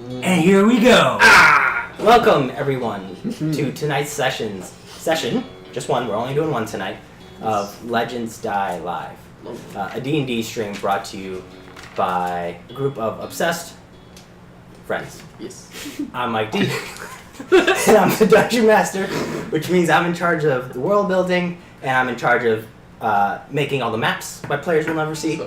And here we go. Welcome everyone to tonight's session, just one, we're only doing one tonight, of Legends Die Live. A D&D stream brought to you by a group of obsessed friends. Yes. I'm Mike D. And I'm the Dungeon Master, which means I'm in charge of the world building, and I'm in charge of making all the maps my players will never see.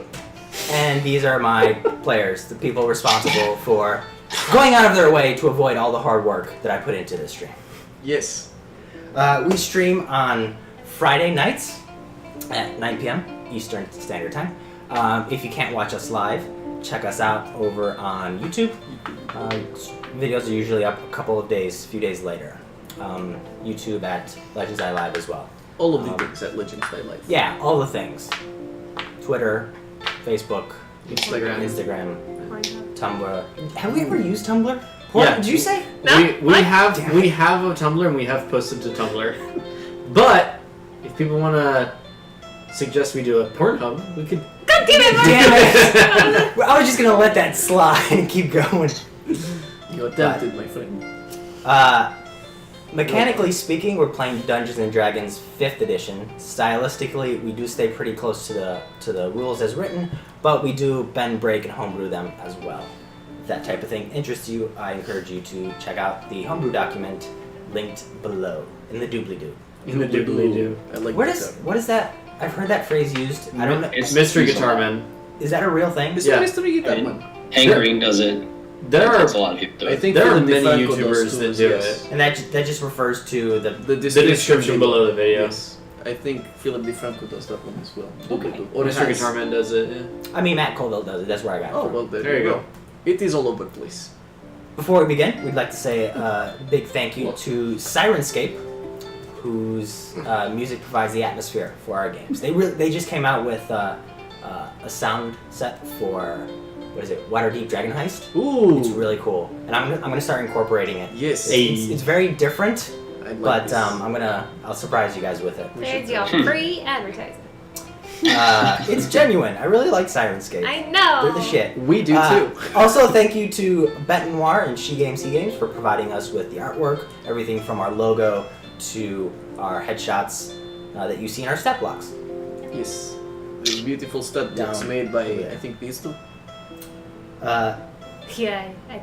And these are my players, the people responsible for going out of their way to avoid all the hard work that I put into this stream. Yes. We stream on Friday nights at 9 p.m. Eastern Standard Time. If you can't watch us live, check us out over on YouTube. Videos are usually up a few days later. YouTube at Legends Die Live as well. All of the things at Legends Die Live. Yeah, all the things. Twitter, Facebook, Instagram, Tumblr. Have we ever used Tumblr? Yeah. Did you say? No. We have a Tumblr and we have posted to Tumblr. But if people want to suggest we do a Pornhub, we could. God damn it! I was just gonna let that slide and keep going. You attempted, my friend. Mechanically speaking, we're playing Dungeons and Dragons 5th edition. Stylistically, we do stay pretty close to the rules as written, but we do bend, break, and homebrew them as well. If that type of thing interests you, I encourage you to check out the homebrew document linked below in the doobly-doo. In the doobly-doo. I like What is that? I've heard that phrase used. I don't know. It's Mystery Guitar Man. Is that a real thing? It's Yeah. a mystery guitar man. Hank Green does it. There are a lot of people do I it. think there are Philip many DeFranco does YouTubers too, that do yes. it. And that just refers to the The The description below the video. Yes. I think Philip DeFranco does that one as well. Okay. Or Mystery has- Guitar Man does it. Yeah. I mean, Matt Colville does it. That's where I got it Oh, from. well, There you go. It is all over the place. Before we begin, we'd like to say a big thank you to Sirenscape, whose music provides the atmosphere for our games. They just came out with a sound set for, what is it, Waterdeep Dragon Heist. Ooh. It's really cool, and I'm gonna start incorporating it. Yes. It's very different, I like but this. I'll surprise you guys with it. There's your free advertising. It's genuine. I really like Sirenscape. I know. They're the shit. We do too. Also, thank you to Bet Noir and She Games He Games for providing us with the artwork, everything from our logo to our headshots that you see in our stat blocks. Yes. The beautiful stud that's Down. made by, Yeah. I think, these two. Yeah, I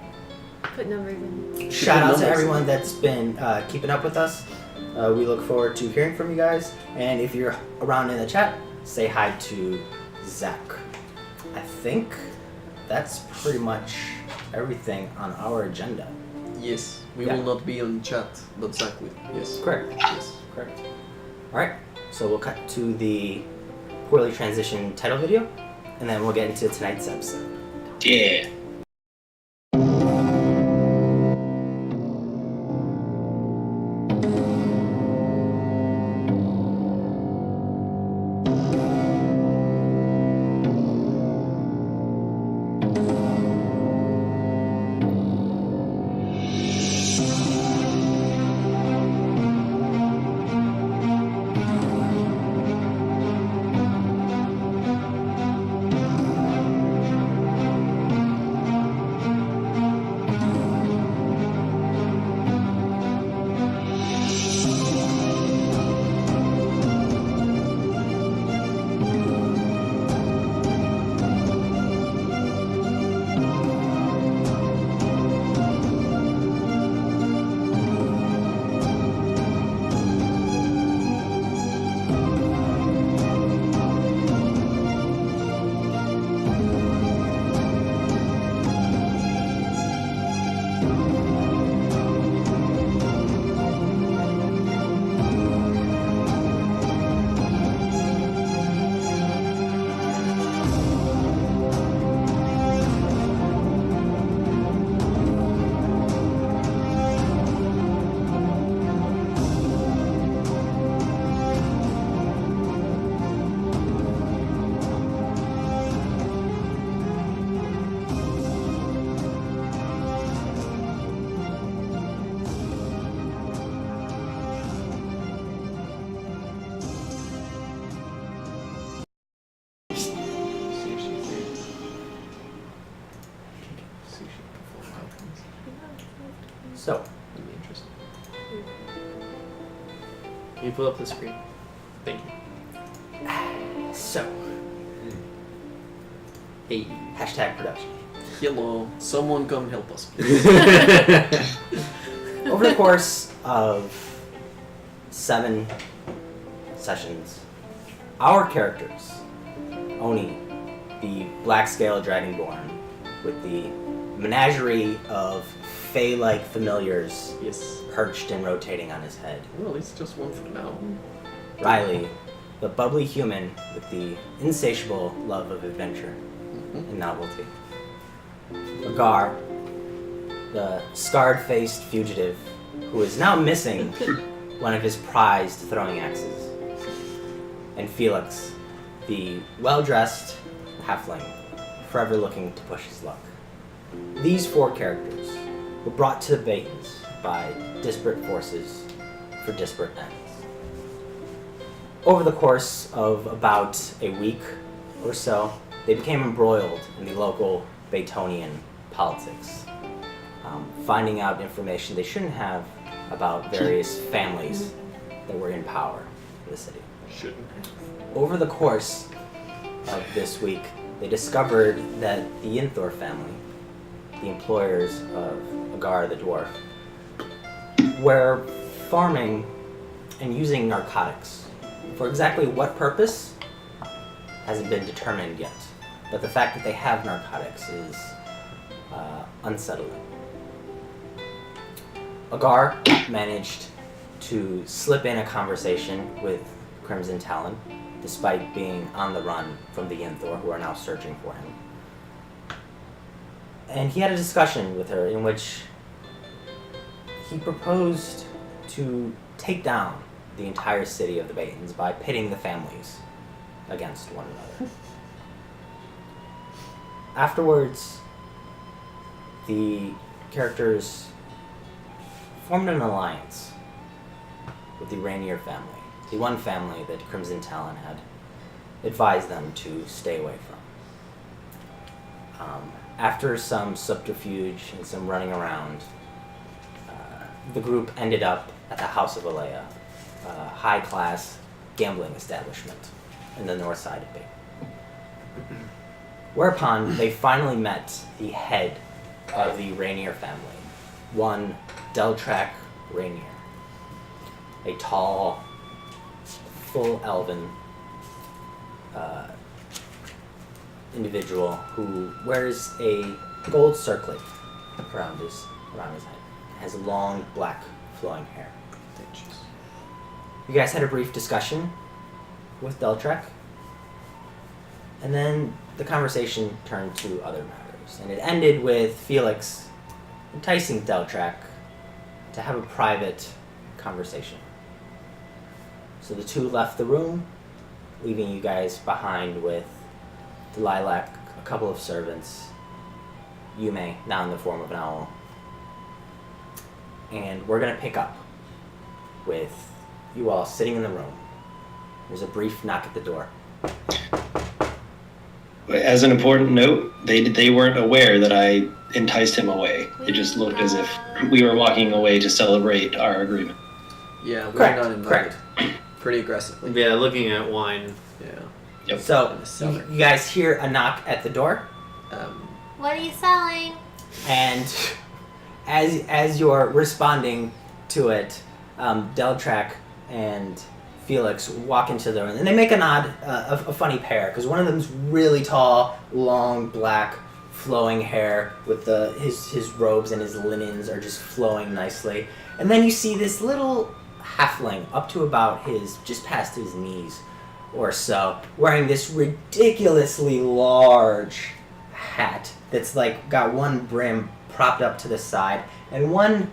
put numbers in. Shout out to Numbers. everyone that's been keeping up with us. We look forward to hearing from you guys. And if you're around in the chat, say hi to Zach. I think that's pretty much everything on our agenda. Yes. We Yeah. will not be on chat, but Zach will. Yes. Correct. Yes. Correct. Alright, so we'll cut to the poorly transitioned title video, and then we'll get into tonight's episode. Yeah. So, That'd be interesting. Can you pull up the screen? Thank you. so, Hey. hashtag production. Hello, someone come help us. Over the course of 7 sessions, our characters, Oni, the black scale dragonborn, with the menagerie of fey-like familiars Yes. perched and rotating on his head. Well, it's just one for now. Riley, the bubbly human with the insatiable love of adventure and novelty. Agär, the scarred-faced fugitive who is now missing one of his prized throwing axes. And Felix, the well-dressed halfling, forever looking to push his luck. These 4 characters were brought to the Baytons by disparate forces for disparate ends. Over the course of about a week or so, they became embroiled in the local Baytonian politics, finding out information they shouldn't have about various families that were in power in the city. Shouldn't have. Over the course of this week, they discovered that the Yinthor family, the employers of Agär the dwarf, were farming and using narcotics. For exactly what purpose hasn't been determined yet, but the fact that they have narcotics is unsettling. Agär managed to slip in a conversation with Crimson Talon, despite being on the run from the Yinthor, who are now searching for him. And he had a discussion with her in which he proposed to take down the entire city of the Baytons by pitting the families against one another. Afterwards, the characters formed an alliance with the Raineer family, the one family that Crimson Talon had advised them to stay away from. After some subterfuge and some running around, the group ended up at the House of Alea, a high-class gambling establishment in the north side of Bayton. Whereupon they finally met the head of the Raineer family, one Deltrack Raineer, a tall, full elven individual who wears a gold circlet around his head, has long black flowing hair. You guys had a brief discussion with Deltrack, and then the conversation turned to other matters, and it ended with Felix enticing Deltrack to have a private conversation. So the two left the room, leaving you guys behind with the Lilac, a couple of servants, Yume, now in the form of an owl. And we're going to pick up with you all sitting in the room. There's a brief knock at the door. As an important note, they weren't aware that I enticed him away. It just looked as if we were walking away to celebrate our agreement. Yeah, we're Correct, not invited. correct. Pretty aggressively. Yeah, looking at wine. Yeah. Yep. So, In the cellar. you guys hear a knock at the door, What are you selling? and as you're responding to it, Deltrack and Felix walk into the room, and they make a funny pair, because one of them's really tall, long, black, flowing hair with his robes and his linens are just flowing nicely. And then you see this little halfling up to about just past his knees or so, wearing this ridiculously large hat that's like got one brim propped up to the side and one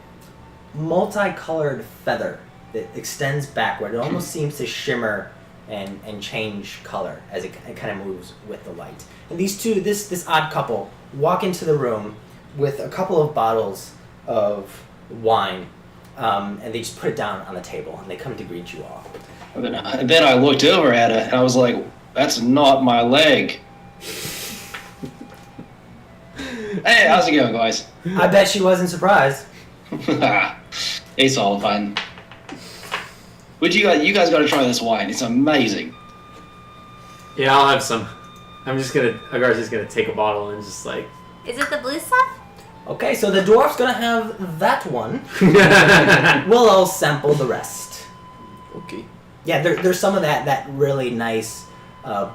multicolored feather that extends backward. It almost seems to shimmer and change color as it kind of moves with the light. And these two, this odd couple, walk into the room with a couple of bottles of wine, and they just put it down on the table, and they come to greet you all. And then I looked over at her, and I was like, that's not my leg. Hey, how's it going, guys? I bet she wasn't surprised. It's all fine. Would you guys got to try this wine? It's amazing. Yeah, I'll have some. Agär's just gonna take a bottle and just like. Is it the blue stuff? Okay, so the dwarf's gonna have that one. We'll all sample the rest. Okay. Yeah, there's some of that really nice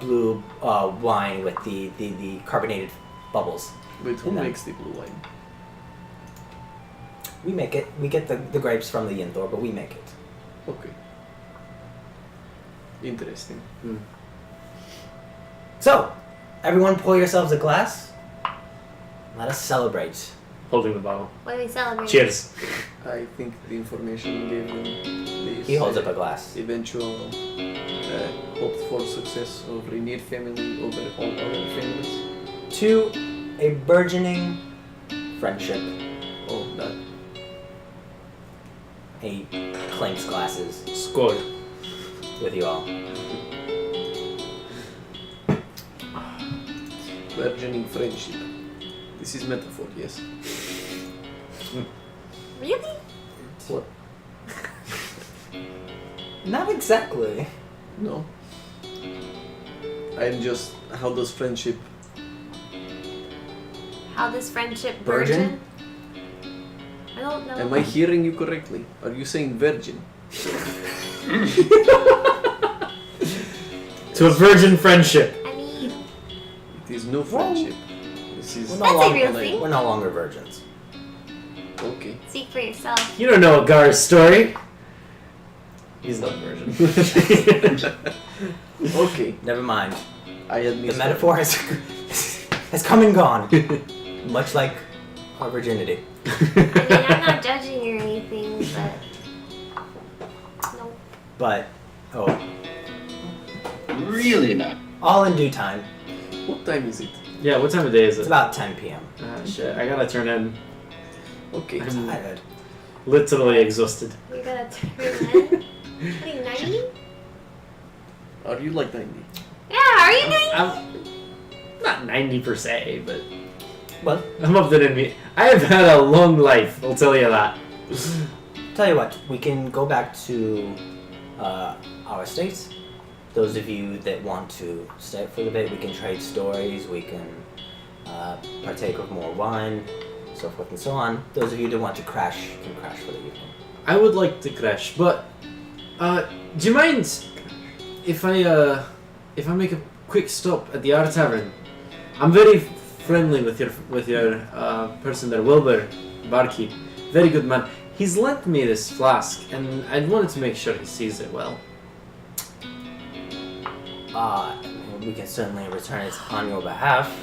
blue wine with the carbonated bubbles. Wait, who And then- makes the blue wine? We make it. We get the grapes from the Yinthor, but we make it. Okay. Interesting. So, everyone pour yourselves a glass. Let us celebrate. Holding the bottle. What do we celebrate? Cheers. I think the information gave them this He holds up a glass. eventual hoped for success of Raineer family over all other families. To a burgeoning friendship. Oh, that. He clinks glasses Scored. with you all. Burgeoning friendship. This is metaphor, yes. Really? What? Not exactly. No. I'm just. How does friendship. How does friendship Virgin? burgeon? I don't know. Am I hearing you correctly? Are you saying virgin? To a virgin friendship. I mean, It is no friendship. This is. We're That's no a longer, real thing. we're no longer virgins. Okay. speak for yourself. You don't know Agär's story. He's not a virgin. Okay. Never mind. I admit. The metaphor has come and gone. Much like our virginity. I mean, I'm not judging or anything, but nope. But, oh, Really not. all in due time. What time is it? Yeah, what time of day is It's it? about 10 p.m. Ah, shit, I gotta turn in. Okay. I'm Tired. literally exhausted. You're gonna turn in? What are you, 90? Are you like 90? Yeah, are you 90? I'm not 90 per se, but Well, I'm up to me. I have had a long life, I'll tell you that. tell you what, we can go back to our estates. Those of you that want to stay for the bit, we can trade stories, we can partake of more wine, so forth and so on. Those of you that want to crash can crash for the evening. I would like to crash, but do you mind if I make a quick stop at the Art Tavern? I'm very friendly with your person there, Wilbur, barkeep. Very good man. He's lent me this flask, and I wanted to make sure he sees it well. We can certainly return it on your behalf.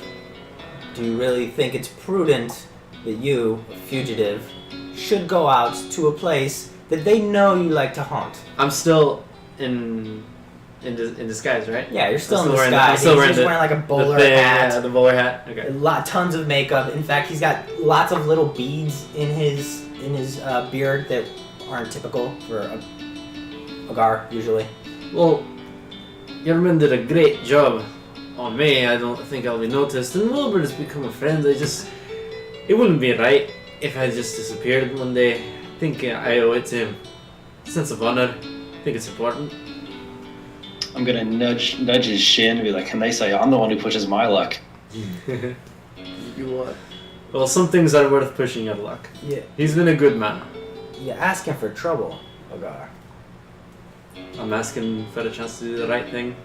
Do you really think it's prudent that you, a fugitive, should go out to a place that they know you like to haunt? I'm still in disguise, right? Yeah, you're still I'm in still the wearing sky. I'm still He's wearing wearing like a the bowler thing, hat. Yeah, the bowler hat. Okay. Tons of makeup. In fact, he's got lots of little beads in his beard that aren't typical for a Agär usually. Well, your man did a great job on me. I don't think I'll be noticed. And Wilbur has become a friend. It wouldn't be right if I just disappeared one day. I think I owe it to him. Sense of honor. I think it's important. I'm gonna nudge his shin and be like, "Can they say I'm the one who pushes my luck?" You are. Well, some things are worth pushing your luck. Yeah, He's been a good man. you're asking for trouble, Agär. I'm asking for a chance to do the right thing.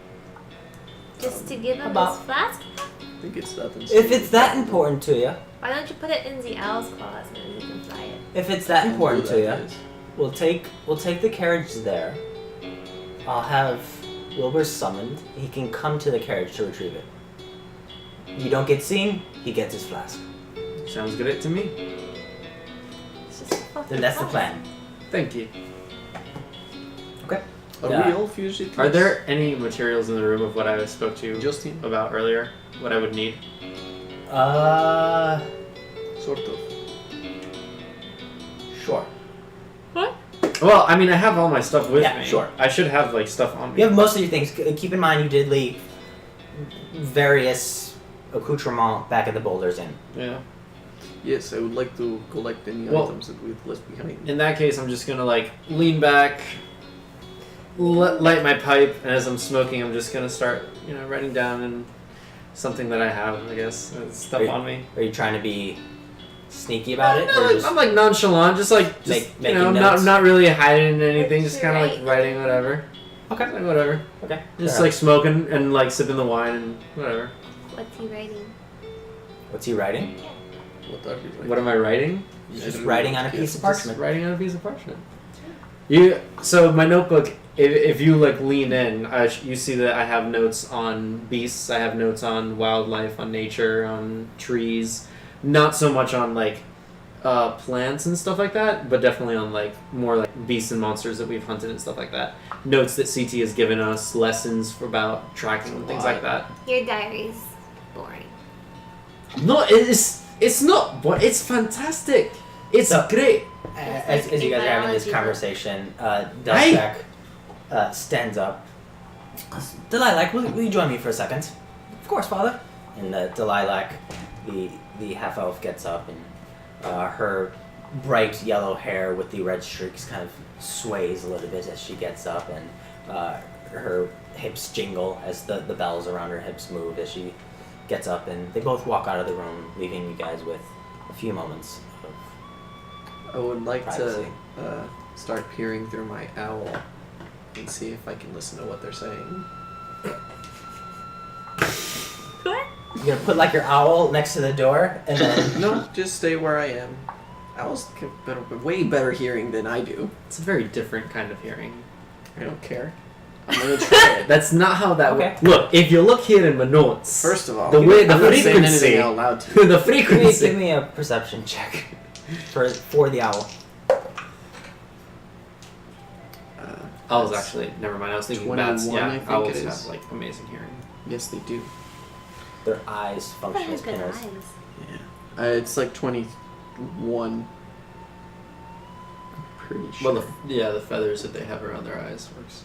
Just to give him About- his flask? I think it's that. If it's that important to you, Why don't you put it in the owl's claws and then you can fly it? if it's that important to you, Yes. we'll take the carriage there. I'll have Wilbur summoned. He can come to the carriage to retrieve it. You don't get seen, he gets his flask. Sounds great to me. It's just a fucking Then that's the flask. plan. Thank you. Okay. Are Yeah. we all fugitives? Are there any materials in the room of what I spoke to you Justin? about earlier? What I would need? Sort of. Sure. What? Well, I mean, I have all my stuff with Yeah, me. sure. I should have like stuff on me. You have most of your things. Keep in mind you did leave various accoutrements back at the Boulders Inn. Yeah. Yes, I would like to collect any Well- items that we've left behind. In that case, I'm just gonna like lean back, light my pipe, and as I'm smoking, I'm just gonna start, writing down and something that I have, I guess, stuff Are on me. Are you trying to be sneaky about it? No, Or just I'm like nonchalant, just making not notes? not really hiding anything, What's just your kind of like right? writing whatever. Okay. Like whatever. Okay. Just fair like smoking and like sipping the wine and whatever. What's he writing? enough. What's he writing? What are you What am I writing? He's I just don't writing know. on a piece of Just parchment. writing on a piece of parchment. So my notebook. If you like lean in, you see that I have notes on beasts. I have notes on wildlife, on nature, on trees. Not so much on like plants and stuff like that, but definitely on like more like beasts and monsters that we've hunted and stuff like that. Notes that CT has given us, lessons about tracking and things like that. Your diary's boring. No, it's not. But it's fantastic. It's So- great. As you guys are having this Biology book. conversation, Delshak stands up. Delilac, will you join me for a second? Of course, father. And Delilac, the half elf, gets up, and her bright yellow hair with the red streaks kind of sways a little bit as she gets up, and her hips jingle as the bells around her hips move as she gets up, and they both walk out of the room, leaving you guys with a few moments of I would like privacy. to start peering through my owl and see if I can listen to what they're saying. What? You're gonna put like your owl next to the door, and then No, just stay where I am. Owls have way better hearing than I do. It's a very different kind of hearing. I don't care. I'm gonna try it. That's not how that Okay. works. Look, if you look here in my notes, First of all, the way the I'm not saying frequency, anything out loud to you. the give frequency. me a perception check for the owl. I was actually never mind. I was thinking bats. 21, Yeah, I think owls it have is. like amazing hearing. Yes, they do. Their eyes I function have as good pinners. eyes. Yeah. It's like 21. I'm pretty sure. Well, the feathers that they have around their eyes works.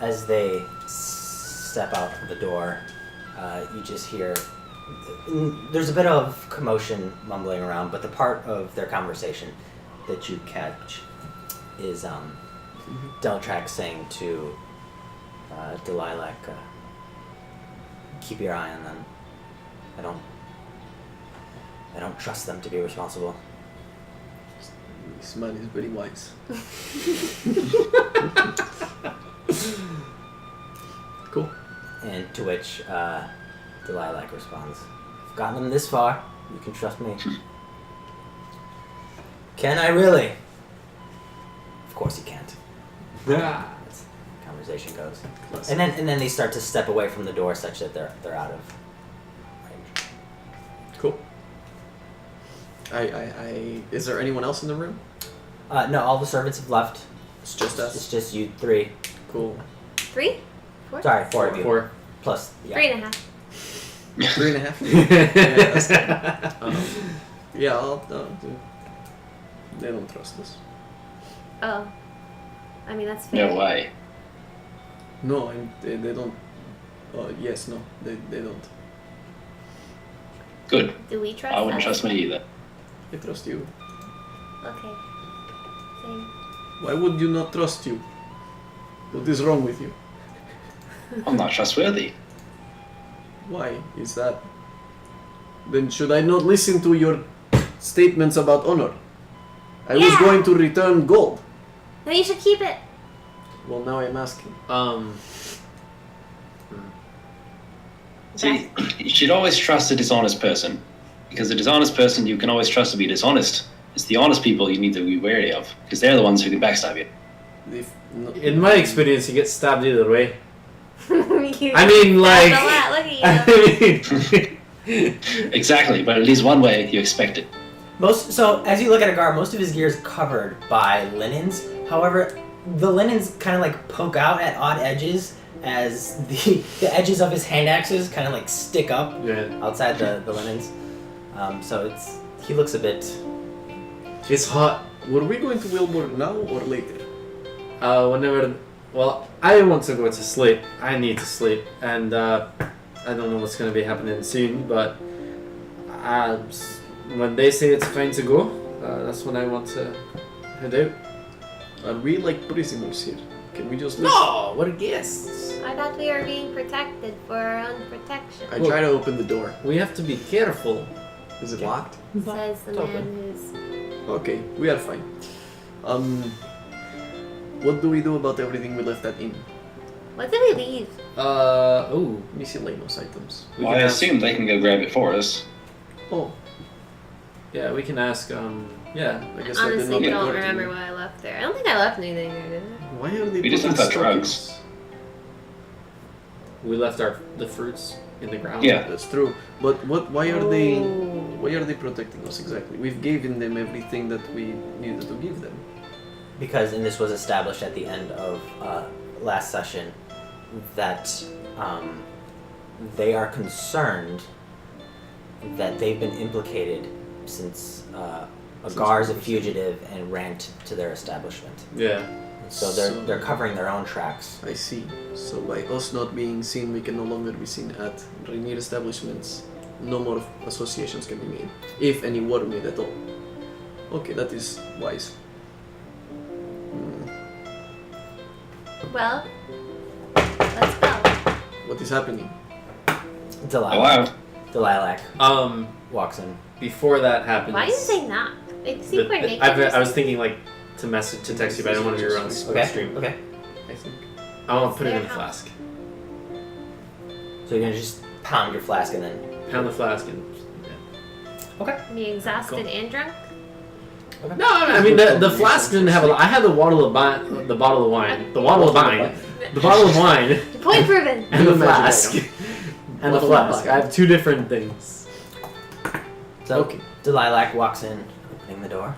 As they step out the door, you just hear there's a bit of commotion mumbling around, but the part of their conversation that you catch is Deltrax saying to Delilac, keep your eye on them. I don't trust them to be responsible. This man is very wise. Cool. And to which Delilac responds, I've gotten them this far, you can trust me. Can I really? Of course you can't. Ah. That's how the conversation goes. Classic. And then they start to step away from the door such that they're out of range. Cool. Is there anyone else in the room? No, all the servants have left. It's just us. It's just you three. Cool. 3? 4? Sorry, four of you. 4. Plus, yeah. 3.5. 3.5. Yeah, that's yeah, I'll do. They don't trust us. Oh. I mean, that's fair. No way. No, they don't. Yes, no, they don't. Good. Do we trust I wouldn't us? trust me either. I trust you. Okay. Same. Why would you not trust you? What is wrong with you? I'm not trustworthy. Why is that? Then should I not listen to your statements about honor? I was Yeah. going to return gold. No, you should keep it. Well, now I'm asking. See, you should always trust a dishonest person. Because a dishonest person you can always trust to be dishonest. It's the honest people you need to be wary of. Because they're the ones who can backstab you. In my experience, you get stabbed either way. You I mean, like. That's a lot. Look at you. I mean, Exactly, but at least one way you expect it. So as you look at Agär, most of his gear is covered by linens. However, the linens kind of like poke out at odd edges as the edges of his hand axes kind of like stick up yeah. outside the linens. So he looks a bit. It's hot. Were we going to Wilbur now or later? Whenever. Well, I want to go to sleep. I need to sleep. And I don't know what's going to be happening soon, but when they say it's fine to go, that's when I want to head out. Are we like prisoners here? Can we just leave? No, we're guests. I thought we were being protected for our own protection. I try to open the door. We have to be careful. Is it locked? Says the It's man open. who's. Okay, we are fine. What do we do about everything we left at inn? What did we leave? Oh, Miscellaneous items. we Well, can I ask, assume they can go grab it for us. Oh, yeah, we can ask, yeah. I guess Honestly, I I did don't not remember what I left there. I don't think I left anything there, did I? Why are they We just putting left our stockings? drugs. We left the fruits in the ground. Yeah. That's true. But why are they Oh. why are they protecting us exactly? We've given them everything that we needed to give them. Because, and this was established at the end of last session, that they are concerned that they've been implicated since Agär's a fugitive and ran to their establishment. Yeah. So they're covering their own tracks. I see. So by us not being seen, we can no longer be seen at Raineer establishments. No more associations can be made, if any were made at all. Okay, that is wise. Well, let's go. What is happening? Delilah. Oh, wow. Delilah walks in. Before that happens. Why did they knock? They seem quite naked. I was thinking like to text you, but I don't want to be around Okay. stream. Okay. I think. I want to put it in Their a house. flask. So you're gonna just pound your flask and then. Pound the flask and. Okay. Be exhausted and drunk. No, I mean the flask didn't have. I had the bottle of wine. The bottle of wine. The bottle of wine. The bottle of wine Point proven. and the The magic flask. item. And the Bottle of flask. wine. I have two different things. So Okay. Delilah walks in, opening the door.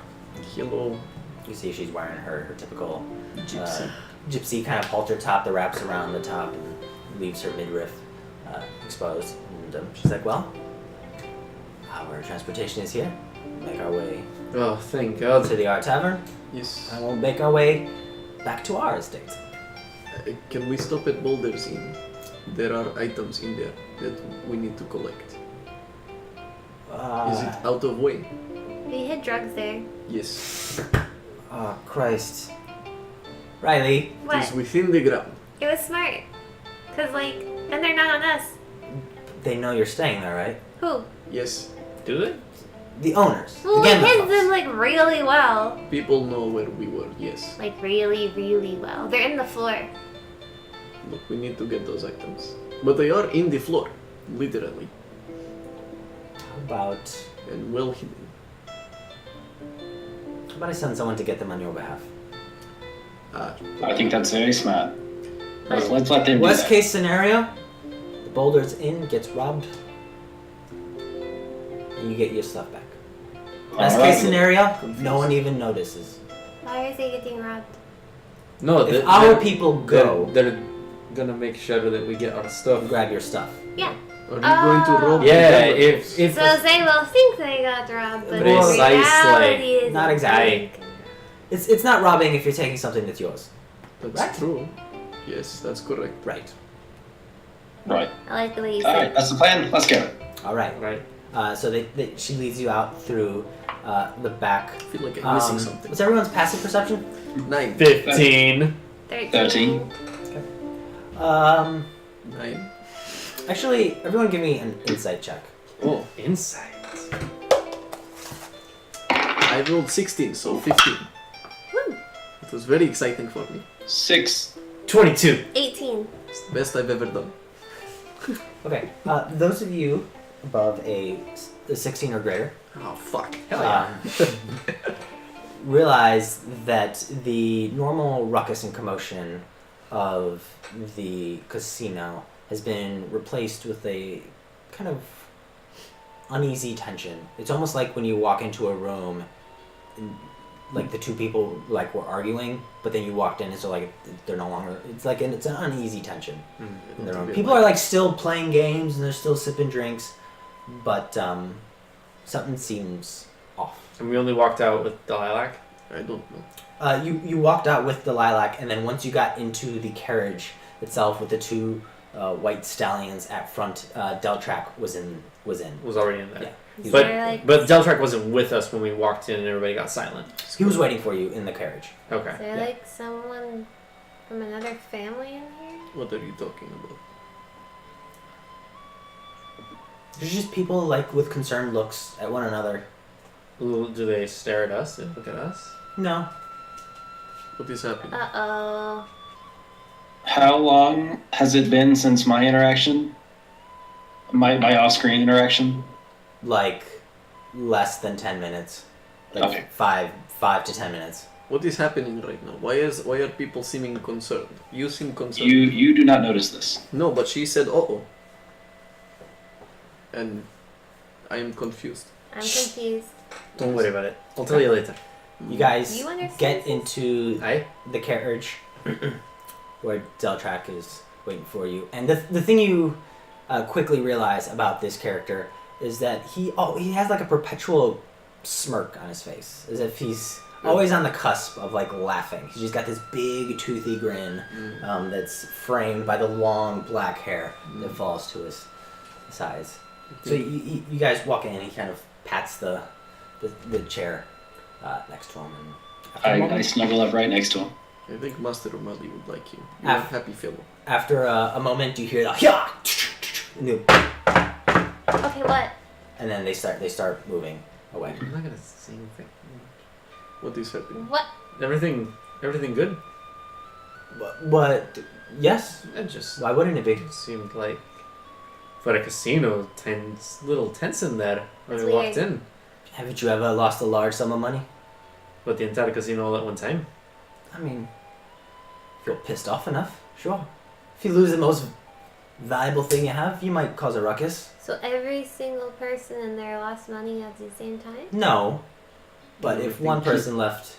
Hello, You see she's wearing her typical gypsy. gypsy kind of halter top that wraps around the top and leaves her midriff exposed. And she's like, well, our transportation is here. Make our way Oh, thank God. to the Art Tavern, Yes. and we'll make our way back to our estate. Can we stop at Boulder's Inn? There are items in there that we need to collect. Is it out of way? We hid drugs there. Yes. Oh, Christ. Riley, It What? is within the ground. It was smart. Cause like, then they're not on us. they know you're staying there, right? Who? Yes. Do they? The owners. Well, the we Gambler hid folks. them like really well. People know where we were, yes. Like really, really well. They're in the floor. Look, we need to get those items. But they are in the floor, literally, How about and well hidden. I send someone to get them on your behalf? I think that's very smart. Let's let them do Worst that. case scenario, the Boulder's Inn gets robbed, and you get your stuff back. Best Alright. case scenario, no one even notices. Why are they getting robbed? No, If our people go, they're gonna make sure that we get our stuff. grab your stuff. Yeah. Are you going to rob Yeah, the Gambler if folks? if So they will think they got robbed, but Precisely. in reality is Not exactly. like- It's not robbing if you're taking something that's yours. That's Right. true. Yes, that's correct. Right. Right. I like the way you Alright, said. that's the plan. Let's go. All right. right. So she leads you out through the back. I feel like I'm missing something. What's everyone's passive perception? 9. 15. 13. 13. 9. Actually, everyone give me an insight check. Oh, Insight. I rolled 16, so 15. Woo. It was very exciting for me. 6. 22. 18. It's the best I've ever done. Okay. Those of you above a 16 or greater Oh, fuck. realize that the normal ruckus and commotion of the casino has been replaced with a kind of uneasy tension. It's almost like when you walk into a room, and, like the two people like were arguing, but then you walked in and so like they're no longer. It's like it's an uneasy tension in the room. People are like still playing games and they're still sipping drinks, but something seems off. And we only walked out with the lilac. I don't know. You walked out with the lilac, and then once you got into the carriage itself with the two white stallions at front. Deltrack was in. Was already in there. Yeah. Is But there, like, but Deltrack wasn't with us when we walked in and everybody got silent. He was waiting for you in the carriage. Okay. is there Yeah. like someone from another family in here? What are you talking about? There's just people like with concerned looks at one another. Do they stare at us and look at us? No. What is happening? Uh-oh. How long has it been since my interaction? My off-screen interaction? Like less than 10 minutes. Like Okay. 5 to 10 minutes. What is happening right now? Why are people seeming concerned? You seem concerned. You do not notice this. No, but she said uh-oh. And I am confused. I'm confused. Don't worry about it. I'll tell you later. You guys You understand get this? into Aye? the carriage where Deltrack is waiting for you. And the thing you quickly realize about this character is that he has like a perpetual smirk on his face, as if he's always on the cusp of like laughing. He's just got this big toothy grin that's framed by the long black hair that falls to his sides. So you guys walk in and he kind of pats the chair next to him. And after a I moment- snuggle up right next to him. I think Master O'Malley would like you. You're a Ah. happy fellow. After a moment, you hear the yeah, Okay, what? and then they start moving away. I'm not gonna say anything. What is happening? What? Everything good? But yes, It just why wouldn't it be? seemed like for a casino, little tense in there when That's we walked weird. in. Haven't you ever lost a large sum of money? But the entire casino all at one time. I mean, if you're pissed off enough, sure. If you lose the most valuable thing you have, you might cause a ruckus. So every single person in there lost money at the same time? No, but No, I if think one he- person left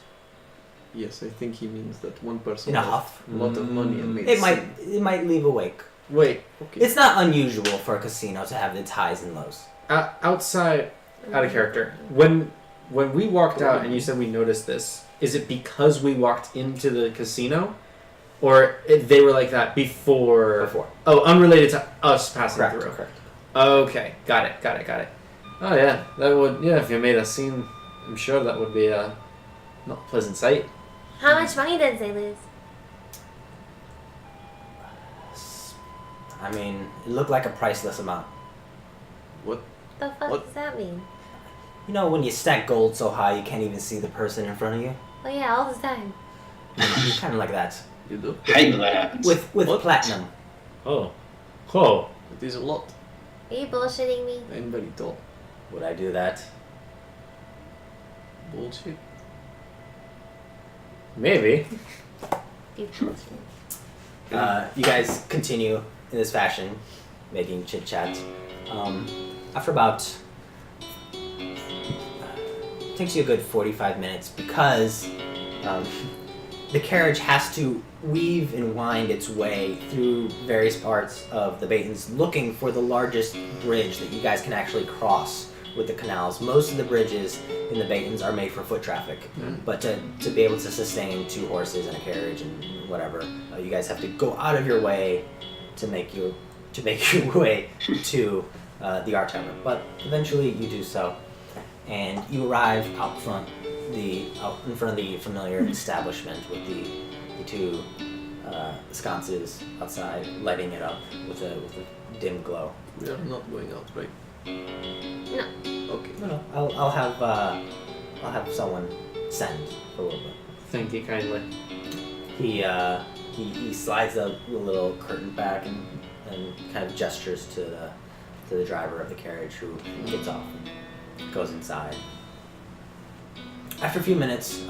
Yes, I think he means that one person in a lost huff, a lot of money and made it sin. might leave a wake. Wait, Okay. It's not unusual for a casino to have its highs and lows. outside, out of character. When we walked out and you said we noticed this, is it because we walked into the casino, or they were like that before? Before. Oh, unrelated to us passing Correct. through. Correct. Okay, got it. Oh yeah, that would if you made a scene, I'm sure that would be a not a pleasant sight. How much money did they lose? I mean, it looked like a priceless amount. What? The fuck What? does that mean? You know, when you stack gold so high you can't even see the person in front of you? Well, yeah, all the time. Kind of like that. You do? I hate when that happens. With What? platinum. Oh, It is a lot. Are you bullshitting me? I'm very tall. Would I do that? Bullshit. maybe. You bullshit. You guys continue in this fashion, making chit chat. After about takes you a good 45 minutes because the carriage has to weave and wind its way through various parts of the Baytons, looking for the largest bridge that you guys can actually cross with the canals. Most of the bridges in the Baytons are made for foot traffic, but to be able to sustain 2 horses and a carriage and whatever, you guys have to go out of your way to make your way to the art tower. But eventually you do so, and you arrive out in front of the familiar establishment with the 2 sconces outside, lighting it up with a dim glow. We are not going out, right? No. Okay. No, I'll have someone send for a little bit. Thank you kindly. He slides the little curtain back and kind of gestures to the driver of the carriage, who gets off and goes inside. After a few minutes,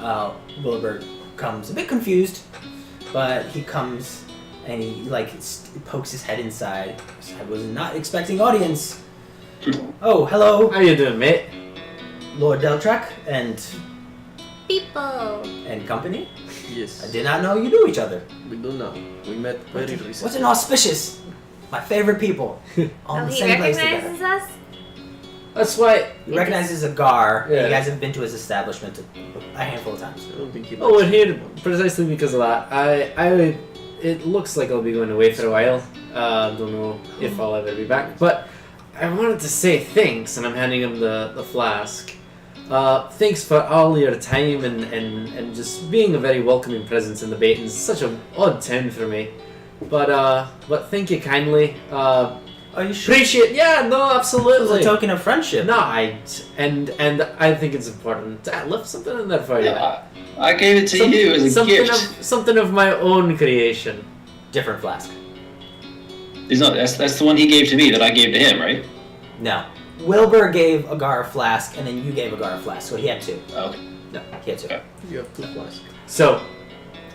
Wilbur comes a bit confused, but he comes and he pokes his head inside. I was not expecting audience. Oh, hello, How you doing, mate? Lord Deltrack and People! company. Yes. I did not know you knew each other. We do now. We met very What's recently. an auspicious? My favorite people. All in Oh, the he same place together. recognizes us? That's why. He recognizes Agär. Yeah. You guys have been to his establishment a handful of times. I don't think he Oh, we're likes here anyone. precisely because of that. it looks like I'll be going away for a while. Don't know if I'll ever be back. But I wanted to say thanks, and I'm handing him the flask. Thanks for all your time and just being a very welcoming presence in the Baytons. It's such an odd town for me. But thank you kindly. Are you sure? Appreciate. Yeah, no, absolutely. It's a token of friendship. No, I think it's important. I left something in there for you. Yeah, I gave it to you as a gift. Something of my own creation. Different flask. That's the one he gave to me that I gave to him, right? No. Wilbur gave Agär a flask, and then you gave Agär a flask, so he had 2. Okay. No, he had 2. Okay. You have 2 flasks. So,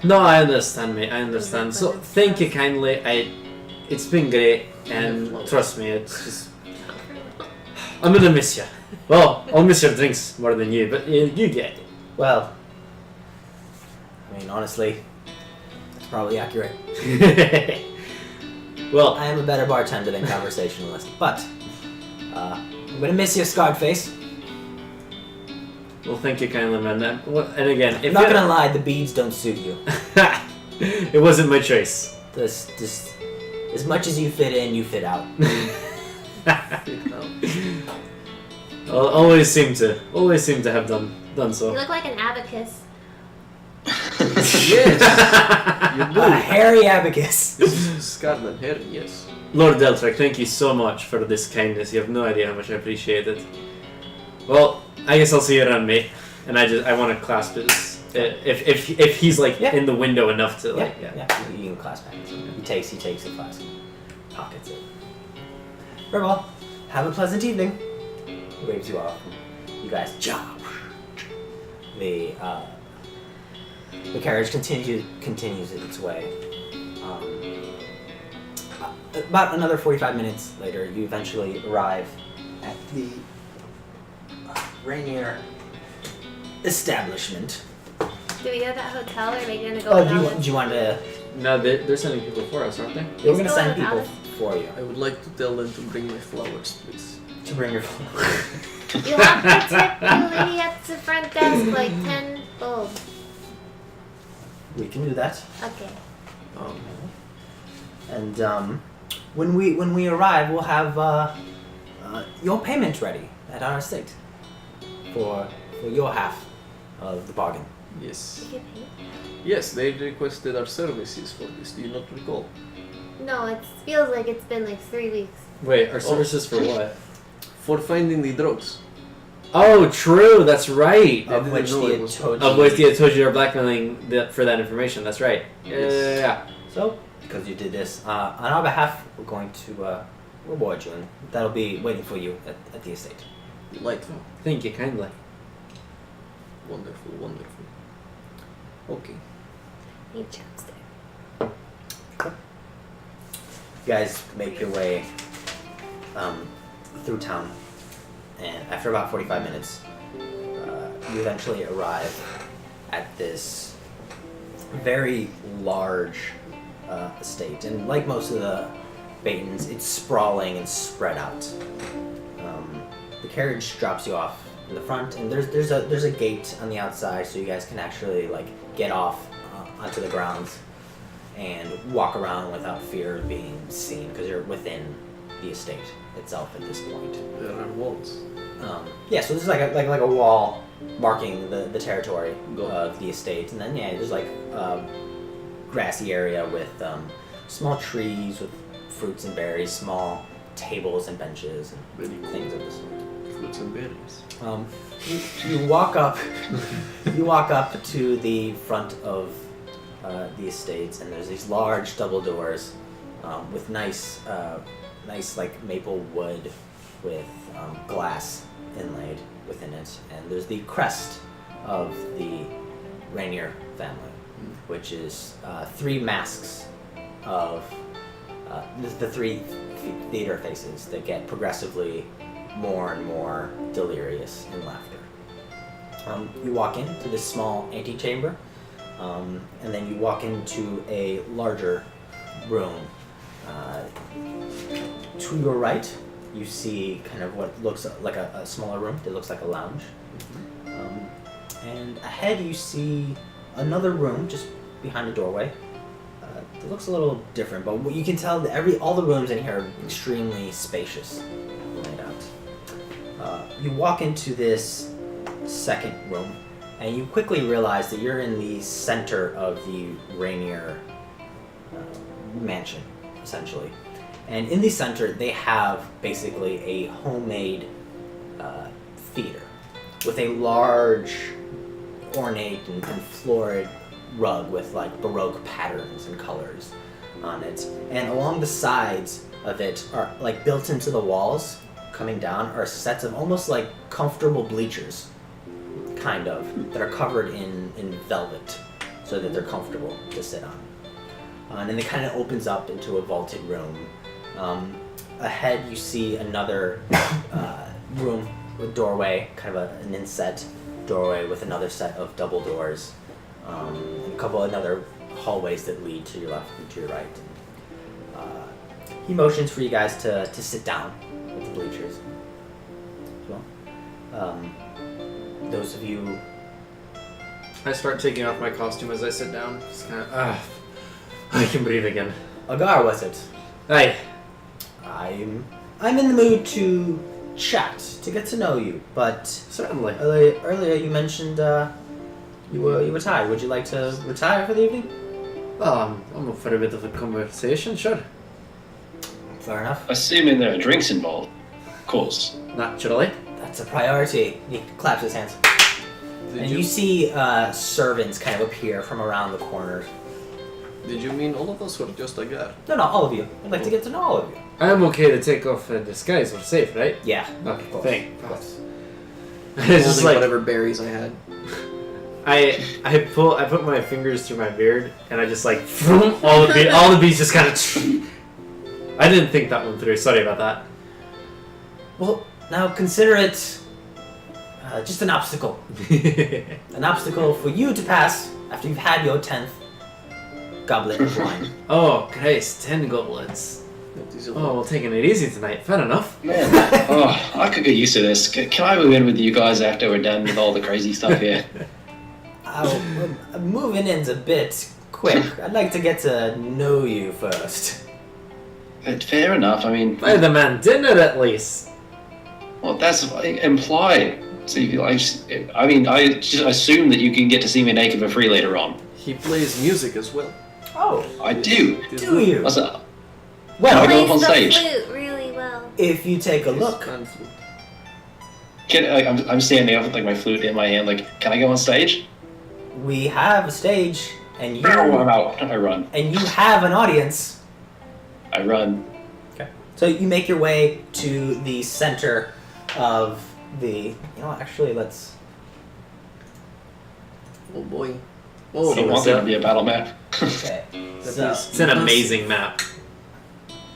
no, I understand, mate. I understand. So, thank you kindly. It's been great, and trust me, it's just I'm gonna miss you. Well, I'll miss your drinks more than you, but you get it. Well, I mean, honestly, that's probably accurate. Well, I am a better bartender than conversationalist, but I'm gonna miss you, scarred face. well, thank you kindly, man. And again, if I'm not gonna lie, the beads don't suit you. it wasn't my choice. This, as much as you fit in, you fit out. I'll always seem to have done so. You look like an abacus. Yes! You do. A hairy abacus. Scarred and hairy, yes. Lord Deltrek, thank you so much for this kindness. You have no idea how much I appreciate it. Well, I guess I'll see you around, mate. And I want to clasp his. If he's like in the window enough to like Yeah. You can clasp hands. He takes the flask, and pockets it. Very well. Have a pleasant evening. He waves you off. You guys jump. The carriage continues its way. About another 45 minutes later, you eventually arrive at the Raineer establishment. Do we go to that hotel or are they gonna go? Oh, without us? do you want to? No, they're sending people for us, aren't they? We're gonna Let's go send without people us. for you I would like to tell them to bring my flowers, please. to bring your. You'll have to tip the lady at the front desk like 10 gold. We can do that. Okay. And when we arrive, we'll have your payment ready at our estate for your half of the bargain. Yes. You get paid? Yes, they requested our services for this. Do you not recall? No, it feels like it's been like 3 weeks. Wait, our services for what? For finding the drugs. Oh, true. That's right. I Of didn't which know the it was- Itoji. Of which the Itoji are blackmailing for that information. That's right. Yes. Yeah. So, because you did this, on our behalf, we're going to reward you, and that'll be waiting for you at the estate. Delightful. Thank you kindly. Wonderful, wonderful. Okay. Need chapstick. You guys make your way through town, and after about 45 minutes, you eventually arrive at this very large estate. And like most of the Baytons, it's sprawling and spread out. The carriage drops you off in the front, and there's a gate on the outside, so you guys can actually like get off onto the grounds and walk around without fear of being seen, because you're within the estate itself at this point. There are walls. Yeah, so there's like a wall marking the territory of the estate, and then there's like grassy area with small trees with fruits and berries, small tables and benches and Very cool. things of this sort. Fruits and berries. You walk up. You walk up to the front of the estate, and there's these large double doors with nice like maple wood with glass inlaid within it, and there's the crest of the Raineer family, which is 3 masks of the 3 theater faces that get progressively more and more delirious in laughter. You walk into this small antechamber, and then you walk into a larger room. To your right, you see kind of what looks like a smaller room that looks like a lounge. And ahead you see another room just behind a doorway. it looks a little different, but what you can tell that all the rooms in here are extremely spacious laid out. You walk into this second room, and you quickly realize that you're in the center of the Raineer mansion, essentially. And in the center, they have basically a homemade theater with a large, ornate and florid rug with like baroque patterns and colors on it. And along the sides of it are like built into the walls, coming down, are sets of almost like comfortable bleachers, kind of, that are covered in velvet so that they're comfortable to sit on. And then it kind of opens up into a vaulted room. Ahead you see another room with doorway, kind of an inset doorway with another set of double doors. And a couple other hallways that lead to your left and to your right. He motions for you guys to sit down with the bleachers as well. Those of you... I start taking off my costume as I sit down. Just kind of, I can breathe again. Agär, was it? Hey. I'm in the mood to chat, to get to know you, but Certainly. earlier you mentioned you were tired. Would you like to retire for the evening? Well, I'm up for a bit of a conversation, sure. Fair enough. Assuming there are drinks involved, of course. Naturally. That's a priority. He claps his hands. And you see servants kind of appear from around the corners. Did you mean all of us or just Agär? No, all of you. I'd like to get to know all of you. I am okay to take off a disguise. We're safe, right? Yeah. Okay, Of course. thank Of course. It's just Holding like whatever berries I had. I put my fingers through my beard and I just like all the bees just kind of. I didn't think that one through. Sorry about that. Well, now consider it just an obstacle. An obstacle for you to pass after you've had your 10th goblet of wine. Oh, Christ, 10 goblets. Oh, we're taking it easy tonight. Fair enough. Man, I could get used to this. Can I move in with you guys after we're done with all the crazy stuff here? Moving in's a bit quick. I'd like to get to know you first. Fair enough. I mean, Buy the man dinner at least. well, that's implied. So you like, I mean, I just assume that you can get to see me naked for free later on. He plays music as well. Oh, I do. do you? What's up? Well, Can I go up on Plays the stage? flute really well. if you take a look, I'm standing up with like my flute in my hand. Like, can I go on stage? we have a stage, and I'm out. I run. you have an audience. I run. So you make your way to the center of the. You know, actually, let's. Oh boy. Oh, I don't want there to be a battle map. Okay. So, It's an amazing map.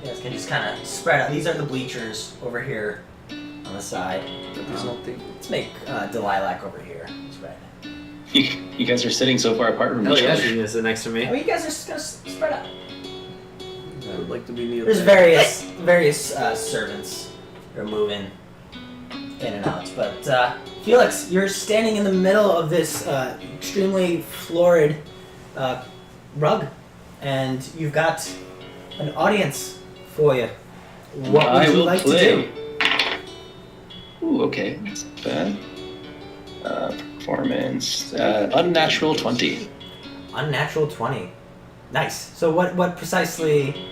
you guys can just kind of spread out. These are the bleachers over here on the side. that is not the... Let's make Delilac over here. Spread. You guys are sitting so far apart from Hell each yeah, other. she's gonna sit next to Oh, me. you guys are just gonna spread out. I would like to be near There's there. various servants who are moving in and out. But Felix, you're standing in the middle of this extremely florid rug, and you've got an audience for you. What would I you will like play. to do? Ooh, okay. That's not bad. Performance. Unnatural 20. Unnatural 20. Nice. So what precisely?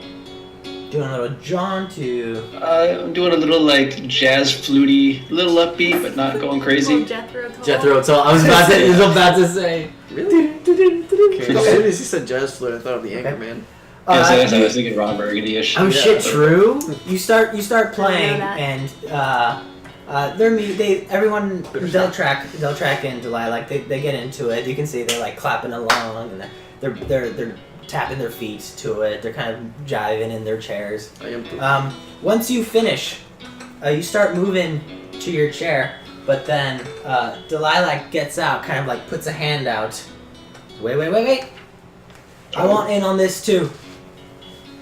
Doing a little jaunt to. I'm doing a little like jazz fluty, a little upbeat, but not going Oh, crazy. Jethro Tull. Jethro Tull. I was about to say. Really? Okay, as soon as he said jazz flute, I thought of the Okay. Anchorman. Yes, I was thinking Ron Burgundy-ish. Oh Yeah. shit, true? You start playing, that. and everyone they'll track in Delilah. They get into it. You can see they're like clapping along, and they're tapping their feet to it. They're kind of jiving in their chairs. I am too. Once you finish, you start moving to your chair, but then Delilah gets out, kind of like puts a hand out. Wait! I want in on this too.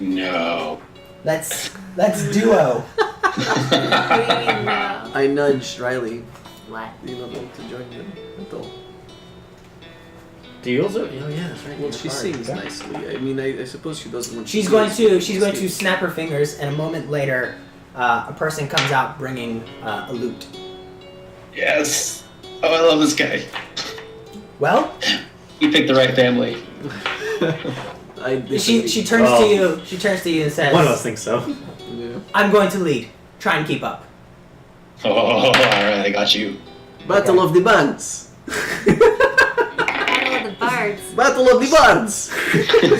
No. Let's duo. What do you mean, no? I nudged Riley. What? Do you not want to join them at all? Do you also? Oh yeah, that's right. Well, you're she a bard. sings nicely. I mean, I suppose she doesn't want. She's going to snap her fingers, and a moment later, a person comes out bringing a lute. Yes. Oh, I love this guy. Well, He picked the right family. she turns to you. She turns to you and says, One of us thinks so. Yeah. "I'm going to lead. Try and keep up." Oh, all right, I got you. Battle of the Bands. Battle of the Bards. Battle of the Bands.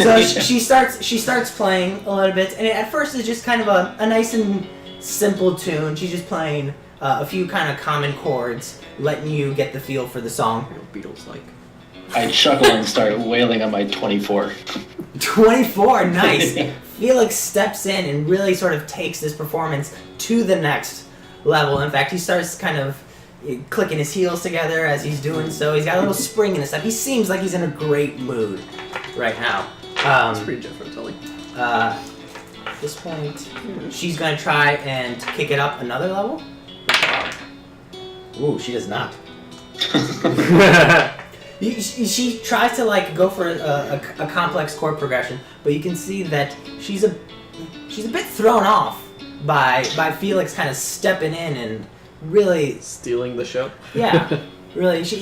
So she starts playing a little bit, and at first it's just kind of a nice and simple tune. She's just playing a few kind of common chords, letting you get the feel for the song. Beatles like. I chuckle and start wailing on my 24. 24, nice. Felix steps in and really sort of takes this performance to the next level. In fact, he starts kind of clicking his heels together as he's doing so. He's got a little spring in his step. He seems like he's in a great mood right now. That's pretty different, Tully. At this point, she's going to try and kick it up another level. Ooh, she does not. She tries to like go for a complex chord progression, but you can see that she's a bit thrown off by Felix kind of stepping in and really Stealing the show. yeah, really he's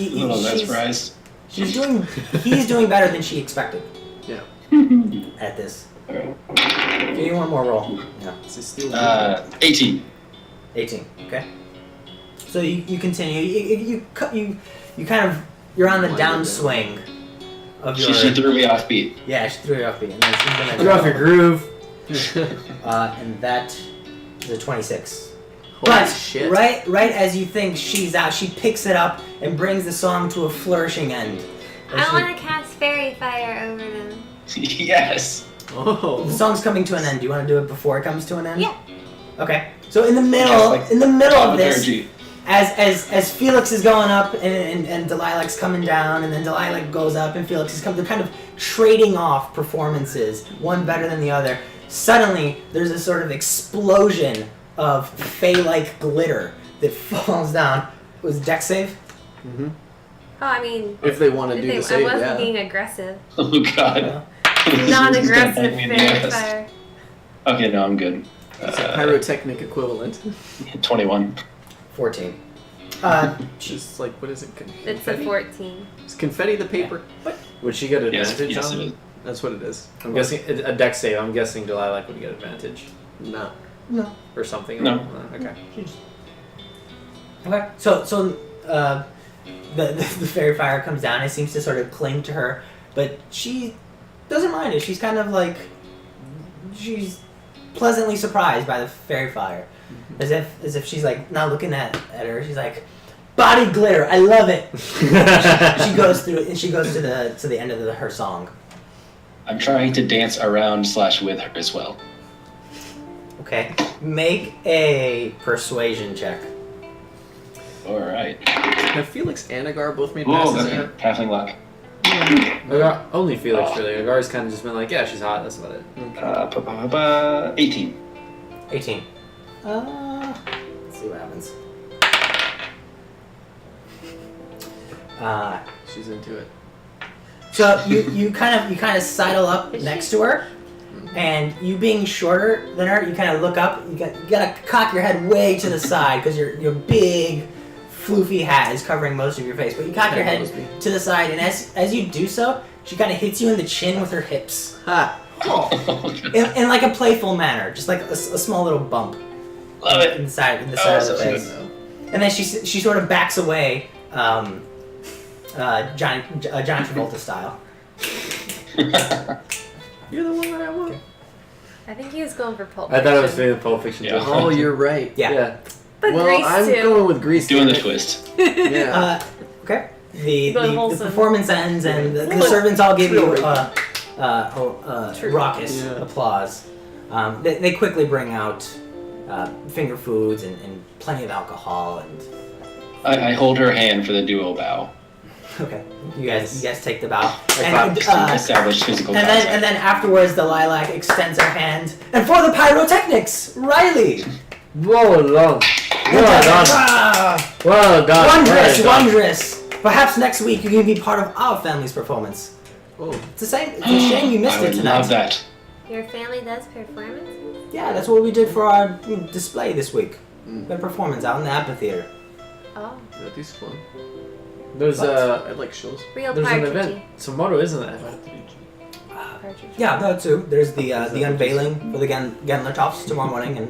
doing better than she expected. Yeah. At this. Give me one more roll. Yeah. Is he stealing? 18. 18. Okay. So you continue. You kind of you're on the downswing of your. She threw me off beat. Yeah, she threw you off beat, and then she's gonna Threw off your groove. and that is a 26. Holy But shit. right as you think she's out, she picks it up and brings the song to a flourishing end. And I she- want to cast fairy fire over them. Yes. The Oh. song's coming to an end. Do you want to do it before it comes to an end? Yeah. Okay. So in the middle of this, Thaumaturgy. as Felix is going up and Delilah's coming down, and then Delilah goes up and Felix is coming, they're kind of trading off performances, one better than the other. Suddenly, there's a sort of explosion of fey-like glitter that falls down. It was dex save? Mm-hmm. Oh, I mean, If they want to do the I same, wasn't yeah. being aggressive. Oh, God. Non-aggressive Bite me in the fairy ass. fire. Okay, no, I'm good. It's a pyrotechnic equivalent. 21. 14. Just like, what is it? It's a Confetti? 14. Is confetti the paper? Would she get Yes, advantage yes, on it it? is. That's what it is. I'm guessing a dex save. I'm guessing Delilah would get advantage No. No. or something. No. Okay. Okay. So the fairy fire comes down. It seems to sort of cling to her, but she doesn't mind it. She's kind of like she's pleasantly surprised by the fairy fire, as if she's like not looking at her. She's like, body glitter. I love it. she goes through and she goes to the end of her song. I'm trying to dance around / with her as well. Okay. Make a persuasion check. All right. Have Felix and Agär both made Oh, passes okay. here? Halfling luck. Agár, only Felix really. Agar's kind of just been like, yeah, she's hot. That's about it. 18. 18. Let's see what happens. She's into it. So you kind of sidle up next to her, and you being shorter than her, you kind of look up. You gotta cock your head way to the side because your big floofy hat is covering most of your face. But you cock your head to the side, and as you do so, she kind of hits you in the chin with her hips, Ha! in like a playful manner, just like a small little bump Love it. in the side of the so face. No. And then she sort of backs away, John Travolta style. You're the one that I want. I think he was going for Pulp I thought it was Fiction. doing the Pulp Fiction. Yeah. joke. Oh, you're right. Yeah. But well, Grease I'm too. going with Grease. Doing the damn it. twist. Yeah. Okay. The wholesome. performance ends, and the True. servants all give you True. raucous Yeah. applause. They quickly bring out finger foods and plenty of alcohol. And I hold her hand for the duo bow. okay, you guys take the bow. Establish physical And contact. then afterwards, the lilac extends her hand, and for the pyrotechnics, Riley. Well done. Well done. Ah, Well done. wondrous, Well done. wondrous. Perhaps next week you can be part of our family's performance. Oh, It's a shame you missed I it would tonight. love that. Your family does performances? Yeah, that's what we did for our display this week. Mm. We had a performance out in the amphitheater. Oh. that is fun. There's I like shows. Real there's an partridgey. event tomorrow, isn't it? Partridge. Yeah, that too. There's the unveiling for the Gendler tops tomorrow morning, and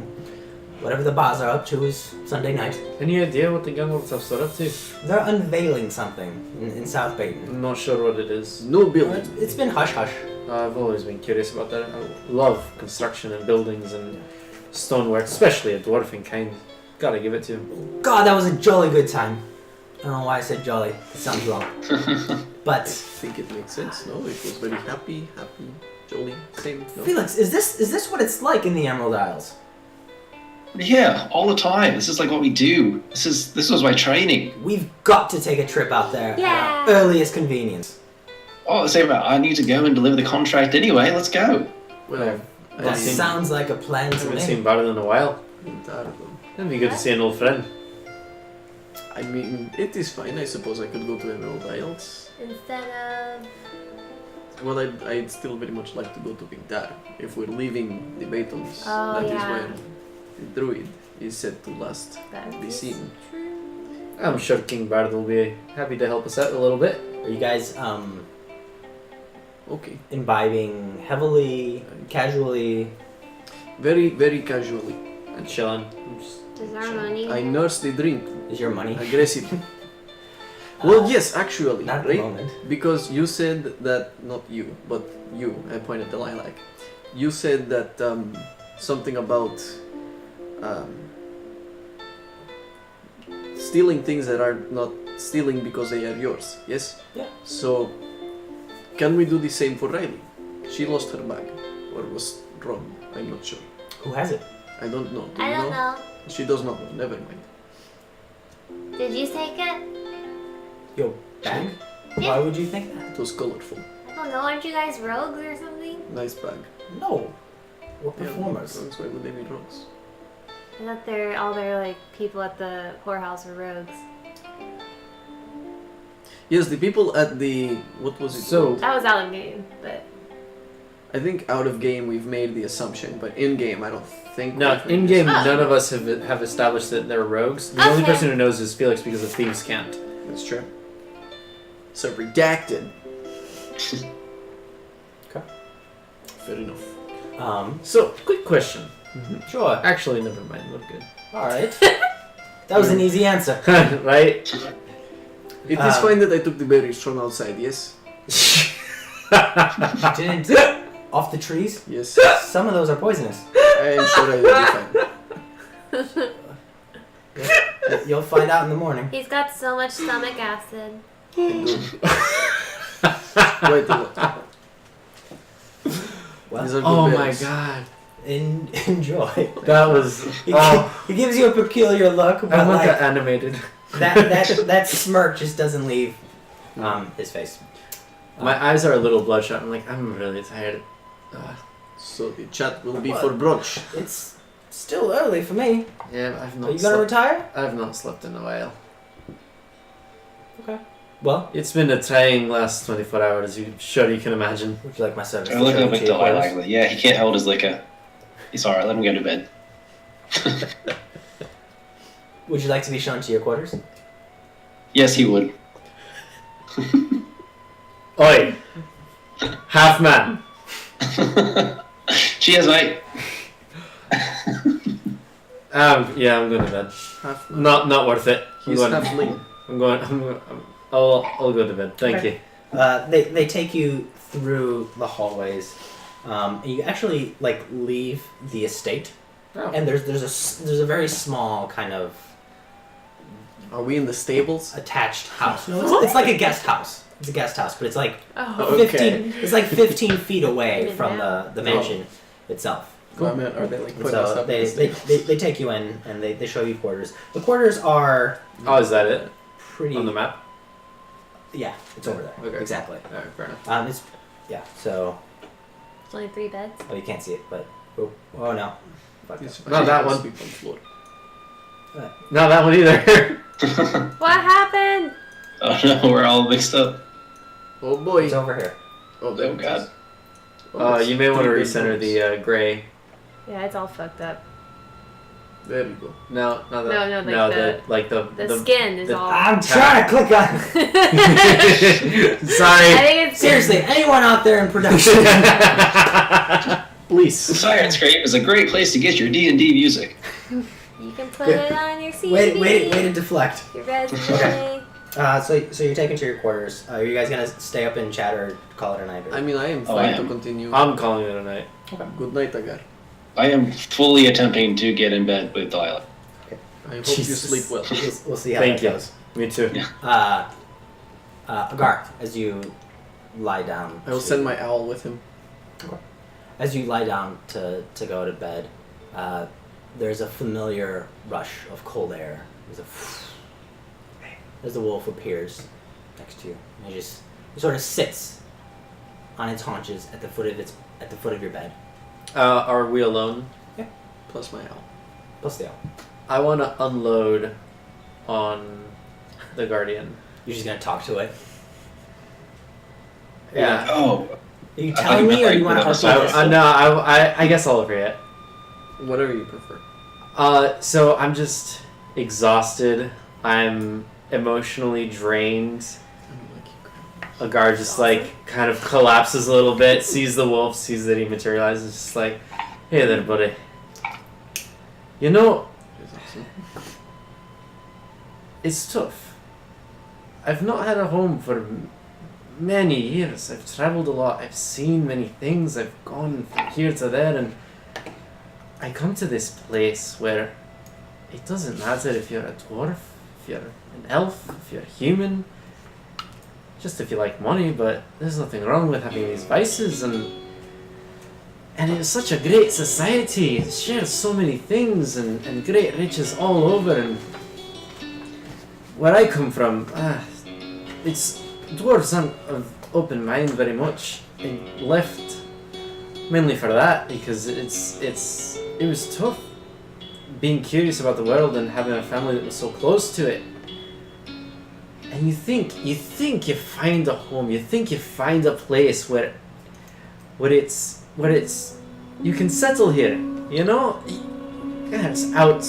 whatever the bars are up to is Sunday night. Any idea what the Gunwald stuff's up to? They're unveiling something in South Bayton. I'm not sure what it is. No building. It's been hush hush. I've always been curious about that. I love construction and buildings and stonework, especially a dwarfing kind. Gotta give it to him. God, that was a jolly good time. I don't know why I said jolly. It sounds wrong. But I think it makes sense. No, it was very happy, jolly, same. No? Felix, is this what it's like in the Emerald Isles? Yeah, all the time. This is like what we do. This was my training. We've got to take a trip out there at Yeah. our earliest convenience. Oh, say about I need to go and deliver the contract anyway. Let's go. Well, I That seen- sounds like a plan I to haven't me. seen Baron in a while. It'd be good to see an old friend. I mean, it is fine. I suppose I could go to Emerald Isles. Instead of... Well, I'd still very much like to go to Agär. If we're leaving the Baytons, Oh, that is yeah. where the druid is said to last That be is seen. true. I'm sure King Bard will be happy to help us out a little bit. Are you guys Okay. imbibing heavily, casually? Very, very casually. And chilling. Is our money? I nurse the drink Is your money? aggressively. Well, yes, actually, Not at the right? moment. Because you said that, not you, but you, I pointed the lilac. You said that something about stealing things that are not stealing because they are yours, yes? Yeah. So, can we do the same for Riley? She lost her bag, or was wrong, I'm not sure. Who has it? I don't know. Do I you don't know. She does not know, never mind. Did you take it? Your bag? Yeah. Why would you think that? It was colorful. I don't know. Aren't you guys rogues or something? Nice bag. No. We're Yeah, performers. rogues, why would they be rogues? I thought they're all their like people at the whorehouse were rogues. Yes, the people at the, what was it So- called? That was out of game, but I think out of game we've made the assumption, but in game I don't think. No, we've made in the game, Oh. none of us have established that they're rogues. The only Okay. person who knows is Felix because the thieves can't. assumption. That's true. So redacted. Okay. Fair enough. So, quick question. Sure. Actually, never mind. We're good. Alright. That was an easy answer. Right? It is fine that I took the berries from outside, yes? Didn't off the trees? Yes. Some of those are poisonous. I am sure I will be fine. You'll find out in the morning. he's got so much stomach acid. I do. Quite a lot. Well, These are good Oh my berries. god. enjoy. That was. He, Oh, he gives you a peculiar look, I but want like that animated. that smirk just doesn't leave his face. My eyes are a little bloodshot. I'm like, I'm really tired. So the chat will be What? for brunch. It's still early for me. Yeah, I've Are not. you gonna retire? I've not slept in a while. Well, It's been a trying last 24 hours. You sure you can imagine? would you like my service? I look to up show at you to your quarters? Delilah. Yeah, he can't hold his liquor. He's alright. Let him go to bed. Would you like to be shown to your quarters? Yes, he would. Oi, half man. Cheers, mate. Yeah, I'm going to bed. Half. Not worth it. He's half lean. I'll go to bed. Thank Okay. you. They take you through the hallways. You actually like leave the estate, Oh. and there's a very small kind of Are we in the stables? attached house. No, it's like a guest house. It's a guest house, but it's like Oh. 15. It's like 15 feet away Even from now? the mansion itself. Cool. Are they like And putting us so up in the they stables? take you in and they show you quarters. The quarters are Oh, is that it? pretty. On the map? Yeah, it's over there. Okay. Exactly. Alright, fair enough. It's yeah. So It's only 3 beds. you can't see it, but oh no. Fuck It's it. fine. Not that I'll one. sleep on the floor. Not that one either. What happened? Oh no, we're all mixed up. Oh boy. It's over here. Oh, there Oh it god. is. Oh, You may want to that's recenter pretty the gray. Yeah, it's all fucked up. good. There we go. No, not No, that. no, like the The skin is the- all. I'm trying to click on. I Sorry. think it's Seriously, anyone out there in production? Please. The Sirenscape is a great place to get your D&D music. You can put it on your CD. Way to deflect. Your resume. Okay. So you're taking to your quarters. Are you guys gonna stay up and chat or call it a night? Or... I mean, I am Oh, I fine to am. continue. I'm calling it a night. Good night, Agär. I am fully attempting to get in bed with Delilah. I hope Jesus. you sleep well. We'll see how Thank that you. goes. Me too. Yeah. Agär, as you lie down. I will send my owl with him. As you lie down to go to bed, there's a familiar rush of cold air. As the wolf appears next to you, and he sort of sits on its haunches at the foot of your bed. Are we alone? Plus my owl. Plus the owl. I want to unload on the Guardian. You're just gonna talk to it. Yeah. Oh, Are you I thought telling you me, meant or like you want to with argue a this? No, I guess I'll agree it. Whatever you prefer. So I'm just exhausted. I'm emotionally drained. Agár just like kind of collapses a little bit, sees the wolf, sees that he materializes, just like, hey there, buddy. You know, it's tough. I've not had a home for many years. I've traveled a lot. I've seen many things. I've gone from here to there, and I come to this place where it doesn't matter if you're a dwarf, if you're an elf, if you're human, just if you like money, but there's nothing wrong with having these vices, and it's such a great society. It shares so many things and great riches all over, and where I come from, it's dwarves aren't of open mind very much. I left mainly for that because it was tough being curious about the world and having a family that was so close to it. And you think you find a home, you think you find a place where it's you can settle here, you know? I was out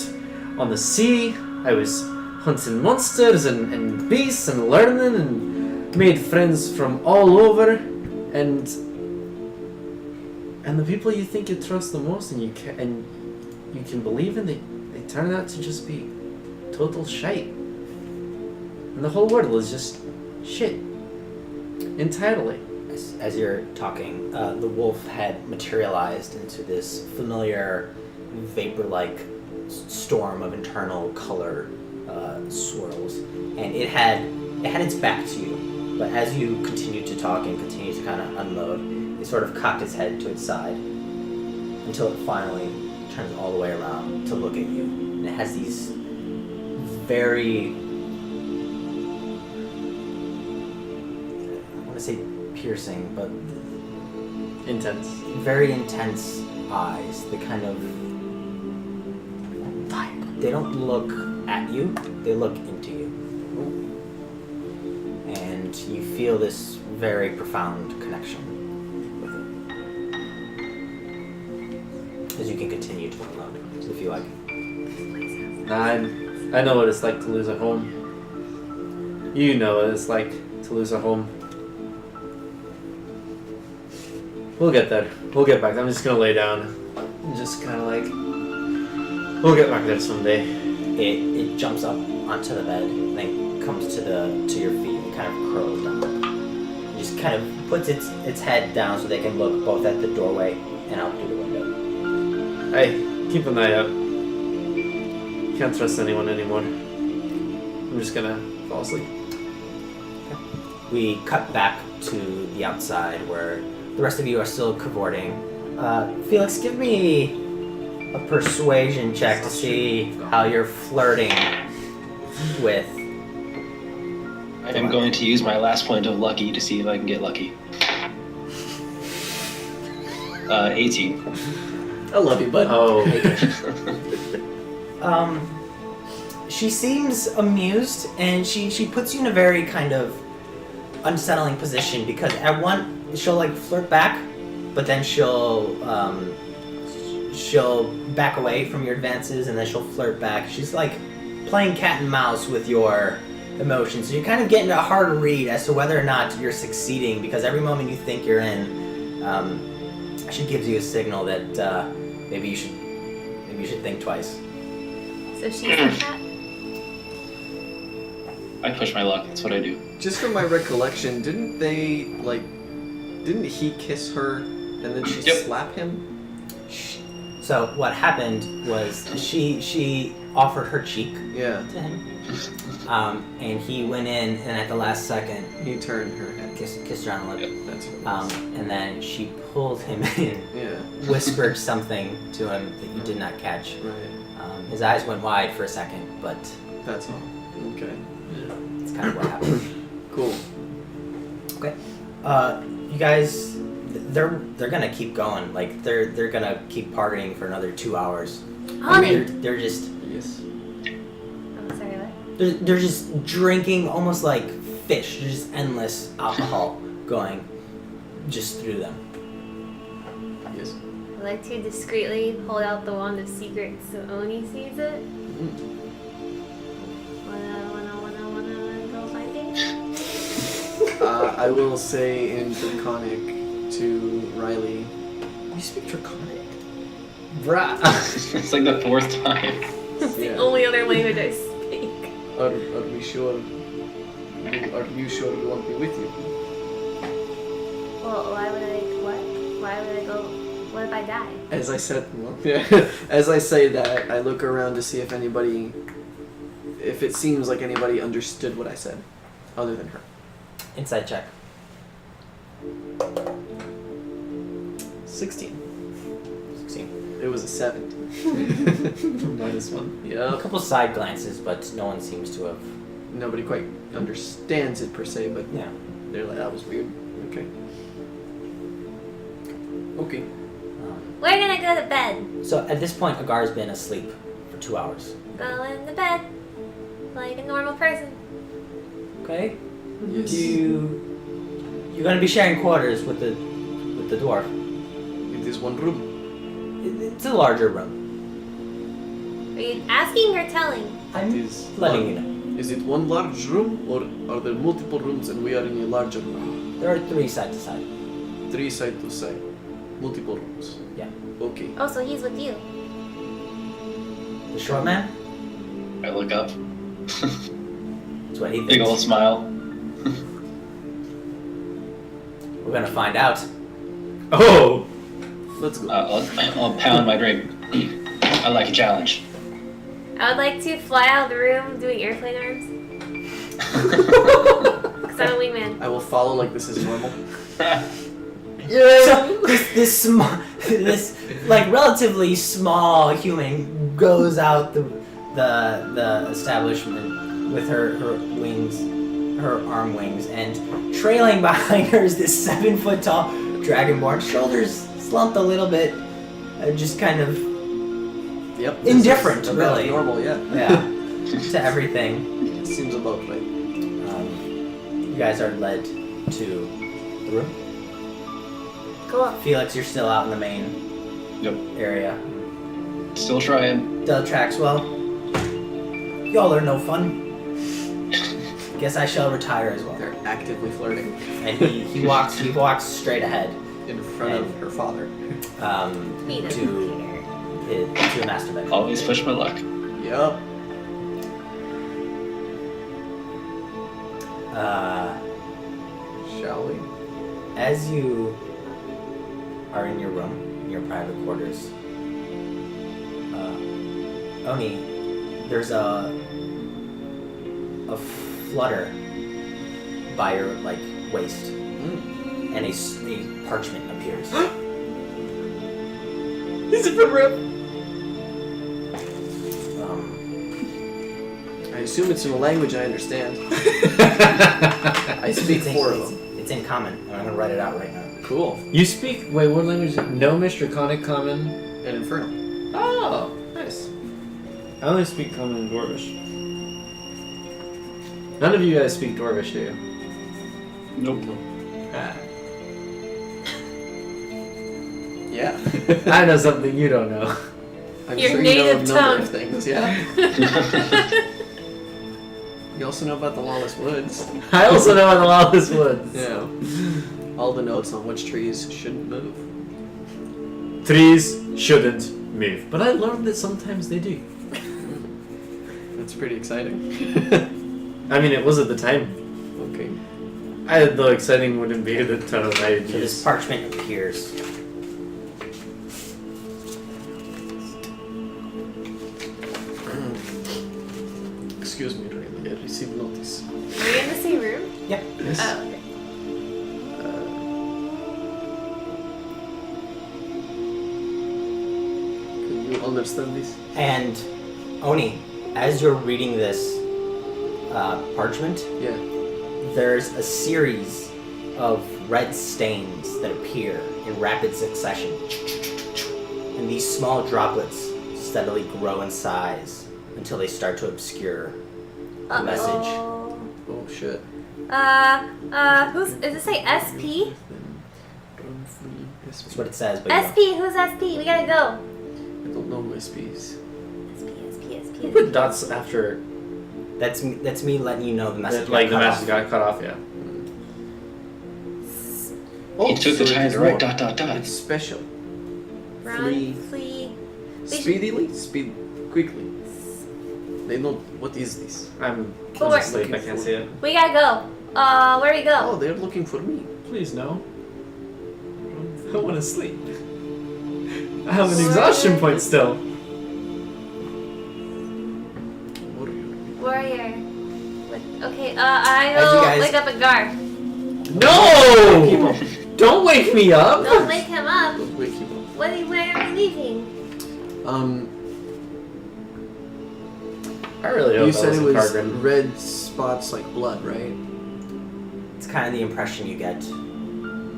on the sea, I was hunting monsters and beasts and learning and made friends from all over, and the people you think you trust the most and you can believe in, they turn out to just be total shite. And the whole world is just shit. Entirely. As you're talking, the wolf had materialized into this familiar vapor-like storm of internal color swirls, and it had its back to you. But as you continued to talk and continued to kind of unload, it sort of cocked its head to its side until it finally turns all the way around to look at you. And it has these very, I want to say piercing, but Intense. very intense eyes. They kind of, they don't look at you, they look into you. And you feel this very profound connection with it. As you can continue to unload, if you like. I know what it's like to lose a home. You know what it's like to lose a home. We'll get there. We'll get back. I'm just gonna lay down and just kind of like, we'll get back there someday. It jumps up onto the bed and then comes to your feet and kind of curls down. It just kind of puts its head down so they can look both at the doorway and out through the window. Hey, keep an eye out. Can't trust anyone anymore. I'm just gonna fall asleep. We cut back to the outside where the rest of you are still cavorting. Felix, give me a persuasion check to see how you're flirting with. I am going to use my last point of lucky to see if I can get lucky. 18. I love you, bud. Oh, she seems amused, and she puts you in a very kind of unsettling position because at one she'll like flirt back, but then she'll back away from your advances, and then she'll flirt back. She's like playing cat and mouse with your emotions. So you're kind of getting a hard read as to whether or not you're succeeding, because every moment you think you're in, she gives you a signal that maybe you should think twice. So she's like that? I push my luck. That's what I do. Just from my recollection, didn't he kiss her and then she Yep. slap him? So what happened was she offered her cheek Yeah. to him, and he went in, and at the last second He turned her head. kissed her on the lip. That's what it was. And then she pulled him in, Yeah. whispered something to him that you did not catch. Right. His eyes went wide for a second, but That's all. Okay. it's kind of what happened. Cool. You guys, they're gonna keep going. Like they're gonna keep partying for another 2 hours. Honey! They're just Yes. Oh, sorry, what? they're just drinking almost like fish. There's just endless alcohol going just through them. Yes. I like to discreetly hold out the wand of secrets so Oni sees it. Wanna go find it? I will say in Draconic to Riley. You speak Draconic? Bruh. It's like the 4th time. It's the Yeah. only other language I speak. Are we sure? Are you sure you want me with you? Well, why would I, what? Why would I go, what if I die? As I said, as I say that, I look around to see if it seems like anybody understood what I said, other than her. Inside check. 16. 16. It was a 7. -1. A Yep. couple side glances, but no one seems to have. Nobody quite understands it per se, but Yeah. they're like, that was weird. Okay. Okay. We're gonna go to bed. So at this point, Agär's been asleep for 2 hours. Go into bed. Like a normal person. Okay. Yes. You're gonna be sharing quarters with the dwarf. It is one room. It's a larger room. Are you asking or telling? I'm It is letting one- you know. Is it one large room, or are there multiple rooms and we are in a larger room? There are 3 side to side. 3 side to side. Multiple rooms. Yeah. Okay. Oh, so he's with you. The short man. I look up. That's what he Big thinks. old smile. We're gonna find out. Oh! Let's go. I'll pound my drink. I like a challenge. I would like to fly out of the room doing airplane arms. Because I'm a wingman. I will follow like this is normal. So this like relatively small human goes out the establishment with her wings, her arm wings, and trailing behind her is this 7-foot tall dragonborn, shoulders slumped a little bit, just kind of Yep. Indifferent, this is about really. Normal, yeah. to everything. Seems about right. You guys are led to the room. Cool. Felix, you're still out in the main Yep. area. Still trying. Deltrax, well, y'all are no fun. Guess I shall retire as well. They're actively flirting And he walks straight ahead in front of her father. Me doesn't to care. a master bedroom. Always push my luck. Yep. Shall we? As you are in your room, in your private quarters, Oni, there's a flutter by your waist, and a parchment appears. Is it from Rip? I assume it's in a language I understand. I speak 4 of them. It's in common, and I'm gonna write it out right now. Cool. You speak, wait, what language is it? Gnomish, Draconic, Common? And Infernal. Oh! Nice. I only speak Common and Dwarvish. None of you guys speak Dwarvish, do you? Nope. Ah. Yeah. I know something you don't know. I'm Your sure you know a native number tongue. of things, yeah. You also know about the Lawless Woods. I also know about the Lawless Woods. Yeah. All the notes on which trees shouldn't move. Trees shouldn't move. But I learned that sometimes they do. That's pretty exciting. I mean, it was at the time. Okay. Though exciting wouldn't be the term I would So this use. parchment appears. Excuse me, Raineer. I received notice. Are you in the same room? Yep. Yes. Oh, okay. Can you understand this? And Oni, as you're reading this parchment, Yeah. there's a series of red stains that appear in rapid succession. And these small droplets steadily grow in size until they start to obscure the message. Uh-oh. Oh shit. Who's, does it say SP? That's what it says, but you SP, who's SP? We gotta go. I don't know my speeds. Who put dots after that's me letting you know the message. like the got cut message got cut off? Yeah. He took the so it time is to write more. It's ... special. Run, flee. Speedily? Speed quickly. They know what is this. I'm Four. asleep. I can't see it. We gotta go. Where do we Oh, go? they're looking for me. Please no. I want to sleep. I have an exhaustion point still. Warrior. Warrior. Okay, I As you will guys- wake up Agär. No! Don't wake me up. Don't wake him up. Don't wake him up. Where are we leaving? I really hope You that said it was Cargrim. red spots like blood, right? It's kind of the impression you get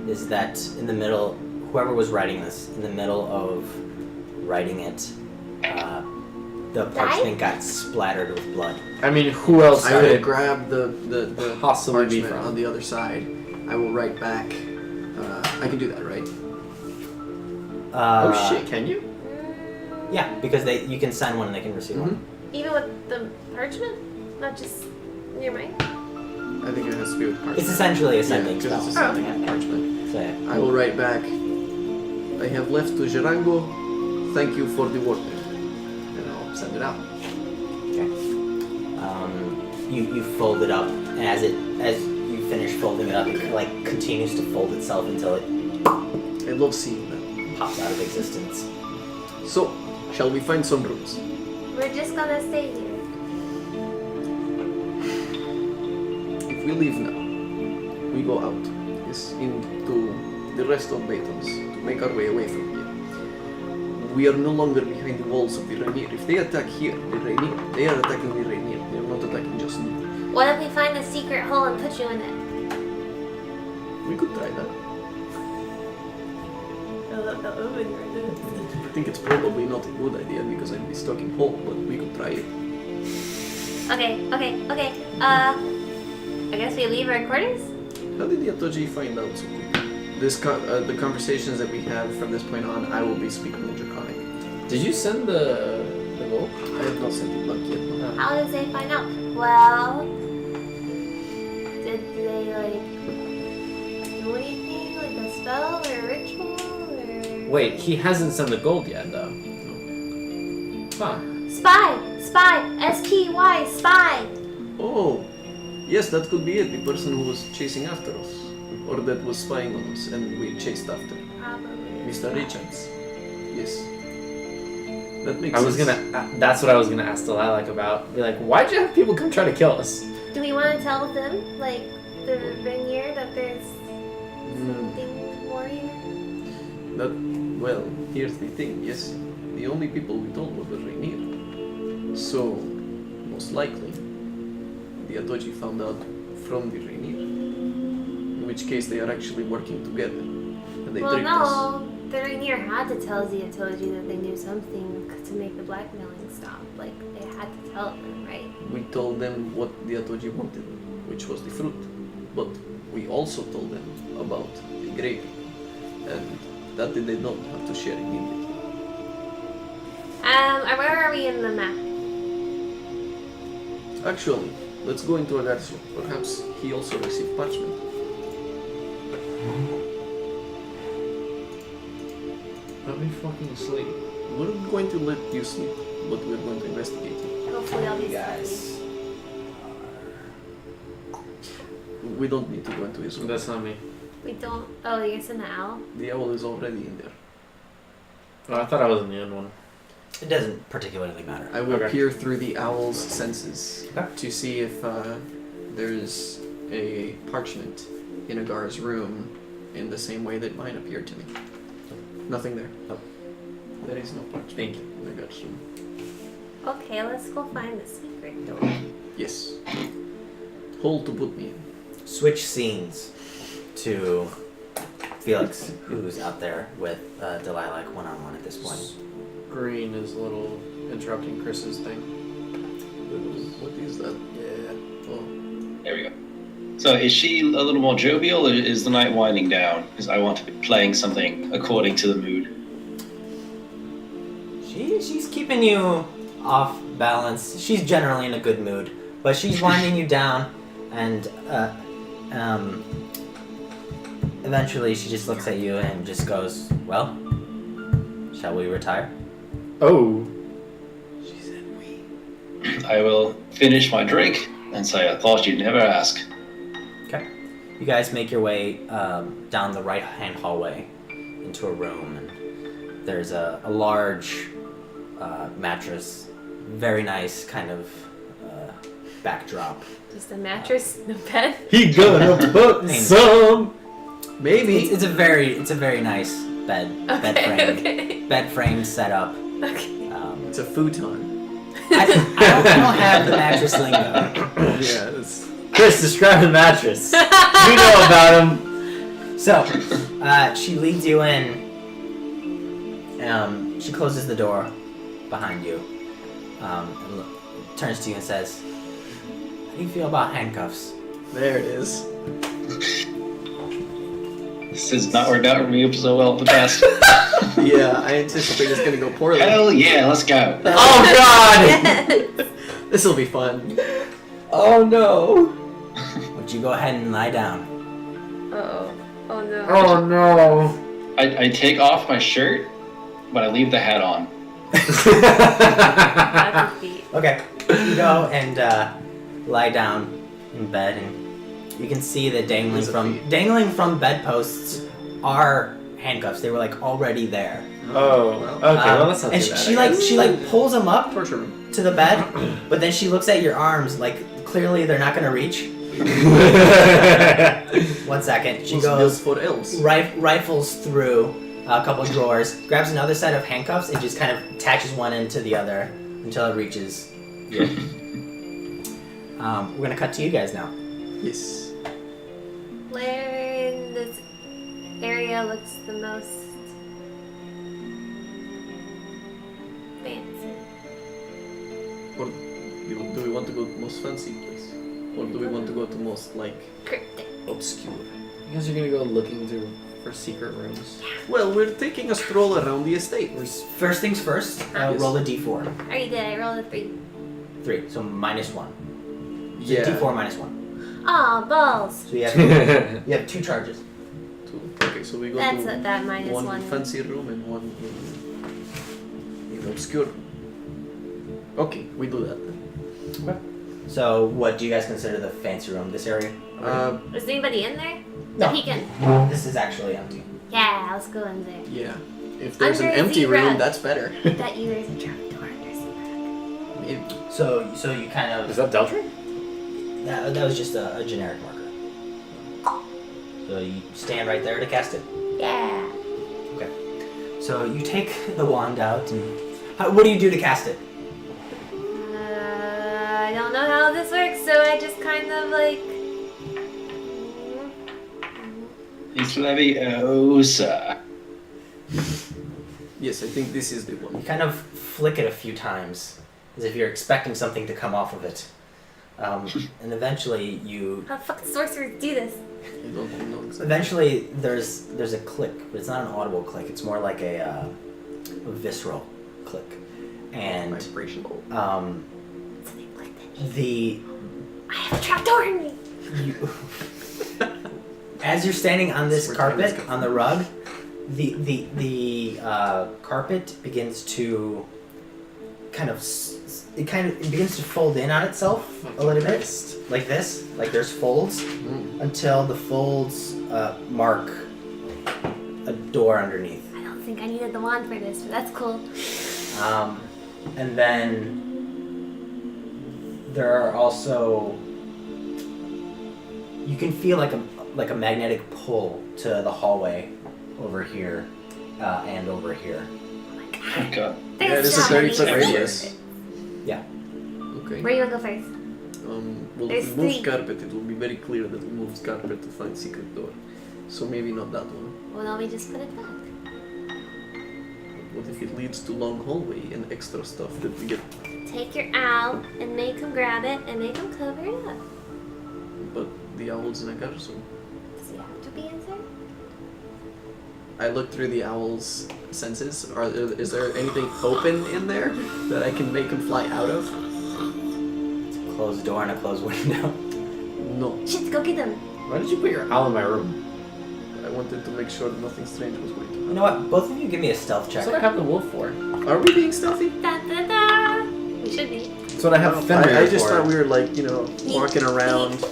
is that in the middle, whoever was writing this, in the middle of writing it, the parchment got splattered with blood. I mean, who else I will could? grab the Possibly be parchment from. on the other side. I will write back. I can do that, right? Oh shit! Can you? Yeah, because you can send one and they can receive one. Even with the parchment? Not just near mine? I think it has to be with parchment. It's essentially a yeah, sending because spell. it's a Oh, sending okay. parchment. So yeah. I will write back. I have left to Gerango. Thank you for the work. And I'll send it out. You fold it up, and as you finish folding it up, it like continues to fold itself until it I love seeing that. pops out of existence. So, shall we find some rooms? We're just gonna stay here. If we leave now, we go out, yes, into the rest of Baytons to make our way away from here. We are no longer behind the walls of the Raineer. If they attack here, the Raineer, they are attacking the Raineer. They are not attacking just me. What if we find a secret hole and put you in it? We could try that. I think it's probably not a good idea because I'd be stuck in hole, but we could try it. Okay. I guess we leave our quarters? How did Yatoji find out so quickly? The conversations that we have from this point on, I will be speaking in Draconic. Did you send the gold? I have not sent it back yet. No. How did they find out? Well, did they do anything like a spell or a ritual or? Wait, he hasn't sent the gold yet, though. Huh. Spy, SPY, spy. Oh, yes, that could be it. The person who was chasing after us, or that was spying on us, and we chased after Probably. Mr. Richards. Yes, that makes I was sense. gonna. That's what I was gonna ask the Lilac about. Be like, why'd you have people come try to kill us? Do we want to tell them, like the Raineer, that there's Mm, something more here? that well, here's the thing. Yes, the only people we told were the Raineer. So, most likely, the Atoji found out from the Raineer. In which case, they are actually working together, and they Well, tricked us. no, the Raineer had to tell Ziatoji that they knew something to make the blackmailing stop. Like, they had to tell them, right? We told them what the Atoji wanted, which was the fruit. But we also told them about the grape. And that they did not have to share immediately. Where are we in the map? Actually, let's go into Agär's room. Perhaps he also received parchment. Let me fucking sleep. We're going to let you sleep, but we're going to investigate you. Hopefully I'll be You guys. We don't need to go into his room. That's not me. We don't. Oh, you're in the owl? The owl is already in there. Oh, I thought I was in the end one. It doesn't particularly matter. I will Okay. peer through the owl's senses Okay. to see if there's a parchment in Agär's room in the same way that mine appeared to me. Nothing there. Nope. There is no parchment Thank you. in Agär's room. Okay, let's go find the secret door. Yes. Hole to put me in. Switch scenes to Felix, who's out there with Delilah like one-on-one at this point. Green is a little interrupting Chris's thing. What is that? Yeah. Oh, There we go. So is she a little more jovial, or is the night winding down? Because I want to be playing something according to the mood. She's keeping you off balance. She's generally in a good mood, but she's winding you down, and eventually she just looks at you and just goes, "Well, shall we retire?" Oh. I will finish my drink and say, I thought you'd never ask. Okay. You guys make your way down the right-hand hallway into a room, and there's a large mattress, very nice kind of backdrop. Just a mattress, no bed. He gonna put some. maybe. It's a very nice Okay. bed frame setup. Okay. It's a futon. I don't have the mattress lingo. Yeah, it's. Chris, describe the mattress. We know about him. So, she leads you in. She closes the door behind you, and turns to you and says, "How do you feel about handcuffs?" There it is. This has not worked out for me so well in the past. Yeah, I anticipate it's gonna go poorly. Hell yeah, let's go. Oh God! This will be fun. Oh no! Would you go ahead and lie down? Uh-oh. Oh no. Oh no! I take off my shirt, but I leave the hat on. That's a feat. Okay. You go and lie down in bed, and you can see that dangling from bedposts are handcuffs. They were like already there. Oh. Okay. Well, that's not and too bad. she like pulls them up Torture room. to the bed, but then she looks at your arms like clearly they're not gonna reach. 1 second. She Was built goes, for elves. rifles through a couple drawers, grabs another set of handcuffs, and just kind of attaches one end to the other until it reaches you. We're gonna cut to you guys now. Yes. Where in this area looks the most fancy? Or do we want to go to the most fancy place? Or do we want to go to most, like, Cryptic. obscure? You guys are gonna go looking for secret rooms. Well, we're taking a stroll around the estate. First things first, Yes. roll a d4. I already did. I rolled a 3. 3, so -1. Yeah. D4 -1. Aw, balls. So you have 2 charges. Okay, so we go That's to that minus one 1. fancy room and one in obscure. Okay, we do that then. So what do you guys consider the fancy room? This area? Is anybody in there? No. So he can. This is actually empty. Yeah, let's go in there. Yeah. If there's an Under empty zebra. room, that's better. That you there's a trapdoor under some. Maybe. So you kind of Is that Deltrin? that was just a generic marker. So you stand right there to cast it. Yeah. So you take the wand out and what do you do to cast it? I don't know how this works, so I just kind of like. It's Leviosa. Yes, I think this is the You one. kind of flick it a few times, as if you're expecting something to come off of it. And eventually you How fucking sorcerers do this? You don't know exactly. eventually there's a click, but it's not an audible click. It's more like a visceral click. And Vibrational. Something like that. the I have a trapdoor in me. you, as you're standing on this carpet on the rug, the carpet begins to kind of it begins to fold in on itself a little bit, like this, like there's folds, until the folds mark a door underneath. I don't think I needed the wand for this, but that's cool. And then there are also, you can feel like a magnetic pull to the hallway over here and over here. Oh my god. Oh god. Yeah, There's this is so many 30-foot things. radius. Yeah. Okay. Where you wanna go first? Well, There's if we move three. carpet, it will be very clear that we moved carpet to find secret door. So maybe not that one. Well, then we just put it back. What if it leads to long hallway and extra stuff that we get? Take your owl and make him grab it and make him cover it up. But the owl's in a garrison. Does he have to be in there? I looked through the owl's senses. Is there anything open in there that I can make him fly out of? It's a closed door and a closed window. No. Shit, go get them. Why did you put your owl in my room? I wanted to make sure that nothing strange was going to You know what? Both of you give me a stealth check. That's what I have the wolf for. happen. Are we being stealthy? Da da da. We should be. That's what I have Fenrir I just for. thought we were like, walking around.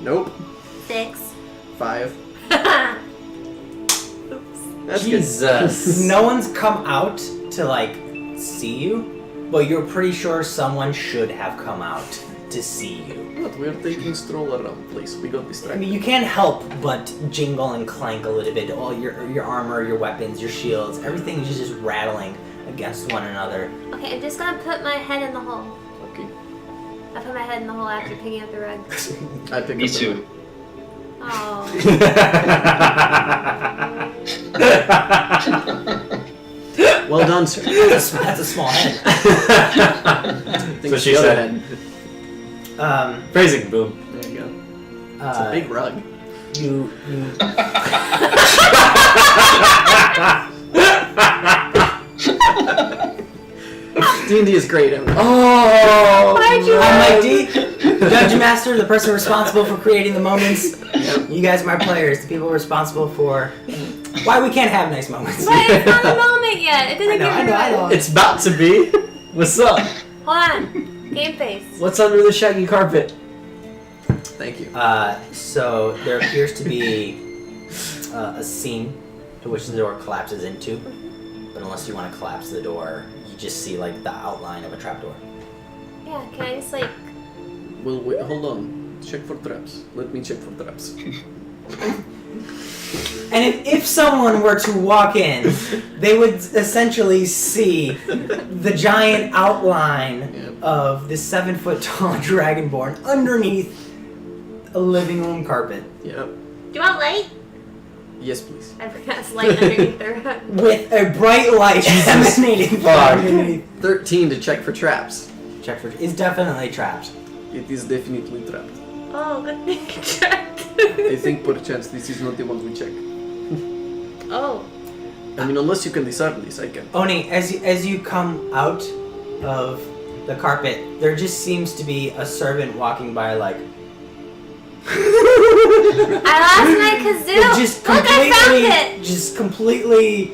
Nope. 6. 5. Oops. That's good. Jesus. No one's come out to like see you, but you're pretty sure someone should have come out to see you. But we're taking stroll around place. We got I distracted. mean, you can't help but jingle and clank a little bit. All your armor, your weapons, your shields, everything is just rattling against one another. Okay, I'm just gonna put my head in the hole. Okay. I put my head in the hole after picking up the rug. I pick Me up the too. rug. Oh. Well done, sir. That's a small head. So she said. Phrasing. Boom. There you go. It's a big rug. You D&D is great. Oh! Why'd you I'm like D, Dungeon Master, the person responsible for creating the moments. You guys are my players, the people responsible for why we can't have nice moments. But it's not the moment yet. It didn't I know. It's about to be. What's up? Hold on. Game face. What's under the shaggy carpet? Thank you. So there appears to be a scene to which the door collapses into, but unless you want to collapse the door, you just see like the outline of a trapdoor. Yeah, can I just like... Well, wait, hold on. Check for traps. Let me check for traps. And if someone were to walk in, they would essentially see the giant outline of this 7-foot tall dragonborn underneath a living room carpet. Yep. Do you want light? Yes, please. I forgot it's light underneath the rug. With a bright light emanating from underneath. 13 to check for traps. Check for it's definitely trapped. It is definitely trapped. Oh, good thing you checked. I think perchance this is not the one we check. Oh. I mean, unless you can discern this, I can. Oni, as you come out of the carpet, there just seems to be a servant walking by like I lost my kazoo. just Look, I found it. just completely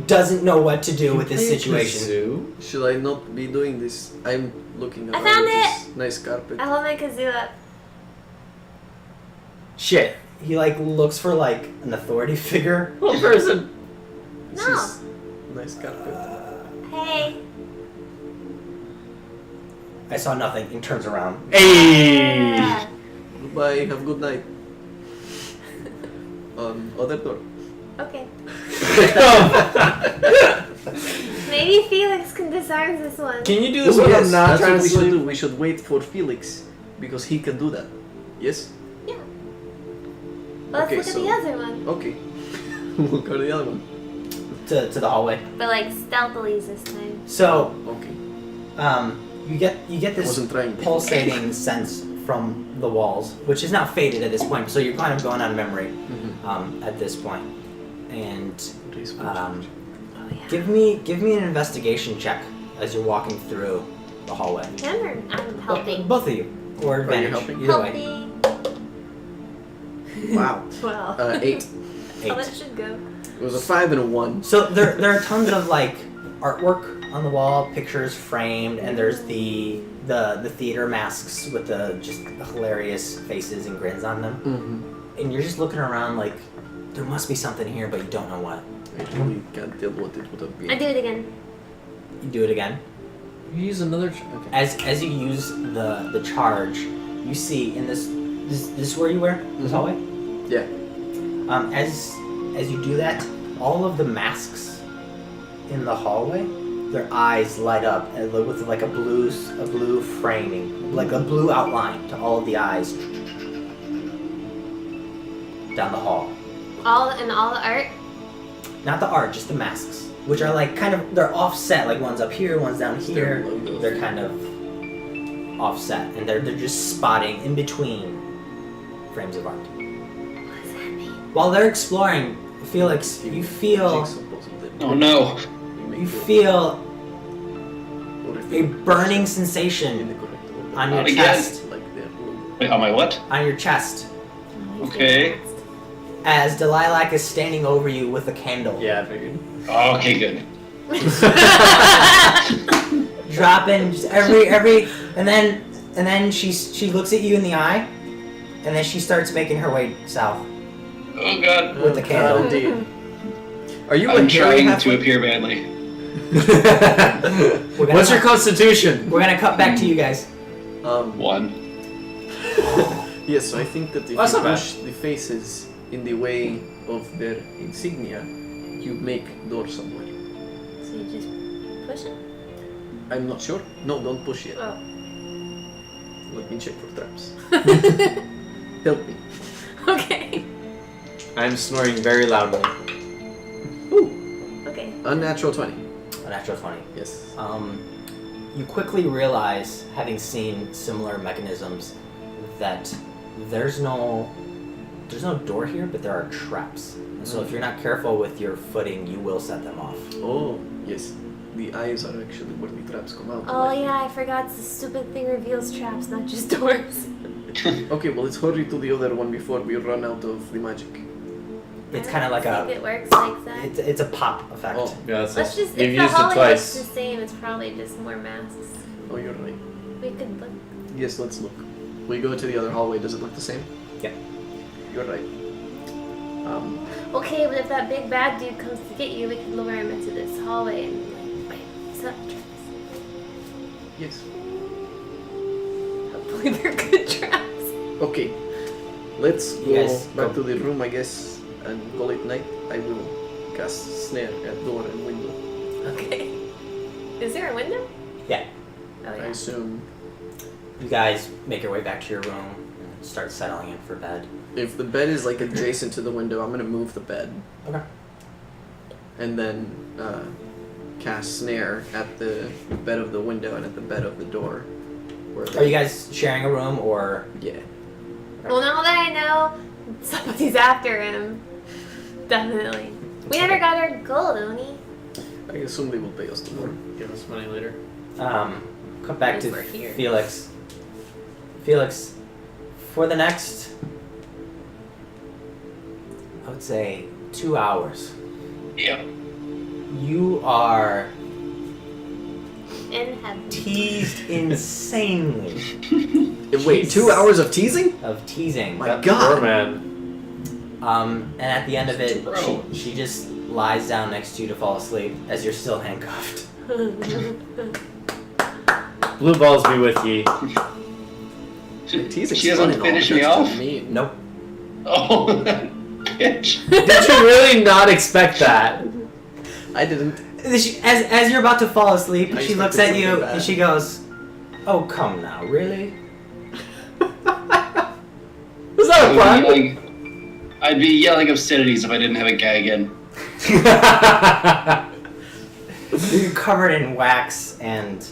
doesn't know what to do with this situation. Zoo? Should I not be doing this? I'm looking I around found this nice carpet. I hold my kazoo up. Shit. He like looks for like an authority figure. One person. This No. is nice carpet. Hey. I saw nothing and turns around. Hey. Yeah. Goodbye, have a good night. Other door. Okay. Maybe Felix can disarm this one. Can you do this when I'm not that's trying what to we should sleep? do. We should wait for Felix because he can do that. Yes? Yeah. Let's Okay, look at so- the other one. Okay. We'll go to the other one. To the hallway. But like stealthily this time. So Okay. You get this Wasn't trying to. pulsating sense from the walls, which is now faded at this point. So you're kind of going on memory at this point. And give me an investigation check as you're walking through the hallway. Him or I'm helping? Both of you, or you advantage. helping? Either way. Helping. Wow. Well, 8. how that should go. It was a 5 and a 1. So there are tons of like artwork on the wall, pictures framed, and there's the theater masks with the just hilarious faces and grins on them. And you're just looking around like there must be something here, but you don't know what. I really can't tell what it would have been. I do it again. You do it again. You use another. Okay. As you use the charge, you see in this is where you were this hallway. Yeah. As you do that, all of the masks in the hallway, their eyes light up with like a blue framing, like a blue outline to all of the eyes down the hall. All the art. Not the art, just the masks, which are like kind of they're offset. Like one's up here, one's down here. They're kind of offset, and they're just spotting in between frames of art. What does that mean? While they're exploring, Felix, you feel Oh no. you feel a burning sensation on your Not again. chest. Wait, on my what? On your chest, Okay. as Delilac is standing over you with a candle. Yeah, I figured. Oh, okay, good. Dropping just every, and then she looks at you in the eye, and then she starts making her way south Oh god. with the candle. Indeed. Are you I'm a Harry trying halfway? to appear badly. We're gonna What's your cut- constitution? We're gonna cut back to you guys. 1. Yes, so I think that if That's you not bad. push the faces in the way of their insignia, you make door somewhere. So you just push it? I'm not sure. No, don't push yet. Oh. Let me check for traps. Help me. Okay. I'm snoring very loudly. Ooh, Okay. unnatural 20. A natural 20. Yes. You quickly realize, having seen similar mechanisms, that there's no door here, but there are traps. And so if you're not careful with your footing, you will set them off. Oh, yes. The eyes are actually where the traps come out. Oh yeah, I forgot the stupid thing reveals traps, not just doors. Okay, well, let's hurry to the other one before we run out of the magic. It's kind of like I think it works like that. it's a pop effect. Oh, Yeah, that's Let's just, You've if the used it hallway looks twice. the same, it's probably just more masks. oh, you're right. We could look. Yes, let's look. We go to the other hallway. Does it look the same? Yeah. You're right. Okay, but if that big bad dude comes to get you, we could lure him into this hallway and like set up traps. Yes. Hopefully they're good traps. Okay. Let's You go guys back go. to the room, I guess, and call it night. I will cast snare at door and window. Okay. Is there a window? Yeah. Oh I yeah. assume You guys make your way back to your room and start settling in for bed. if the bed is like adjacent to the window, I'm gonna move the bed Okay. and then cast snare at the bed of the window and at the bed of the door. Where Are you guys sharing a room or? Yeah. Well, now that I know somebody's after him, definitely. We never got our gold, Oni. I assume they will pay us tomorrow. Give us money later. Come back to We're here. Felix. Felix, for the next, I would say, 2 hours, Yep. you are In heaven. teased insanely Wait, 2 hours of teasing? of teasing. My That God. poor man. And at the end of it, Bro. she just lies down next to you to fall asleep as you're still handcuffed. Blue balls be with ye. Teasing's She fun doesn't and all, finish but me that's off? just mean. Nope. Oh, bitch. Did you really not expect that? I didn't. As you're about to fall asleep, I she looks at expected you something and bad. she goes, "Oh, come now, really?" Was that a plan? I'd be yelling obscenities if I didn't have a gag in. You're covered in wax and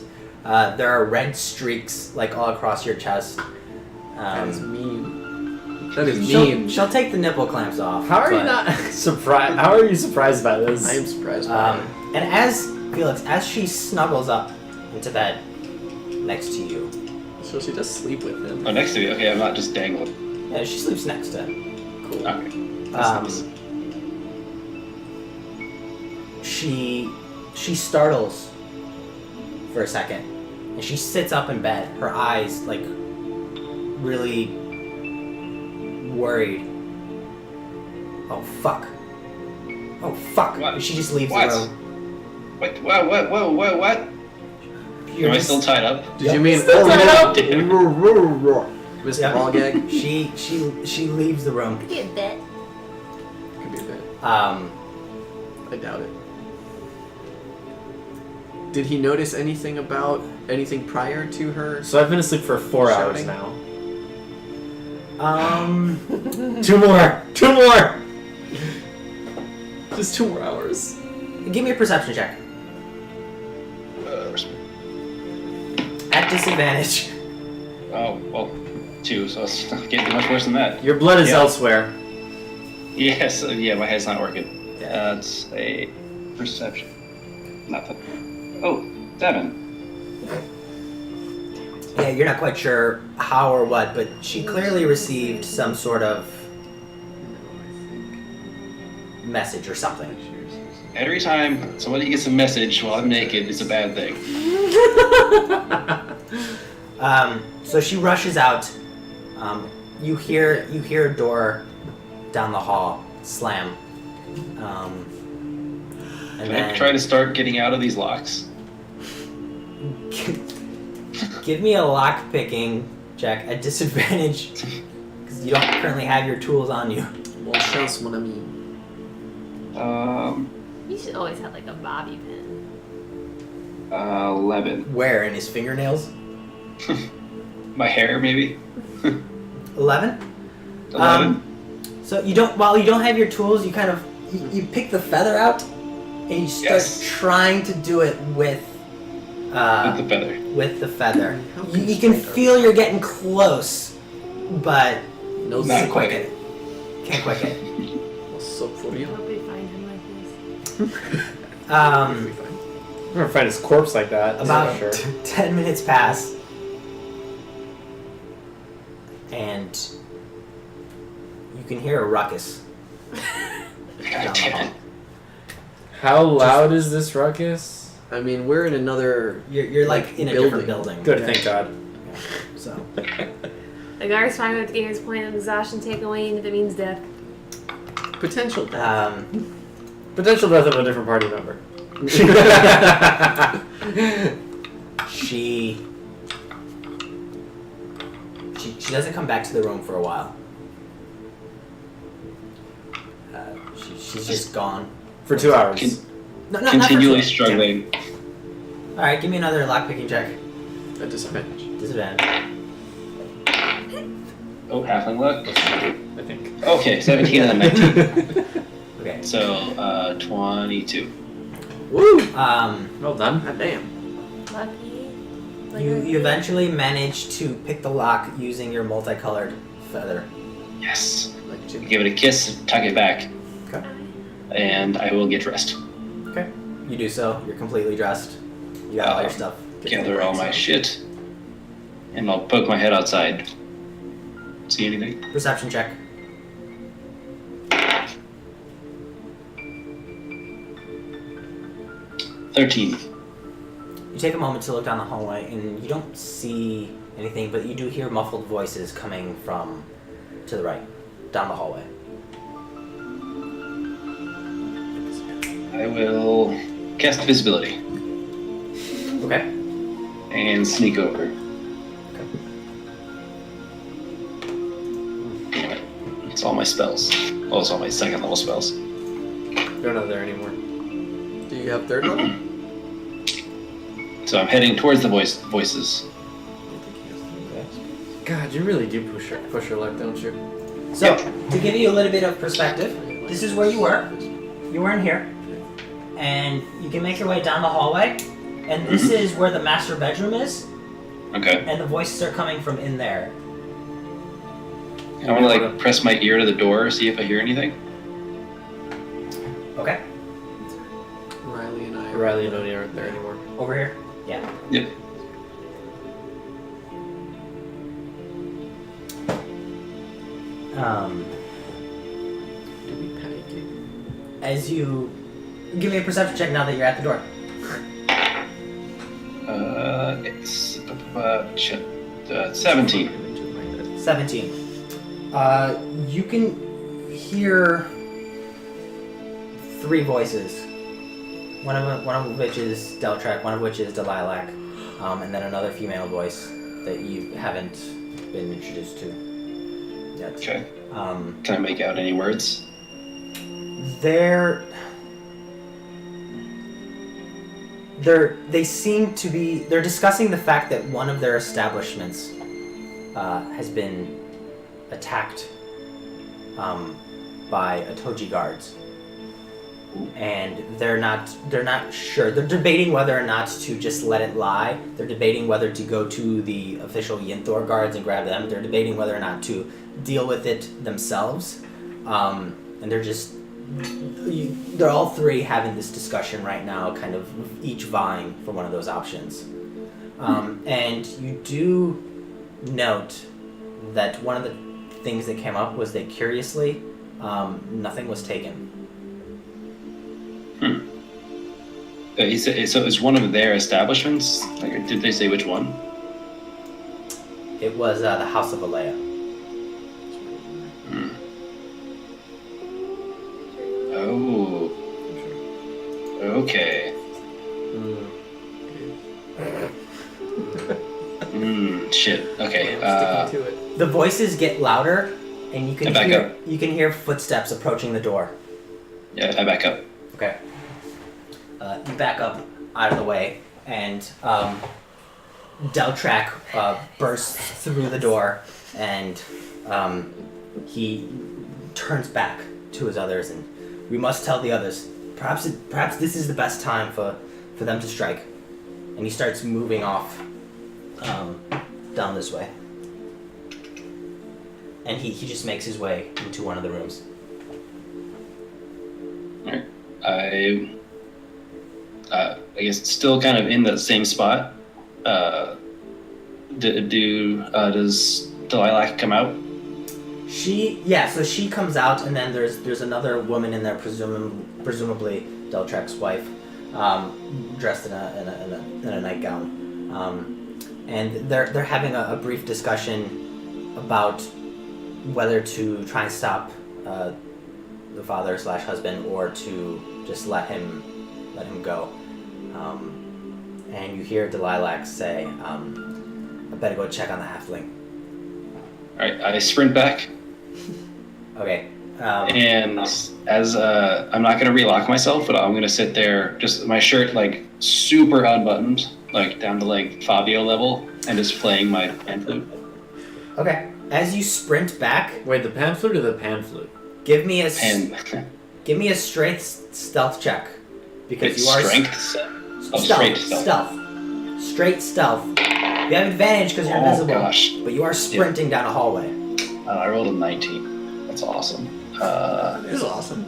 There are red streaks like all across your chest. That is mean. That is She'll, mean. she'll take the nipple clamps off. How are you but, not surprised? How are you surprised by this? I am surprised by it. And as Felix, as she snuggles up into bed next to you, So she does sleep with him. Oh, next to me. Okay, I'm not just dangling. yeah, she sleeps next to him. Cool. Okay. She startles for a second, and she sits up in bed, her eyes like really worried. Oh fuck! Oh fuck! What? And she just leaves What? the room. What? What? You're Am I just- still tied up? Did Yep. you mean Still tied up? Mr. Yeah. Ball Gag? She leaves the room. Could be a bit. Could be a bit. Um, I doubt it. Did he notice anything about anything prior to her? So I've been asleep for 4 hours Shouting? now. 2 more. 2 more. Just 2 more hours. Give me a perception check at disadvantage. Oh, well, 2, so it's not getting much worse than that. Your blood is Yeah. elsewhere. Yes, yeah, my head's not working. Yeah. That's a perception. Nothing. Oh, 7. Yeah, you're not quite sure how or what, but she clearly received some sort of message or something. Every time somebody gets a message while I'm naked, it's a bad thing. So she rushes out. You hear a door down the hall slam. And Can I then try to start getting out of these locks? give me a lock picking check at disadvantage because you don't currently have your tools on you. Bon chance, mon ami. You should always have like a bobby pin. 11. Where in his fingernails? My hair, maybe? 11. 11? So you don't. While you don't have your tools, you kind of you pick the feather out and you start Yes. trying to do it with With the feather. with the feather. How You can constrained are feel you're getting close, but No Not can't secret. quick quite. it. Can't quick it. What's up for I you? hope we find him like this. I'm gonna find his corpse like that. that's About for sure. 10 minutes pass, and you can hear a ruckus. God damn it. How loud is this ruckus? I mean, we're in another. You're like in a different building. Good, thank God. So The guard's fine with getting his point of exhaustion taken away, even if it means death. Potential death. Potential death of a different party member. she doesn't come back to the room for a while. She's just gone. For 2 hours. No, not Continually for sure. struggling. All right, give me another lockpicking check. A disadvantage. Disadvantage. Oh, halfling luck. I think. Okay, 17 and then 19. Okay. So, 22. Woo! Well done. God damn. Lucky. You eventually manage to pick the lock using your multicolored feather. Yes. Like Jim. Give it a kiss, tuck it back, Okay. and I will get dressed. Okay. You do so. You're completely dressed. You got all your stuff. Gather all my shit, and I'll poke my head outside. See anything? Perception check. $13. You take a moment to look down the hallway, and you don't see anything, but you do hear muffled voices coming from to the right, down the hallway. I will cast visibility Okay. and sneak over. It's all my spells. Oh, it's all my second level spells. They're not there anymore. Do you have third level? So I'm heading towards the voices. God, you really do push your luck, don't you? So, to give you a little bit of perspective, this is where you were. You were in here. And you can make your way down the hallway, And this is where the master bedroom is, Okay. and the voices are coming from in there. I want to like press my ear to the door, see if I hear anything. Okay. Riley and I. Riley and Oni aren't there anymore. Over here? Yeah. Yep. Do we panic? As you give me a perception check now that you're at the door. It's 17. 17. You can hear 3 voices. One of which is Deltrack, one of which is Delilac, and then another female voice that you haven't been introduced to yet. Okay. Can I make out any words? They seem to be. They're discussing the fact that one of their establishments has been attacked by Atoji guards, and they're not sure. They're debating whether or not to just let it lie. They're debating whether to go to the official Yinthor guards and grab them. They're debating whether or not to deal with it themselves, and they're all 3 having this discussion right now, kind of each vying for one of those options. And you do note that one of the things that came up was that curiously, nothing was taken. He said, so it's one of their establishments? Like, did they say which one? It was the House of Alea. Oh. Okay. Shit. Okay. Sticking to it. The voices get louder, and you can I back hear up. you can hear footsteps approaching the door. Yeah, I back up. Okay. You back up out of the way, and Deltrack bursts through the door, and he turns back to his others, and we must tell the others. Perhaps this is the best time for them to strike. And he starts moving off down this way. And he just makes his way into one of the rooms. Alright. I guess still kind of in the same spot. Does Delilah come out? So she comes out, and then there's another woman in there, presumably Deltrack's wife, dressed in a nightgown, and they're having a brief discussion about whether to try and stop the father/husband or to just let him go. And you hear Delilah say, "I better go check on the halfling." All right, I sprint back. Okay. And as I'm not gonna relock myself, but I'm gonna sit there, just my shirt like super unbuttoned, like down to like Fabio level, and just playing my pan flute. Okay. As you sprint back, Wait, the pan flute or the pan flute? give me a straight stealth check, because It's you are strength. Straight stealth. Straight stealth. You have advantage because you're Oh invisible, gosh, but you are sprinting down a hallway. I rolled a 19. That's awesome. That is awesome.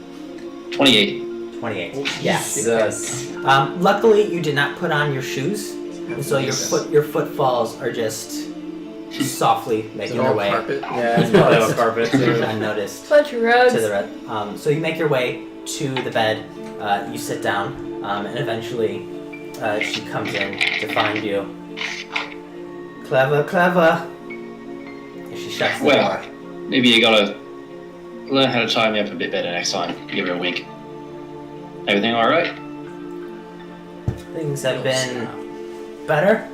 28. 28. Oh, Yes. Jesus. Luckily, you did not put on your shoes, and so your footfalls are just softly Is making it their all way. carpet? Yeah, it's probably on carpet. Unnoticed Bunch of rugs. to the red. So you make your way to the bed. You sit down, and eventually she comes in to find you. Clever. And she shuts the Well. door. Maybe you gotta learn how to tie me up a bit better next time. Give her a wink. Everything all right? Things have been better.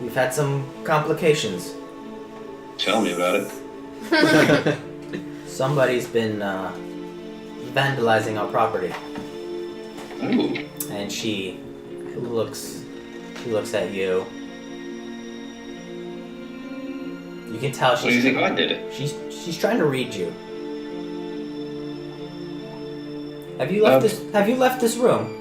We've had some complications. Tell me about it. Somebody's been vandalizing our property, Ooh. and she looks at you. You can tell What do you think I did it? she's trying to read you. Have you left this room?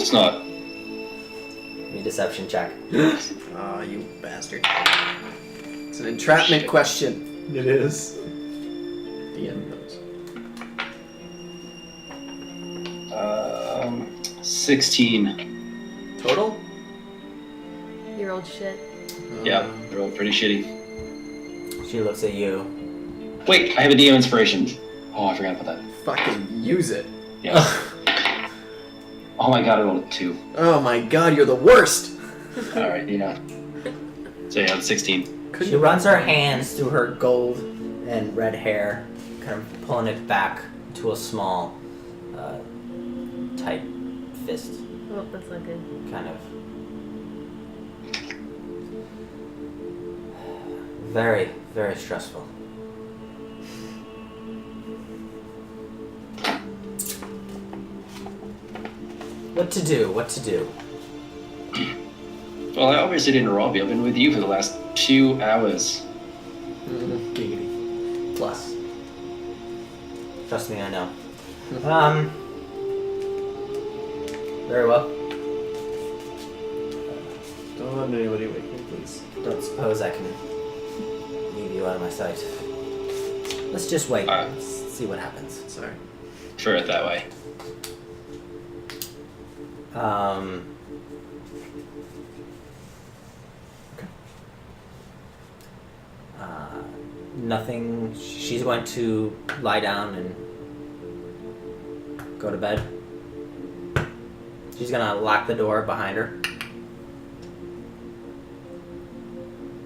It's not. Give me a deception check. Ah, you bastard. It's an entrapment question. It is. The end knows. 16. Total? Your old shit. Yeah, they're all pretty shitty. She looks at you. Wait, I have a DM inspiration. Oh, I forgot about that. Fucking use it. Yeah. Oh my god, I rolled a 2. Oh my god, you're the worst! Alright, yeah. So yeah, it's 16. She runs her hands through her gold and red hair, kind of pulling it back to a small, tight fist. Oh, that's not good. Kind of. Very, very stressful. What to do? What to do? Well, I obviously didn't rob you. I've been with you for the last 2 hours. Giggity. Plus. Trust me, I know. Very well. Don't let anybody wake me, please. Don't suppose I can leave you out of my sight. Let's just wait. Let's see what happens. Sorry. Prefer it that way. Okay. Nothing. She's going to lie down and go to bed. She's gonna lock the door behind her.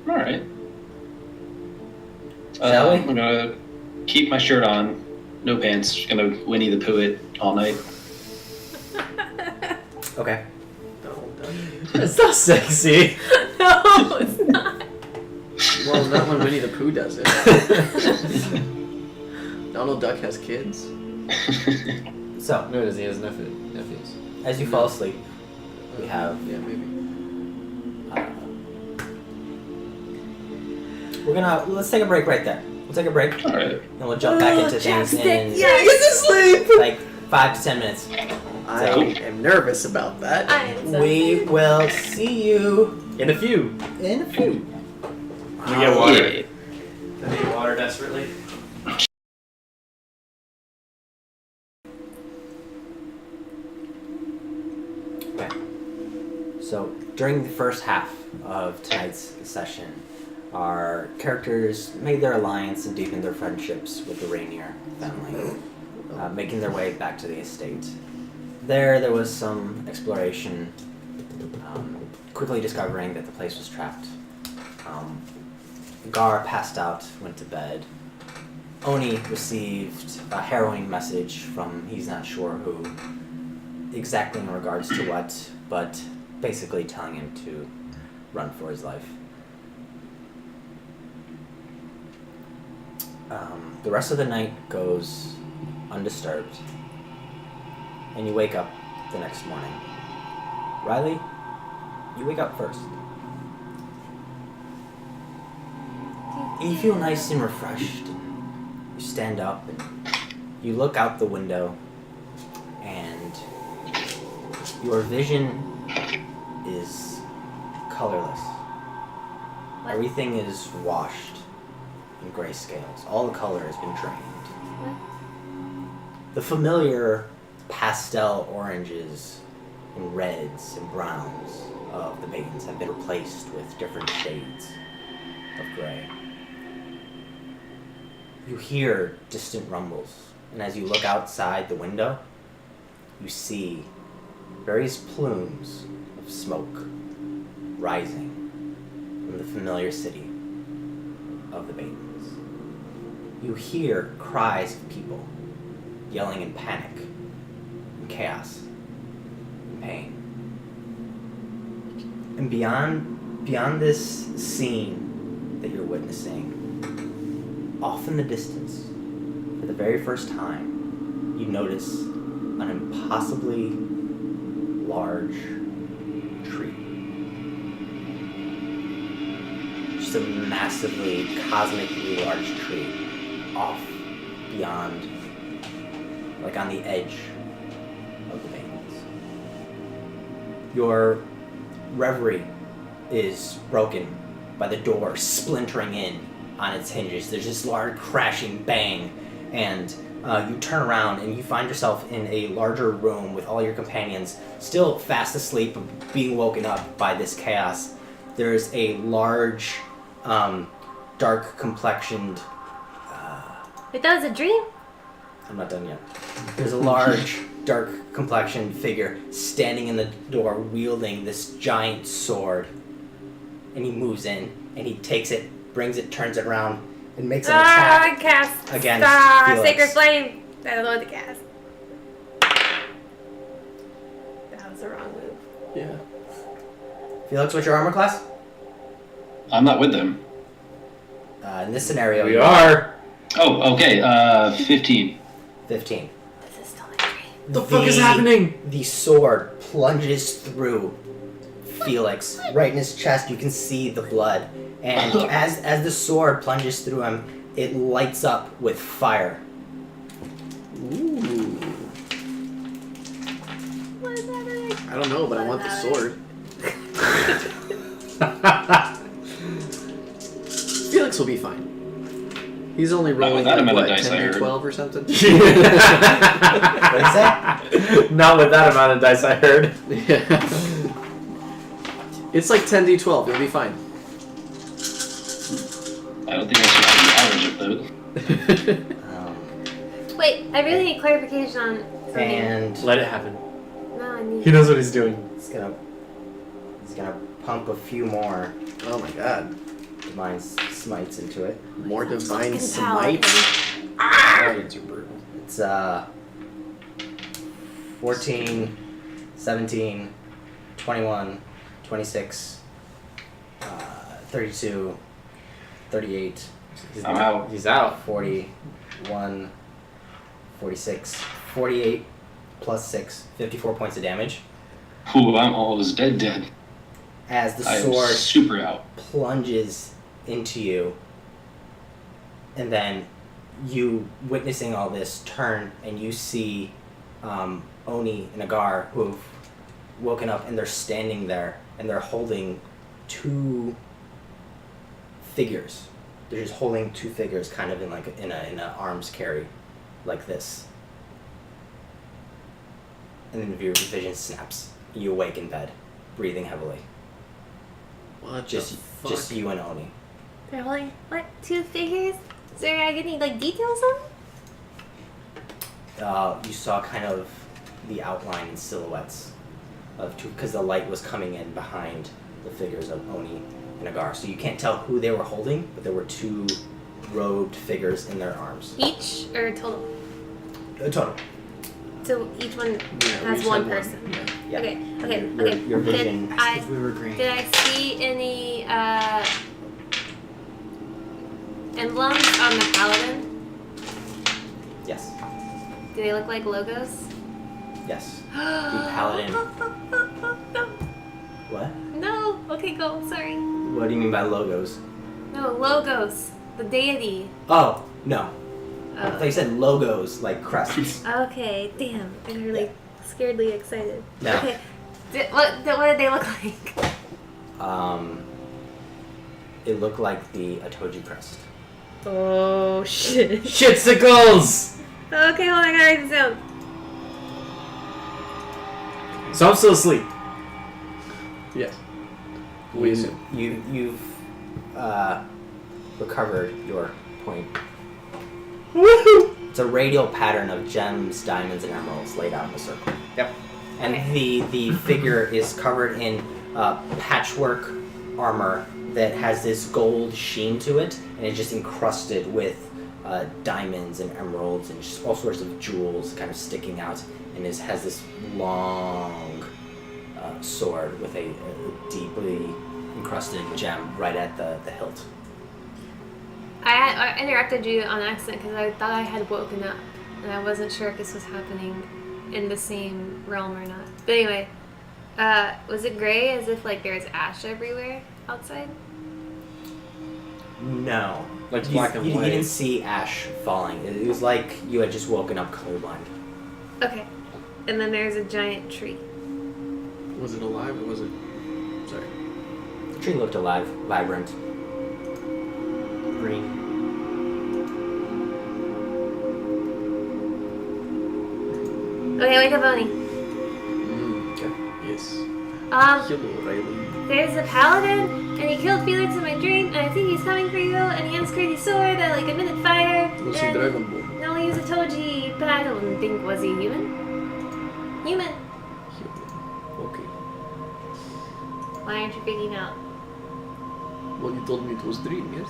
Alright. Shall we? I'm gonna keep my shirt on. No pants. Just gonna Winnie the Pooh it all night. Okay. It's not sexy. No, it's not. Well, not when Winnie the Pooh does it. Donald Duck has kids. So, No, he doesn't. He has nephews. as you fall asleep, we have. Yeah, maybe. Let's take a break right there. We'll take a break, Alright. and we'll jump back into things in Yeah, get to sleep! like 5 to 10 minutes. I am nervous about that. I am so We will see you In a few. in a few. We get water. Yeah. I need water desperately. Okay. So during the first half of tonight's session, our characters made their alliance and deepened their friendships with the Raineer family, making their way back to the estate. There was some exploration, quickly discovering that the place was trapped. Agär passed out, went to bed. Oni received a harrowing message from he's not sure who, exactly in regards to what, but basically telling him to run for his life. The rest of the night goes undisturbed, and you wake up the next morning. Riley, you wake up first. You feel nice and refreshed. You stand up and you look out the window, and your vision is colorless. What? Everything is washed in gray scales. All the color has been drained. What? The familiar pastel oranges and reds and browns of the Baytons have been replaced with different shades of gray. You hear distant rumbles, and as you look outside the window, you see various plumes of smoke rising from the familiar city of the Baytons. You hear cries of people yelling in panic, in chaos, in pain. And beyond this scene that you're witnessing, off in the distance, for the very first time, you notice an impossibly large tree. Just a massively, cosmically large tree, off beyond, like on the edge of the Baytons. Your reverie is broken by the door splintering in on its hinges. There's this large crashing bang, and you turn around and you find yourself in a larger room with all your companions still fast asleep, being woken up by this chaos. There's a large, dark complexioned... Wait, that was a dream? I'm not done yet. There's a large, dark complexioned figure standing in the door wielding this giant sword. And he moves in, and he takes it, brings it, turns it around, and makes an attack Cast against Felix. Sacred Flame. I don't know what to cast. That was the wrong move. Yeah. Felix, what's your armor class? I'm not with them. In this scenario, We are. Oh, okay. 15. 15. This is still my dream. What the fuck is happening? The sword plunges through Felix right in his chest. You can see the blood, and as the sword plunges through him, it lights up with fire. Ooh. What is happening? I don't know, but I want the sword. Felix will be fine. He's only rolling without like, amount of what, dice, I 10 or heard. 12 or something? What is that? Not with that amount of dice, I heard. Yeah. It's like 10d12, you'll be fine. I don't think I should have the average of that. Wait, I really need clarification on something. And Let it happen. No, I need. He knows what he's doing. he's gonna pump a few more Oh my god. divine smites into it. More divine Fucking smite. paladin. Dragons are brutal. It's 14, 17, 21, 26, 32, 38, I'm out. He's out. 41, 46, 48 plus 6, 54 points of damage. Ooh, I'm almost dead. As the I am sword super out. plunges into you, and then you, witnessing all this, turn and you see Oni and Agär, who have woken up, and they're standing there and they're holding two figures. They're just holding two figures, kind of in like in a arms carry, like this. And then your vision snaps. You awake in bed, breathing heavily. What Just the fuck? just you and Oni. They're holding what? 2 figures? Is there any like details on them? You saw kind of the outline and silhouettes of two, because the light was coming in behind the figures of Oni and Agär. So you can't tell who they were holding, but there were two robed figures in their arms. Each or total? Total. So each one Yeah, has we one just had person. Yeah. Yeah. Okay. Your vision. Did we were green. did I see any emblems on the paladin? Yes. Do they look like logos? Yes. The paladin. What? No. Okay, go. Sorry. What do you mean by logos? No, logos. The deity. Oh, no. I thought you Oh. said logos, like crests. Okay. Damn. I'm really scaredly excited. No. Okay. What did they look like? It looked like the Atoji crest. Oh shit. Shitsicles! Okay, hold on. I gotta write this down. So I'm still asleep. Yes. We assume. You've recovered your point. Woohoo! It's a radial pattern of gems, diamonds, and emeralds laid out in a circle. Yep. And Okay. the figure is covered in patchwork armor that has this gold sheen to it, and it's just encrusted with diamonds and emeralds and just all sorts of jewels kind of sticking out, and has this long sword with a deeply encrusted gem right at the hilt. I interrupted you on accident because I thought I had woken up, and I wasn't sure if this was happening in the same realm or not. But anyway, was it gray as if like there's ash everywhere outside? No. Like You- black and you, white. You didn't see ash falling. It was like you had just woken up colorblind. Okay. And then there's a giant tree. Was it alive or was it? Sorry. The tree looked alive, vibrant, green. Okay, wake up, Oni. Okay. Yes. Hello, Riley. There's a paladin, and he killed Felix in my dream, and I think he's coming for you, and he has a crazy sword that like emitted fire. Was he and Dragon Ball? no, he was a Toji, but I don't think was he human. Human. Okay. Why aren't you freaking out? Well, you told me it was dream, yes?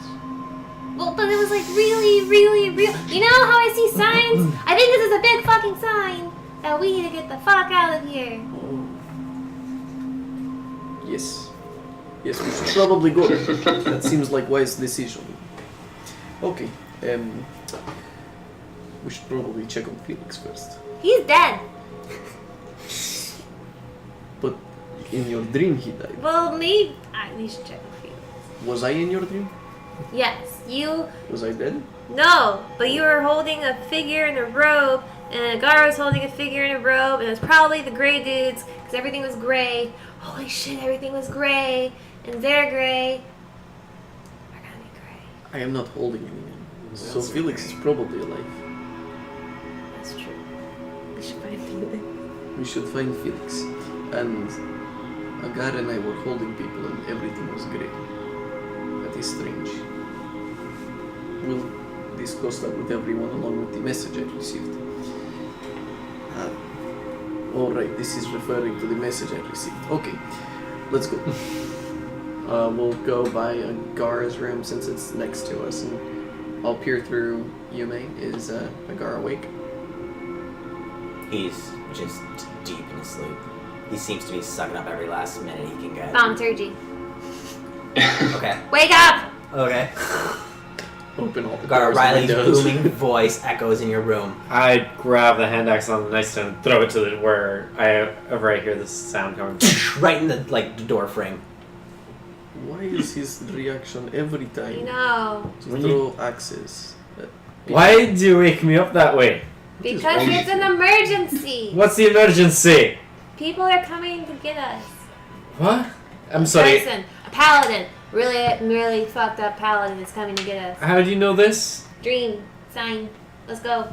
Well, but it was like really, really real. You know how I see signs? I think this is a big fucking sign that we need to get the fuck out of here. Oh. Yes. Yes, we should probably go. That seems like wise decision. Okay. We should probably check on Felix first. He's dead. But in your dream he died. Well, maybe we should check on Felix. Was I in your dream? Yes, you. Was I dead? No, but you were holding a figure in a robe, and Agär was holding a figure in a robe, and it was probably the gray dudes, because everything was gray. Holy shit, everything was gray, and they're gray. We're gonna be gray. I am not holding anything. So Felix is probably alive. That's true. We should find Felix. We should find Felix. And Agär and I were holding people and everything was grey. That is strange. We'll discuss that with everyone along with the message I received. Alright, this is referring to the message I received. Okay, let's go. We'll go by Agär's room since it's next to us, and I'll peer through Yume. Is Agär awake? He's just deep in sleep. He seems to be sucking up every last minute he can get. Thaumaturgy. Okay. Wake up! Okay. Open all the Got doors Riley's and windows. booming voice echoes in your room. I grab the hand axe on the nightstand and throw it to wherever I hear this sound coming. Right in the door frame. Why is his reaction every I time know. to When throw axes? Why do you wake me up that way? Because it's an emergency. What's the emergency? People are coming to get us. What? I'm sorry. Person, a paladin. Really fucked up paladin is coming to get us. How do you know this? Dream. Sign. Let's go.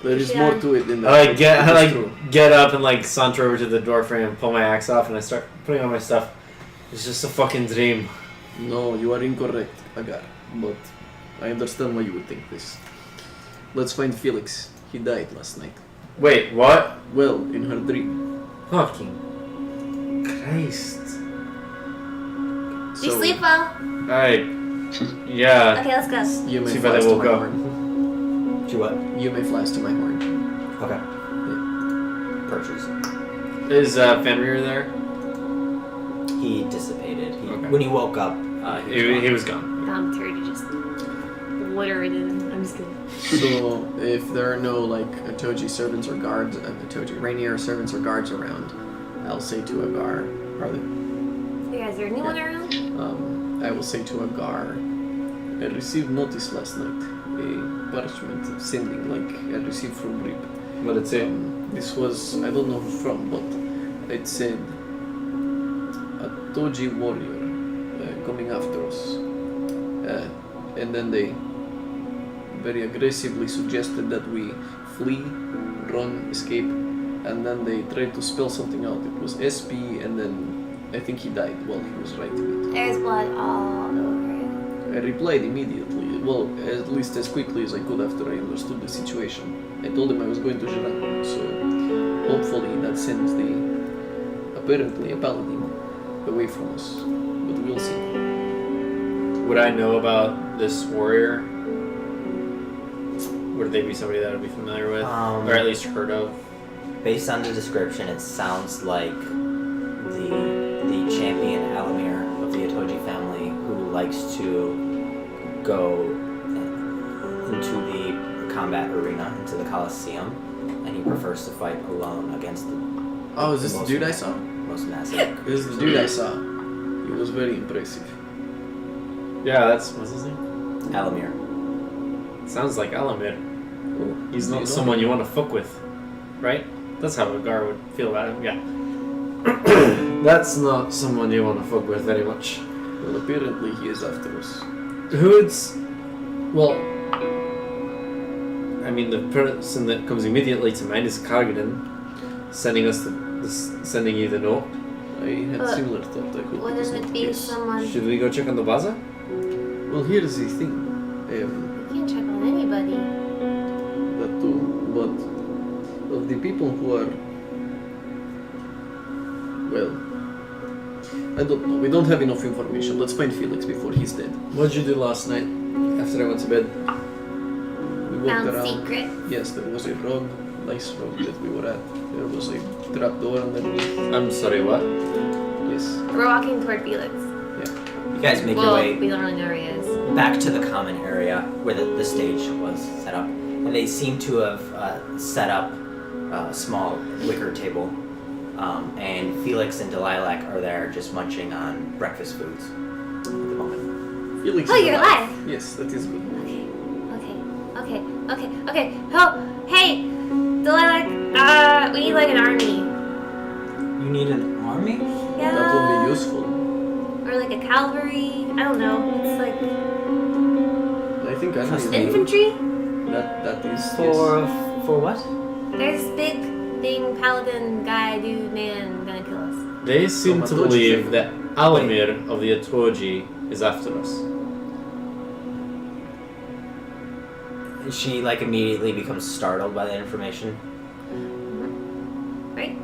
There is Yeah. more to it than that. I It is true. get up and saunter over to the door frame and pull my axe off and I start putting on my stuff. It's just a fucking dream. No, you are incorrect, Agär. But I understand why you would think this. Let's find Felix. He died last night. Wait, what? Well, in her dream. Fucking Christ. Do you sleep well? Yeah. Okay, let's go. You may See if flash I to will my go. horn. To what? You may flash to my horn. Okay. Purchase. Is Fenrir there? He dissipated. Okay. When he woke up, He was gone. Thaumaturgy just obliterated him. I'm just kidding. So, if there are no Atoji servants or guards, Atoji Raineer servants or guards around, I'll say to Agär, are there? Yeah, is there anyone around? I will say to Agär, I received notice last night, a parchment sending like I received from Rip. What did it say? This was, I don't know who from, but it said a Toji warrior coming after us. And then they very aggressively suggested that we flee, run, escape, and then they tried to spell something out. It was SP, and then I think he died while he was writing it. There's blood all over it. I replied immediately, well, at least as quickly as I could after I understood the situation. I told him I was going to Jiran, so hopefully that sends apparently a paladin away from us, but we'll see. Would I know about this warrior? Would they be somebody that I'd be familiar with? Or at least heard of? based on the description, it sounds like the champion Alamir of the Atoji family who likes to go into the combat arena, into the Colosseum, and he prefers to fight alone against the Oh, is this the dude I saw? most massive. This is the dude I saw. He was very impressive. Yeah, what's his name? Alamir. Sounds like Alamir. Oh, He's do you not know someone him? you want to fuck with, right? That's how Agär would feel about him, yeah. That's not someone you want to fuck with very much. Well, apparently he is after us. Who's... Well... I mean, the person that comes immediately to mind is Kargaden, sending you the note. I had But similar thought. I hope it is Wouldn't not it the be case. someone? Should we go check on the bazaar? Well, here's the thing. You can't check on anybody. That too, but of the people who are, well, I don't know. We don't have enough information. Let's find Felix before he's dead. What'd you do last night after I went to bed? We walked Found around. secret. Yes, there was a rug, nice rug that we were at. There was a trap door underneath. I'm sorry, what? Yes. We're walking toward Felix. You guys make your Well, way we don't really know where he is. back to the common area where the stage was set up, and they seem to have set up a small wicker table, and Felix and Delilac are there just munching on breakfast foods at the moment. Felix Oh, is you're alive. Yes, that is good. Okay. Oh, hey, Delilac. We need like an army. You need an army? Yeah. That would be useful. Or like a cavalry. I don't know. It's like I think I Trust know. infantry. That is For what? There's this big thing, paladin guy, dude, man, gonna kill us. They seem to Atoji believe thing. that Alamir of the Atoji is after us. She like immediately becomes startled by that information. Right?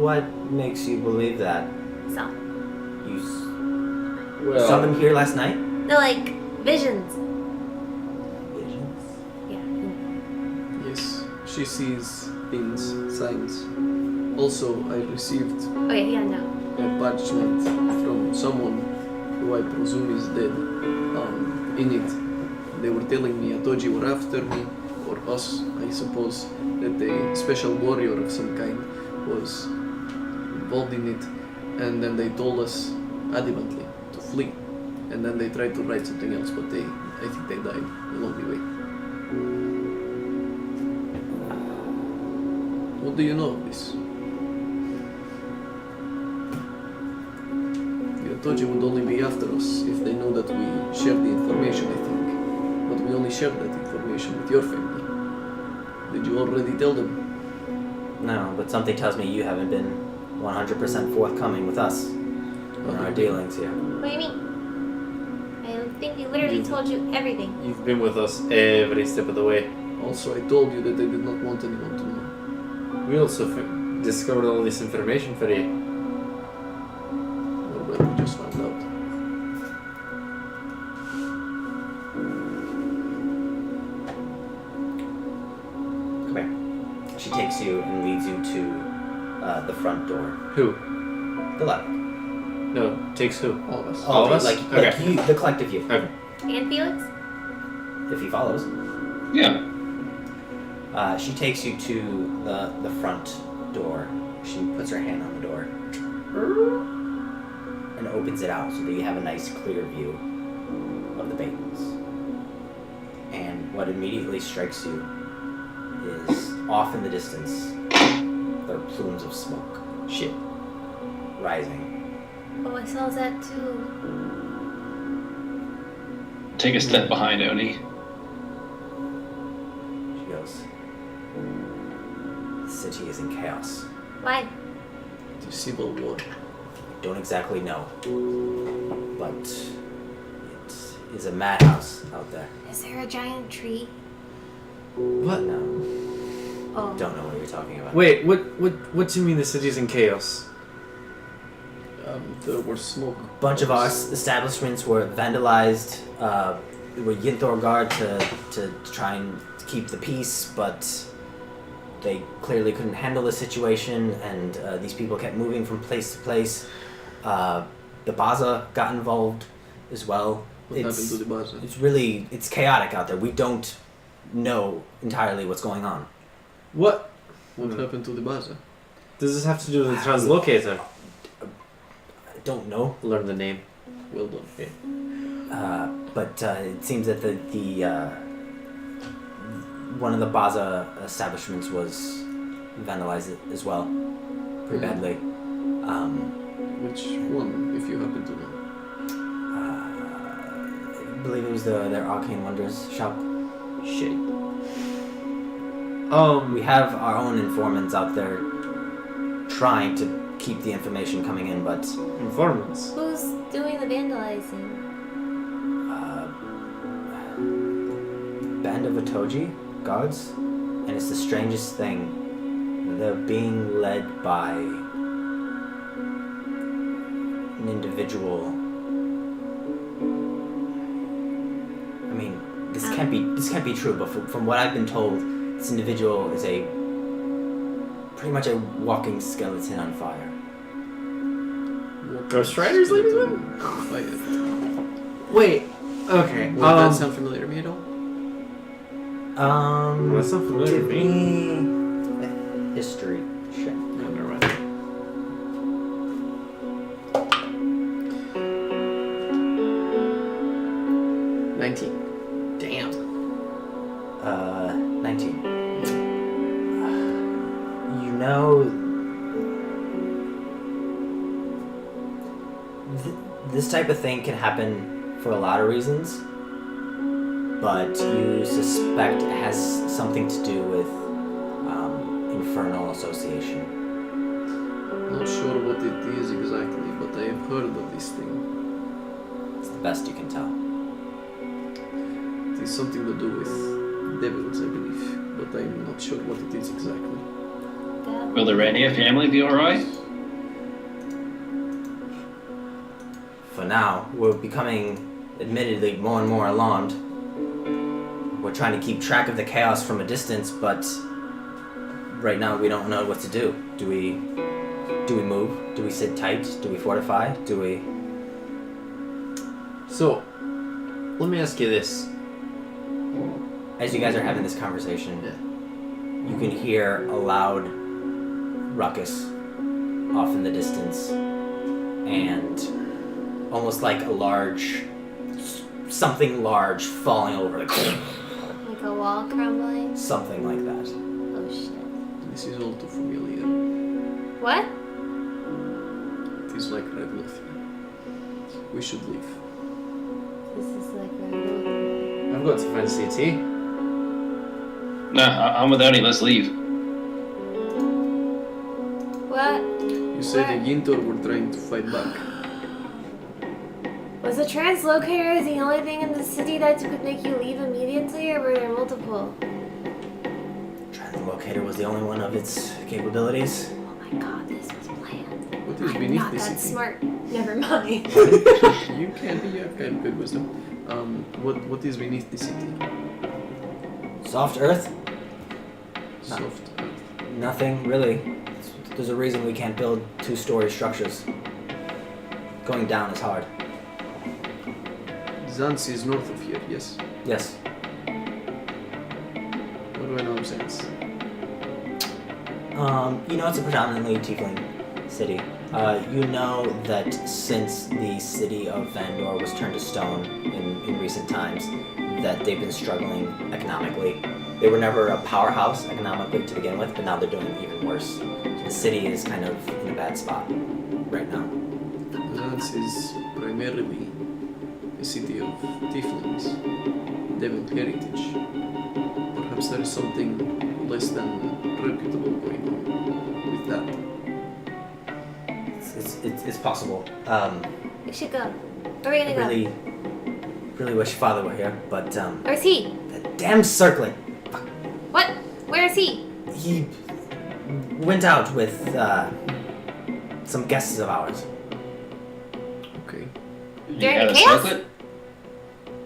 What makes you believe that? So, You Well, saw them here last night? they're like visions. Visions. Yeah. Yes, she sees things, signs. Also, I received Okay, yeah, no. a parchment from someone who I presume is dead. In it, they were telling me Atoji were after me, or us, I suppose, that a special warrior of some kind was involved in it, and then they told us adamantly to flee. And then they tried to write something else, but I think they died along the way. What do you know of this? The Atoji would only be after us if they know that we shared the information, I think. But we only shared that information with your family. Did you already tell them? No, but something tells me you haven't been 100% forthcoming with us in our dealings here. What do you mean? I think we literally told you everything. you've been with us every step of the way. Also, I told you that I did not want anyone to know. We also discovered all this information for you. Or well, we just found out. Come here. She takes you and leads you to the front door. Who? The left. No, takes who? All of us. All of us? Like Okay. you, the collective you, Okay. And Felix? if he follows. Yeah. She takes you to the front door. She puts her hand on the door and opens it out so that you have a nice clear view of the Baytons. And what immediately strikes you is off in the distance there are plumes of smoke. Shit. Rising. Oh, I saw that too. Take a step behind Oni. She goes, the city is in chaos. Why? The civil war. Don't exactly know, but it is a madhouse out there. Is there a giant tree? What? No, Oh. don't know what you're talking about. Wait, what do you mean the city's in chaos? There were smoke. A bunch of our establishments were vandalized. They were Yinthor guard to try and keep the peace, but they clearly couldn't handle the situation, and these people kept moving from place to place. The Baza got involved as well. What happened to the bazaar? It's chaotic out there. We don't know entirely what's going on. What? What happened to the bazaar? Does this have to do with the translocator? I don't know. Learn the name. Well done. But it seems that the one of the Baza establishments was vandalized as well, pretty badly. Which one, if you happen to know? I believe it was their Arcane Wonders shop. Shit. We have our own informants out there trying to keep the information coming in, but Informants. Who's doing the vandalizing? Band of Otoji guards, and it's the strangest thing. They're being led by an individual. I mean, this can't be true, but from what I've been told, this individual is pretty much a walking skeleton on fire. Ghost Riders leaving them? Fire. Wait. Okay. Would that sound familiar to me at all? That's not familiar give to me. me a history check. No, never mind. Damn. 19. You know, this type of thing can happen for a lot of reasons, but you suspect it has something to do with infernal association. Not sure what it is exactly, but I have heard of this thing. It's the best you can tell. It is something to do with devils, I believe, but I'm not sure what it is exactly. Will the Raineer family be alright? For now, we're becoming admittedly more and more alarmed. We're trying to keep track of the chaos from a distance, but right now we don't know what to do. Do we move? Do we sit tight? Do we fortify? Do we... So, let me ask you this. As you guys are having this conversation, you can hear a loud ruckus off in the distance, and almost like something large falling over, Like a wall crumbling? something like that. Oh shit. This is all too familiar. What? It is like Red Wolf. We should leave. This is like a... I've got to find CT. Nah, I'm with Ernie. Let's leave. What? You said the Gintor were trying to fight back. Was the translocator the only thing in the city that could make you leave immediately, or were there multiple? Translocator was the only one of its capabilities. Oh my god, this was planned. What is I'm beneath not the that city? smart. Never mind. You can be, you have kind of good wisdom. What is beneath the city? Soft Earth? Soft. Nothing, really. There's a reason we can't build two-story structures. Going down is hard. Zans is north of here, yes. Yes. What do I know of Zans? You know it's a predominantly tiefling city. You know that since the city of Vandor was turned to stone in recent times, that they've been struggling economically. They were never a powerhouse economically to begin with, but now they're doing even worse. The city is kind of in a bad spot right now. Zans is primarily a city of tieflings, devil heritage. Perhaps there is something less than reputable going on with that. It's possible. We should go. Where are we gonna go? Really wish Father were here, but Where's he? that damn circlet. What? Where is he? He went out with some guests of ours. Okay. He During had a chaos? circlet?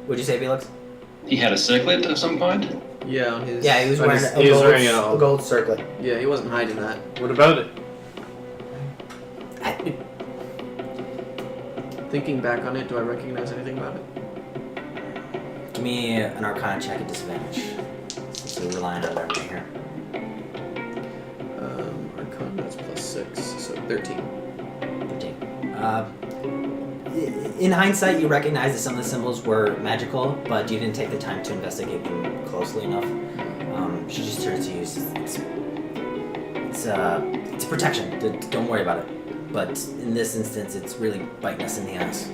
Would you say, Felix? He had a circlet of some kind? Yeah, on his. Yeah, he was But wearing he was wearing a gold circlet. Yeah, he wasn't hiding that. What about it? Thinking back on it, do I recognize anything about it? Give me an Arcana check at disadvantage. Since we're relying on memory here. Arcana, that's +6, so 13. 13. In hindsight, you recognize that some of the symbols were magical, but you didn't take the time to investigate them closely enough. She just turns to you. It's protection. Don't worry about it. but in this instance, it's really biting us in the ass.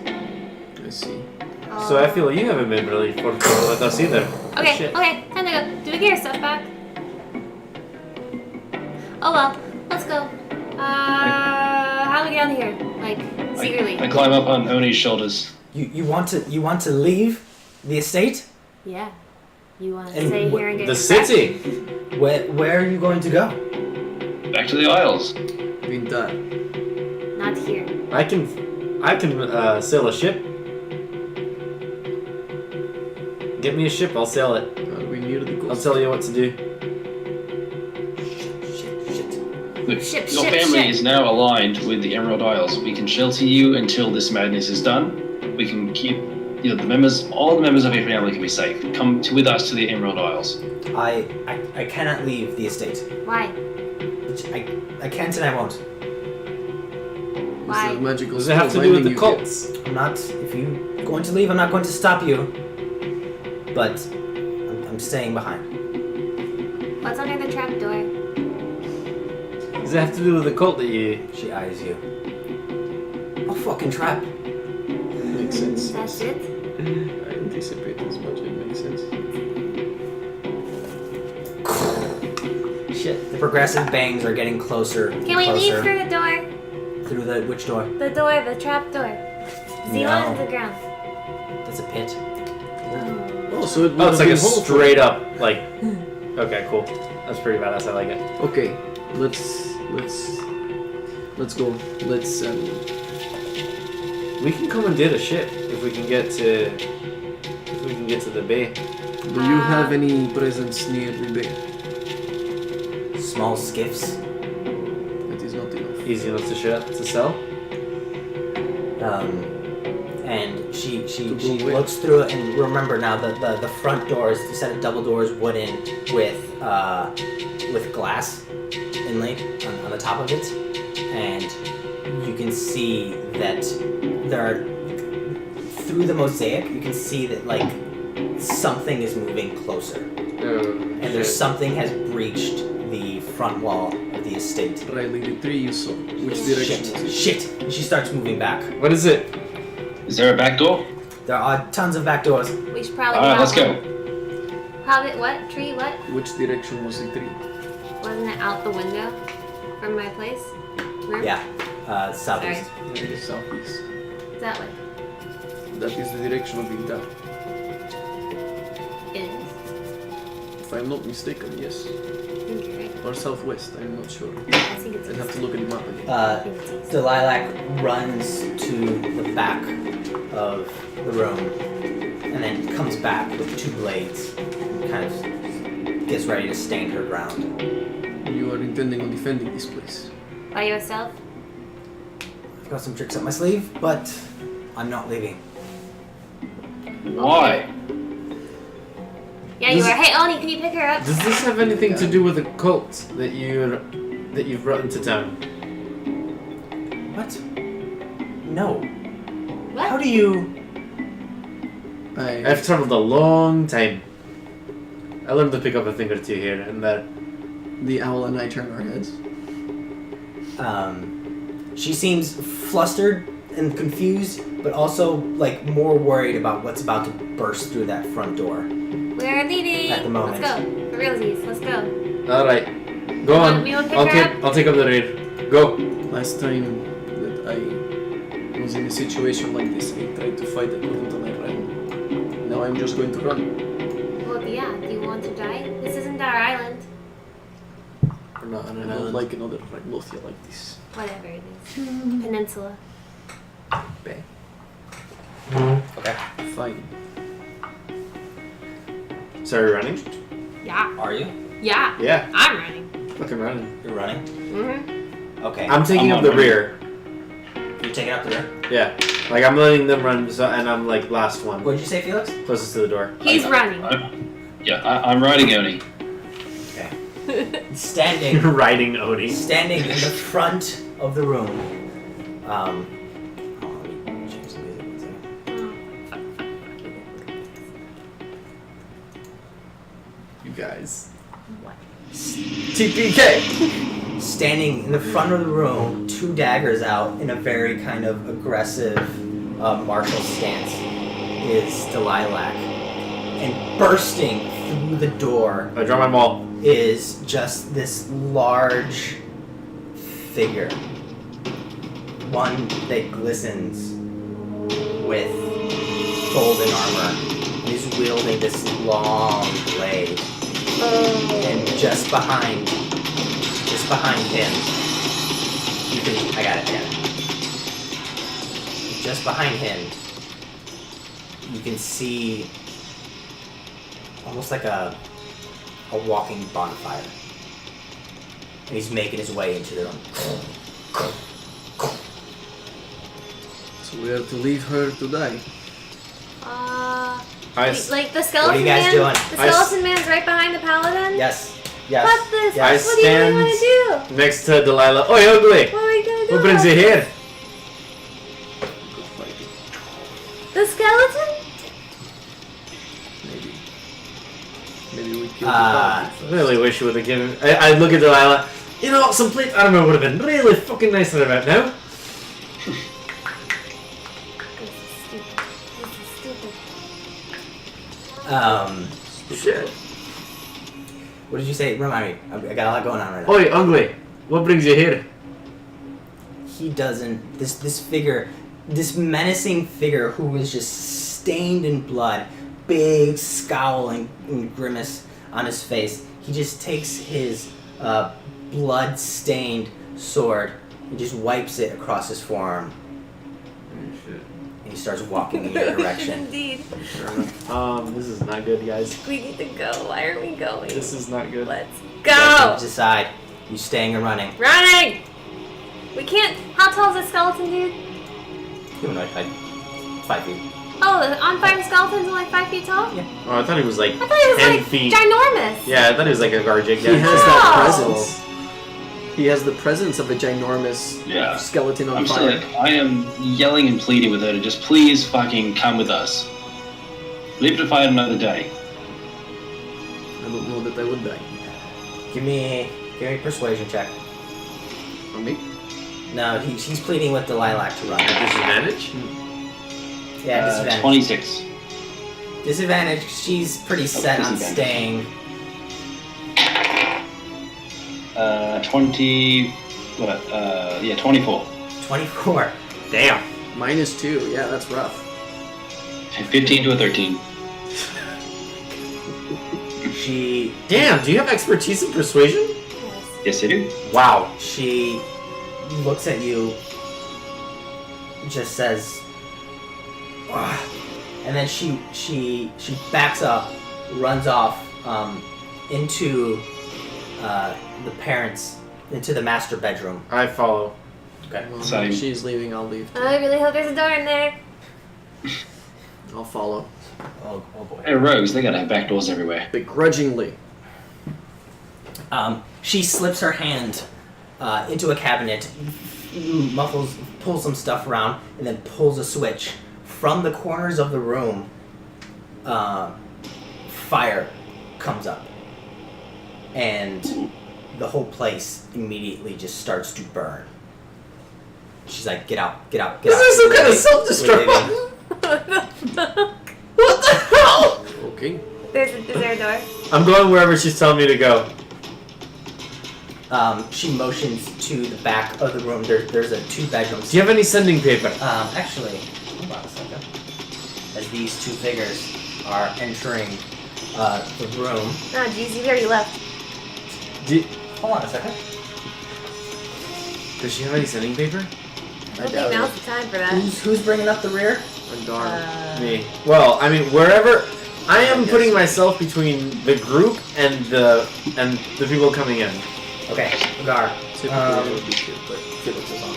I see. So I feel you haven't been really forthcoming with us either. Okay, Shit. okay, time to go. Do we get our stuff back? Oh well, let's go. How do we get out of here? Like, secretly. I climb up on Oni's shoulders. You want to leave the estate? Yeah. You want to And stay here and get The your stuff? city. Where are you going to go? Back to the Isles. Vintar. Not here. I can sail a ship. Get me a ship, I'll sail it. Are we near the I'll coast? tell you what to do. Shit. Look, Ship, your ship, family ship. is now aligned with the Emerald Isles. We can shelter you until this madness is done. We can keep, all the members of your family can be safe. Come with us to the Emerald Isles. I cannot leave the estate. Why? I can't and I won't. Why? Is there magical Does it have to spell do with the binding you cults? I'm not. If you're going to leave, I'm not going to stop you. But I'm staying behind. What's under the trap door? Does it have to do with the cult that you... She eyes you. A fucking trap. get? Makes sense. That's it? I anticipate as much. It makes sense. Shit. The progressive bangs are getting closer. Can we leave through the door? Through the which door? The door, the trap door. Zero No. into the ground. That's a pit. Oh, so it Oh, it's like a would have been straight up, like... Okay, cool. That's pretty badass, I like it. Okay, let's go. Let's We can commandeer a ship if we can get to the bay. do you have any presence near the bay? Small skiffs. That is not enough. Easy enough to sell. And she To go where? looks through it, and remember now the front doors, the set of double doors, wooden with glass inlaid on the top of it, and you can see that there are, through the mosaic, you can see that like something is moving closer, and there's something has breached the front wall of the estate. Riley, the tree you saw. Which direction was it? Shit! And she starts moving back. What is it? Is there a back door? There are tons of back doors. We should probably Alright, get let's out go. one. How did what? Tree what? Which direction was the tree? Wasn't it out the window from my place? Room? Yeah, southeast. Yeah, southeast. That way. That is the direction of Vintar. It is. If I'm not mistaken, yes. I think you're right. Or southwest, I'm not sure. I think it's I'd have to look at the map again. I think it's east. Delilac runs to the back of the room and then comes back with two blades and kind of gets ready to stand her ground. You are intending on defending this place. By yourself? I've got some tricks up my sleeve, but I'm not leaving. Why? Yeah, you This- are. Hey, Oni, can you pick her up? Does this have anything to do with the cult that you've brought into town? What? No. What? How do you... I've traveled a long time. I learned to pick up a thing or two here and there. The owl and I turn our heads. She seems flustered and confused, but also like more worried about what's about to burst through that front door. We're leaving. At the moment. Let's go. For realsies. Let's go. All right, go on. You wanna pick her up? I'll take up the raid. Go. Last time that I was in a situation like this, I tried to fight, I couldn't, and I ran. Now I'm just going to run. Well, yeah. Do you want to die? This isn't our island. We're not on I an don't island. like another Ragnothia like this. Whatever it is. Peninsula. Bang. Okay. Fine. So are you running? Yeah. Are you? Yeah. Yeah, I'm running. fucking running. You're running? Mm-hmm. Okay. I'm taking I'm up the on running. rear. You're taking up the rear? Yeah, like I'm letting them run, and I'm like last one, What did you say, Felix? closest to the door. He's running. I'm riding Oni. Okay. Standing Riding Oni. standing in the front of the room. Hold on, let me change the music one second. You guys. What? TPK. standing in the front of the room, 2 daggers out in a very kind of aggressive martial stance, is Delilah. And bursting through the door I draw my maul. is just this large figure. One that glistens with golden armor. And he's wielding this long blade. And just behind him, you can, I got it, Just behind him, you can see almost like a walking bonfire. And he's making his way into the room. So we are to leave her to die. Like the skeleton What are you guys man? doing? The skeleton man's right behind the paladin? Yes. What this? Yes. What do you really want to do? Next to Delilah. Oi, ugly! What are we gonna do? What brings you here? The skeleton? Maybe we killed the dog. I really wish you would have given. I look at Delilah. You know, some plate armor would have been really fucking nice right about now. This is stupid. Shit. What did you say? Remind me. I got a lot going on right now. Oi, ugly! What brings you here? He doesn't. This figure, this menacing figure who is just stained in blood, big scowl and grimace on his face. He just takes his blood-stained sword and just wipes it across his forearm. And he starts walking in your direction. Indeed. This is not good, guys. We need to go. Why are we going? This is not good. Let's You guys go. decide. You staying or running? Running! We can't. How tall is a skeleton dude? Humanoid height. 5 feet. Oh, the on-fire skeleton's only 5 feet tall? Yeah. Oh, I thought he was like I thought he was 10 like feet. ginormous. Yeah, I thought he was like a Garjik. He has Wow. that presence. He has the presence of a ginormous Yeah. skeleton on I'm still fire. like, I am yelling and pleading with her to just please fucking come with us. Leave to fight another day. I don't know that I would die. Give me a persuasion check. On me? No, he's pleading with Delilah to run. Disadvantage? Yeah, disadvantage. 26. Disadvantage. She's pretty set on disadvantage. staying. 24. 24. Damn. -2. Yeah, that's rough. 15 to a 13. She Damn, do you have expertise in persuasion? Yes, I do. Wow. she looks at you, just says, "Ugh," and then she backs up, runs off into the parents, into the master bedroom. I follow. Okay. Well, Same. if she's leaving, I'll leave. I really hope there's a door in there. I'll follow. Oh boy. Hey, rogues, they gotta have back doors everywhere. Begrudgingly. She slips her hand into a cabinet, pulls some stuff around, and then pulls a switch. From the corners of the room, fire comes up. And the whole place immediately just starts to burn. She's like, get out, get out, get out. Is there some kind of We're self-destruct leaving. What the fuck? What the hell? Okay. Is there a door? I'm going wherever she's telling me to go. She motions to the back of the room. There's 2 bedrooms. Do you have any sending paper? Actually, hold on a second. As these 2 figures are entering the room. Oh, jeez, you already left. Hold on a second. Does she have any sending paper? I don't think now's the time for that. Who's bringing up the rear? Agär. Me. Well, I mean, wherever I am putting myself between the group and the people coming in. Okay, Agär. Typically, it would be good, but Felix is on.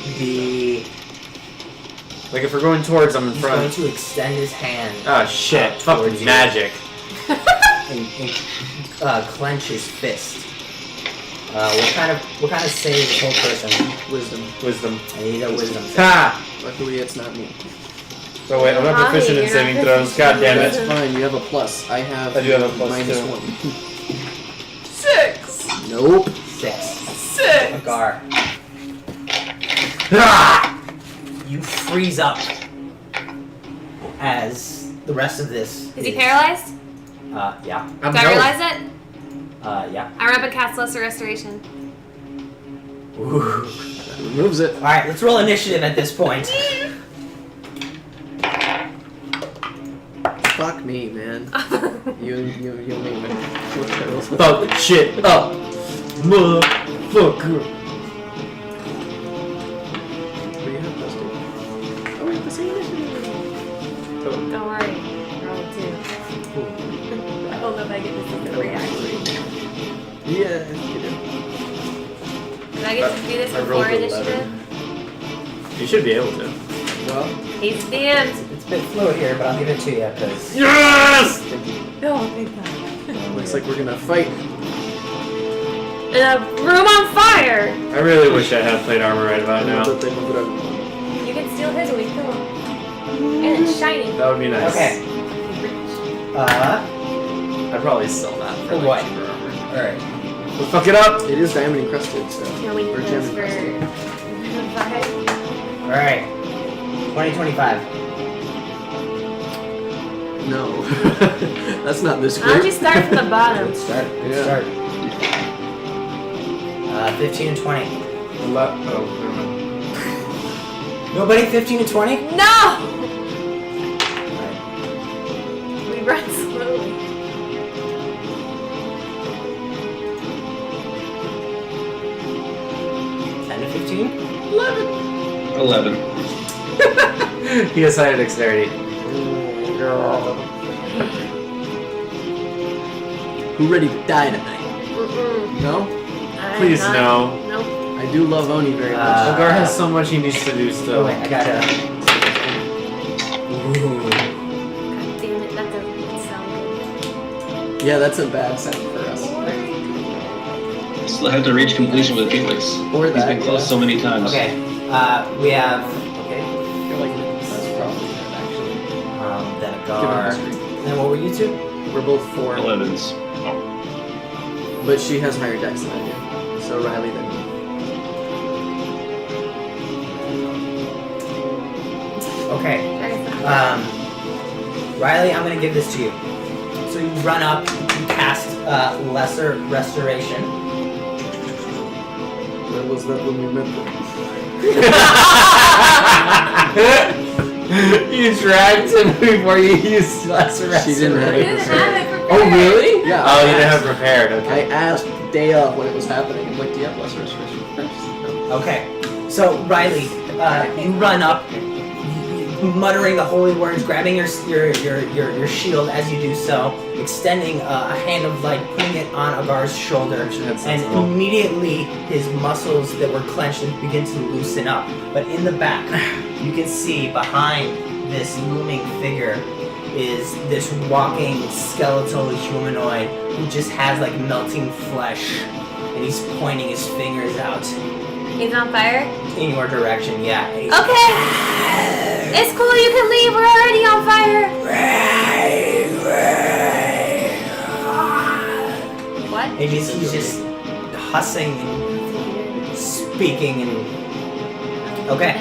Like if we're going towards, I'm in He's going front. to extend his hand Oh shit! towards Fucking you. magic. and clench his fist. What kind of save is whole person? Wisdom. I need a wisdom save. Ha! Luckily, it's not me. Oh wait, I'm not Hi, proficient in you're saving not throws. God damn That's it. fine, you have a plus. I have I do have a plus, -1. too. 6! Nope. 6. Sick! Agär. Ah! You freeze up as the rest of this. Is he paralyzed? Yeah. I'm Do I going. realize it? Yeah. I run up and cast Lesser Restoration. Ooh. Removes it. All right, let's roll initiative at this point. Fuck me, man. You make me. Fuck shit up, motherfucker. What do you have, Dusty? Oh, we have the same initiative. Don't worry. Roll 2. I don't know if I get this as a reaction. Yeah, you do. Did I get to do this I before rolled initiative? You should be able to. Well, He's DM'd. It's a bit fluid here, but I'll give it to you because. Yes! Oh, thank God. looks like we're gonna fight. In a room on fire! I really wish I had plate armor right about now. You can steal his when we kill him. And it's shiny. That would be nice. Okay. I'd probably sell that for For what? cheaper armor. All right. Let's fuck it up! It is diamond encrusted, so. No, we or need gem this for encrusted. 5. All right. 2025. No, that's not this Why don't you great. start from the bottom? Good start. Good Yeah. start. 15 and 20. Oh, never mind. Nobody 15 and 20? No! We run slowly. Ten to 15? 11. He has higher dexterity. Who ready to die tonight? Mm-mm. No? I'm Please not- no. Nope. I do love Oni very much. Agär has so much he needs to do Oh, still. wait, I gotta. Ooh. God damn it, that doesn't sound good. Yeah, that's a bad sound for us. Still have to reach completion with Felix. Or He's that, been close yeah. so many times. Okay. We have. Okay. I feel like that's probably good, actually. Then Given Agär. history. Then what were you two? We're both 4. 11s. But she has higher dex than I do. So Riley then me. Okay. Very fun. Riley, I'm gonna give this to you. So you run up, you cast Lesser Restoration. When was that when we met them? You dragged him before you used lesser She didn't have You it didn't prepared. have it prepared. Oh, really? Yeah. Oh, you didn't have it prepared. I Okay. asked the day of when it was happening. I'm like, do you have lesser restoration first? No. Okay. So Riley, you run up, muttering the holy words, grabbing your shield as you do so, extending a hand of light, putting it on Agär's shoulder, That's and sensible. immediately his muscles that were clenched begin to loosen up. But in the back, you can see behind this looming figure is this walking skeletal humanoid who just has like melting flesh, and he's pointing his fingers out He's on fire? in your direction. Yeah. and he's- Okay! It's cool, you can leave, we're already on fire! What? And he's just hussing and speaking and okay.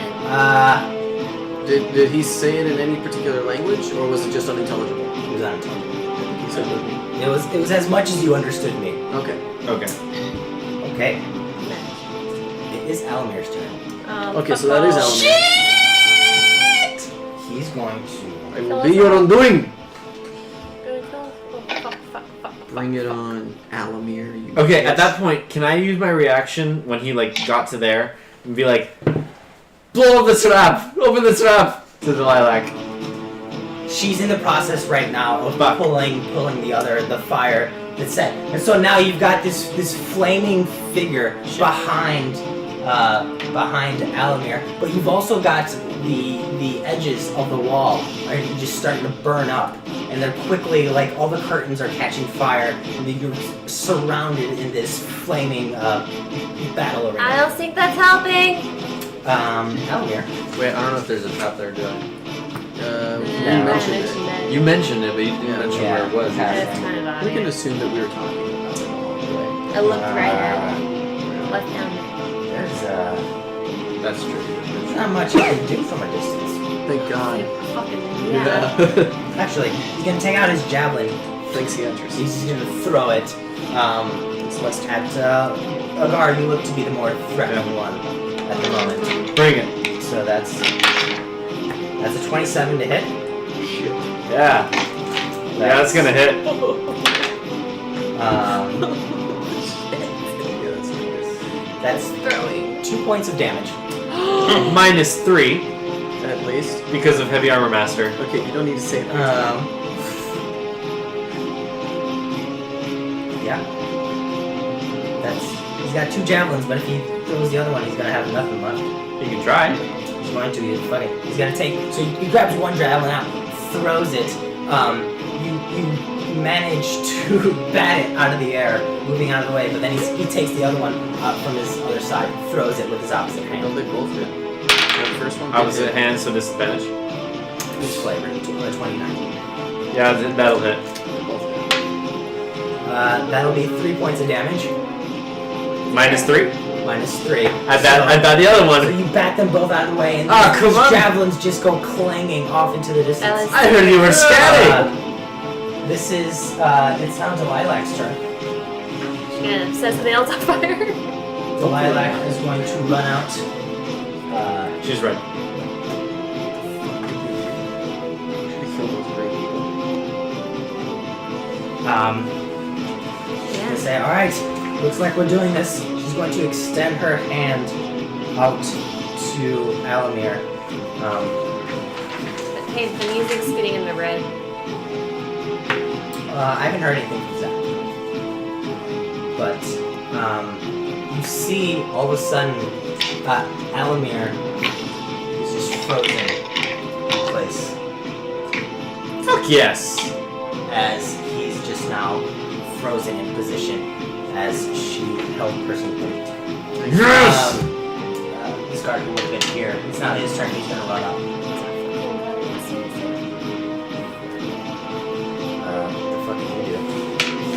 Did he say it in any particular language, or was it just unintelligible? It was unintelligible. He said with me. It was as much as you understood me. Okay. Okay. Okay. It is Alamir's turn. Okay, so that is Alameer. Shit! He's going to. I will be your undoing. Fuck. Bring it on, Alameer. You Okay, bitch. at that point, can I use my reaction when he like got to there and be like, blow up the trap, open the trap to the lilac. She's in the process right now of pulling the fire that's set. And so now you've got this flaming figure behind Alameer, but you've also got the edges of the wall are just starting to burn up, and they're quickly, like, all the curtains are catching fire, and then you're surrounded in this flaming battle arena. I don't think that's helping! Alameer. Wait, I don't know if there's a trap there, do I? You mentioned it. You mentioned it, but you didn't Yeah. mention Yeah. where it was. That's kind of We can obvious. assume that we were talking about it along the way. I looked right at it. Left down there. That's true. There's not much you can do from a distance. Thank God. Fucking Yeah. Actually, he's gonna take out his javelin. Thanks, Theatrus. He's just gonna throw it. It's less At Agär, you look to be the more threatening one at the moment. Bring it. So that's a 27 to hit. shit. Yeah. Yeah, that's gonna hit. Um, Yeah, that's nice. that's throwing. 2 points of damage. -3 At least. because of Heavy Armor Master. Okay, you don't need to say that. Yeah. He's got 2 javelins, but if he throws the other one, he's gonna have nothing left. You can try. He's going to. He's gonna take. So he grabs one javelin out, throws it. You manage to bat it out of the air, moving out of the way. But then he takes the other one up from his other side, throws it with his opposite Don't hand. they both hit? The first one. Opposite hand, so disadvantage. It's flavored to 29. Yeah, that'll hit. They both hit. That'll be 3 points of damage. -3. -3. I bet the other So one. you bat them both out of the way, and Ah, these come on. javelins just go clanging off into the distance. I heard you were scared. This is, it's now Delilac's turn. Yeah, set something else on fire. Delilac is going to run out. She's right. Should've killed those great people. Gonna say, alright, looks like we're doing this. She's going to extend her hand out to Alamir. Hey, the music's getting in the red. I haven't heard anything from Zach. But, you see all of a sudden, Alamir is just frozen in place Fuck yes. as he's just now frozen in position as she held person point. Yes. This guard would have been here. It's not his turn, he's gonna run up. What the fuck can you do?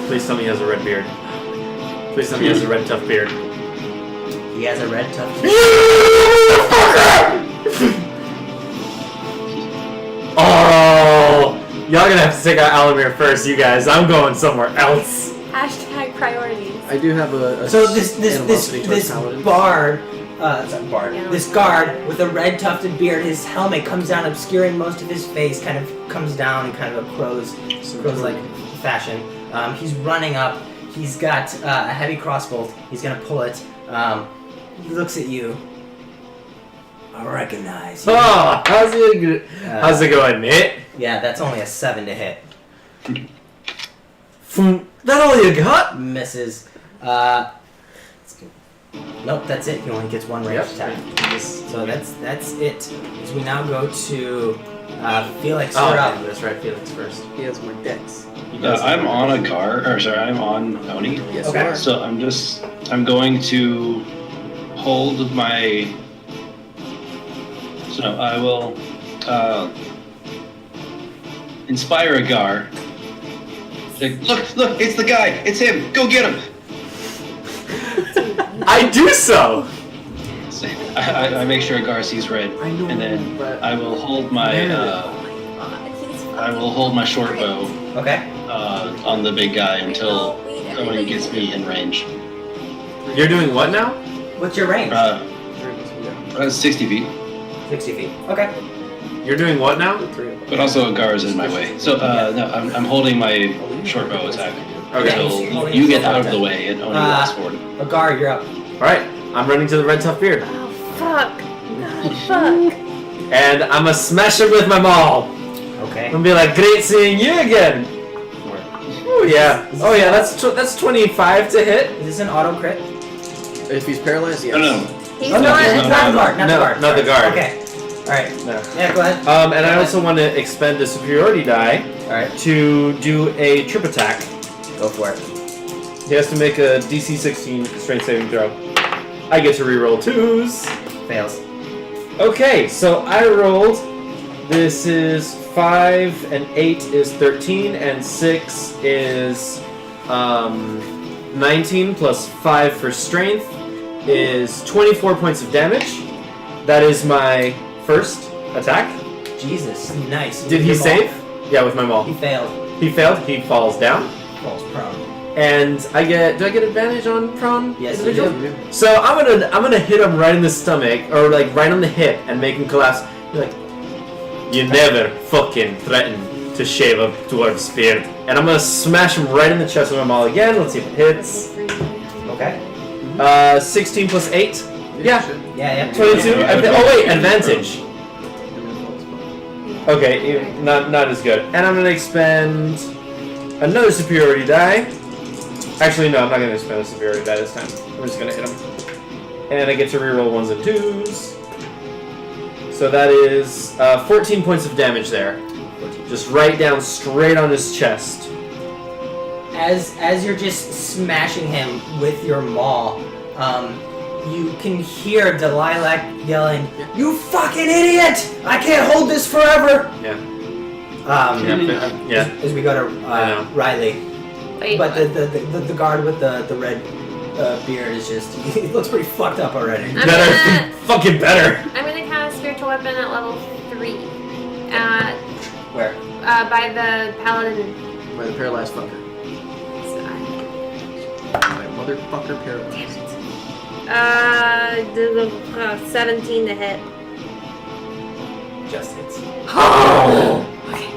Please tell me he has a red beard. Please tell me he has a red tough beard. He has a red tough. Oh, y'all gonna have to take out Alamir first, you guys. I'm going somewhere else. Hashtag priorities. I do have a So this animosity towards paladins. bard, bard, Yeah. this guard with a red tufted beard, his helmet comes down, obscuring most of his face, kind of comes down in kind of a crow's-like fashion. He's running up. He's got a heavy crossbow. He's gonna pull it. He looks at you. I recognize you. Oh, how's it going, Nate? Yeah, that's only a 7 to hit. That all you got? Misses. Nope, that's it. He only gets one ranged attack. So that's it. So we now go to Felix. Oh, You're up. okay, that's right. Felix first. He has my dex. I'm on Agär, or sorry, I'm on Oni. Yes, Okay. you are. So I'm going to hold my. So I will inspire Agär. Like, look, it's the guy, it's him. Go get him. I do so. So I make sure Agär sees red, I know, and then but- I will hold my short bow Okay. on the big guy until Oni gets me in range. You're doing what now? What's your range? 60 feet. 60 feet. Okay. You're doing what now? But also Agár is in my way. So no, I'm holding my short bow attack Okay. until you get out of the way and Oni walks forward. Agár, you're up. All right. I'm running to the red tough beard, Oh, fuck. God, fuck. and I'm gonna smash it with my maul. Okay. I'm gonna be like, "Great seeing you again." Oh yeah. Oh yeah. That's 25 to hit. Is this an auto crit? If he's paralyzed, yes. No. He's Oh no, not. it's not the guard. Not No, the guard. not the Sorry. guard. Okay. All right. No. Yeah, go ahead. And I also want to expend a superiority die All right. to do a trip attack. Go for it. He has to make a DC 16 strength saving throw. I get to reroll 2s. Fails. Okay, so I rolled. This is 5 and 8 is 13 and 6 is 19 plus 5 for strength is 24 points of damage. That is my first attack. Jesus, nice. Did he Your maul? save? Yeah, with my maul. He failed. He failed. He falls down. Falls prone. And do I get advantage on prone? Yes, you individual? do. So I'm gonna hit him right in the stomach, or like right on the hip, and make him collapse. Be like, you never fucking threaten to shave a dwarf's beard. And I'm gonna smash him right in the chest with my maul again. Let's see if it hits. Okay. 16 plus 8. Yeah. Yeah. 22. Oh wait, advantage. Okay, not as good. And I'm gonna expend another superiority die. Actually, no, I'm not gonna expend a superiority die this time. We're just gonna hit him. And I get to reroll 1s and 2s. So that is 14 points of damage there. Just right down, straight on his chest. As you're just smashing him with your maul, you can hear Delilah yelling, "You fucking idiot! I can't hold this forever!" Yeah. As we go to Riley. Wait, But the guard with the red beard is just, he looks pretty fucked up already. Fucking better. I'm gonna cast spiritual weapon at level 3. Where? By the paladin. By the paralyzed fucker. So By motherfucker paralyzed. damn it. 17 to hit. Just hits. Oh! Okay.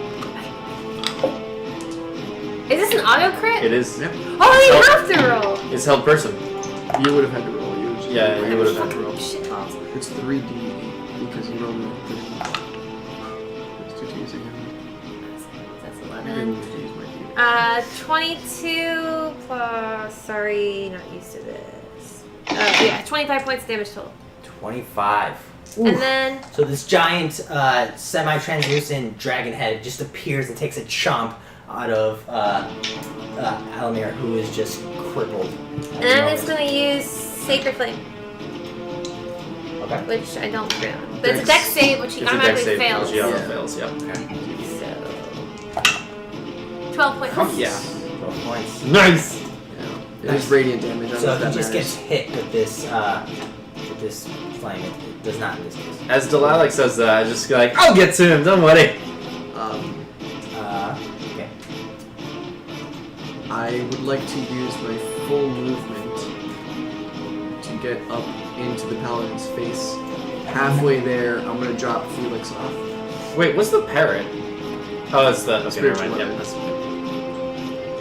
Is this an auto crit? It is. Yep. Oh, you have to roll! It's held person. You would have had to roll. Yeah, you would have had to roll. Shit balls. It's 3D because you rolled it. It's 2 T's again. That's I 11. didn't use my D. 22 plus. Sorry, not used to this. Yeah, 25 points damage total. 25. And then. So this giant, semi-translucent dragon head just appears and takes a chomp out of Alamir, who is just crippled. And I'm just gonna use Sacred Flame, Okay. which I don't know. But it's a dex save, which he It's a dex automatically save, fails. which he auto fails, yep. So. 12 points. Oh, yeah. 12 points. Nice! It is radiant damage. I don't know So if he that just matters. gets hit with this flame. It does not in this case. As Delilah says that, I just go like, I'll get to him, don't worry. Okay. I would like to use my full movement to get up into the paladin's face. Halfway there, I'm gonna drop Felix off. Wait, what's the parrot? Oh, it's the... Okay, never Spiritual mind. Yeah, weapon. that's...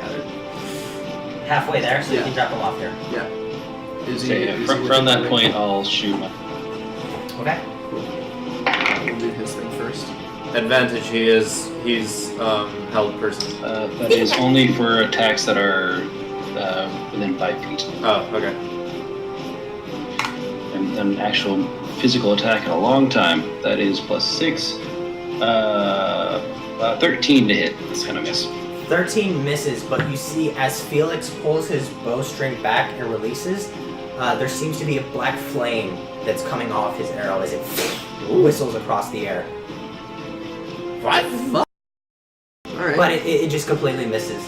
Got it. Halfway there, so you Yeah. can drop him off here. Yeah. Is Okay, is from within that range? point, I'll shoot my. Okay. We'll do his thing first. Advantage, he's held person. That is only for attacks that are within 5 feet. Oh, okay. And an actual physical attack in a long time. That is plus 6. 13 to hit. That's gonna miss. 13 misses, but you see as Felix pulls his bowstring back and releases, there seems to be a black flame that's coming off his arrow as it whistles across the air. What? Fuck? Alright. But it just completely misses.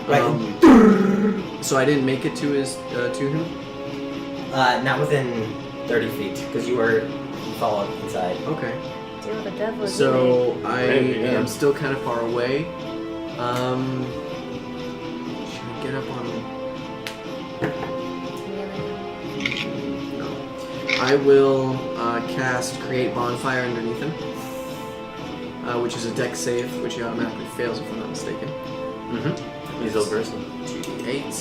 Right. So I didn't make it to his to him? Not within 30 feet, because you followed inside. Okay. Deal with the devil. So I Maybe, yeah. am still kind of far away. Should I get up on him? No. I will cast Create Bonfire underneath him, which is a dex save, which he automatically fails if I'm not mistaken. Mm-hmm. He's held person. 2d8.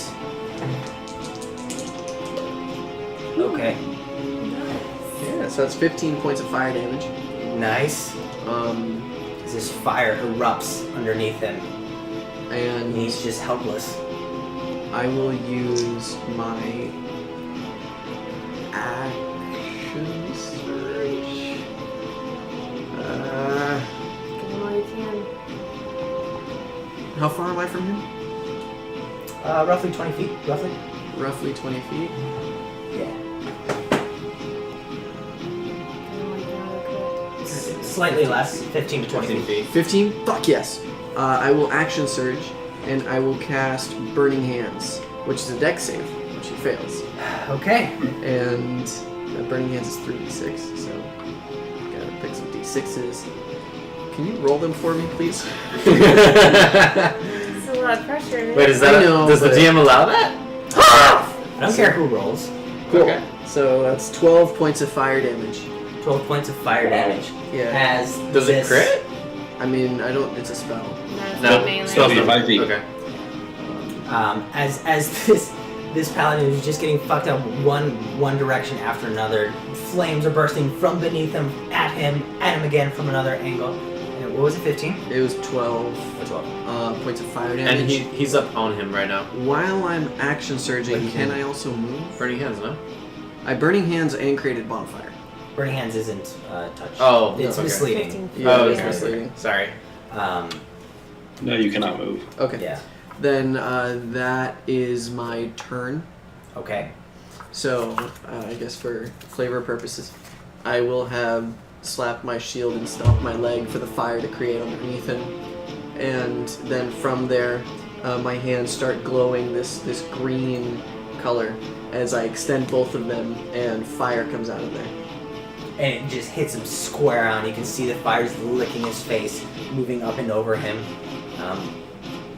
Okay. Yeah, so that's 15 points of fire damage. Nice. As this fire erupts underneath him, and And he's just helpless. I will use my action surge. Give him all you can. How far am I from him? Roughly 20 feet, roughly. Roughly 20 feet. Yeah. Give him all you can. Slightly less, 15 to 20 feet. 15? Fuck yes! I will action surge, and I will cast Burning Hands, which is a dex save, which he fails. Okay. And My burning hands is 3d6, so gotta pick some d6s. Can you roll them for me, please? It's a lot of pressure. Wait, is I that know, does the but- DM allow that? I don't care who rolls. Cool. Okay. So that's 12 points of fire damage. 12 points of fire damage. Yeah. As Does it this- crit? I mean, I don't. It's a spell. No, melee. spells Be don't. 5 feet. Okay. As this paladin is just getting fucked up one direction after another. Flames are bursting from beneath him, at him again from another angle. And what was it, 15? It was 12 Or 12? points of fire damage. And he's up on him right now. While I'm action surging, But you can can- I also move? Burning hands, no? I burning hands and created bonfire. Burning hands isn't touched. Oh, It's okay. misleading. 15 feet. Yeah, Oh, it's okay. misleading. Sorry. No, you cannot move. Okay. Yeah. Then that is my turn. Okay. So I guess for flavor purposes, I will have slapped my shield and stomp my leg for the fire to create underneath him, and then from there, my hands start glowing this green color as I extend both of them, and fire comes out of there. And it just hits him square on. You can see the fire's licking his face, moving up and over him,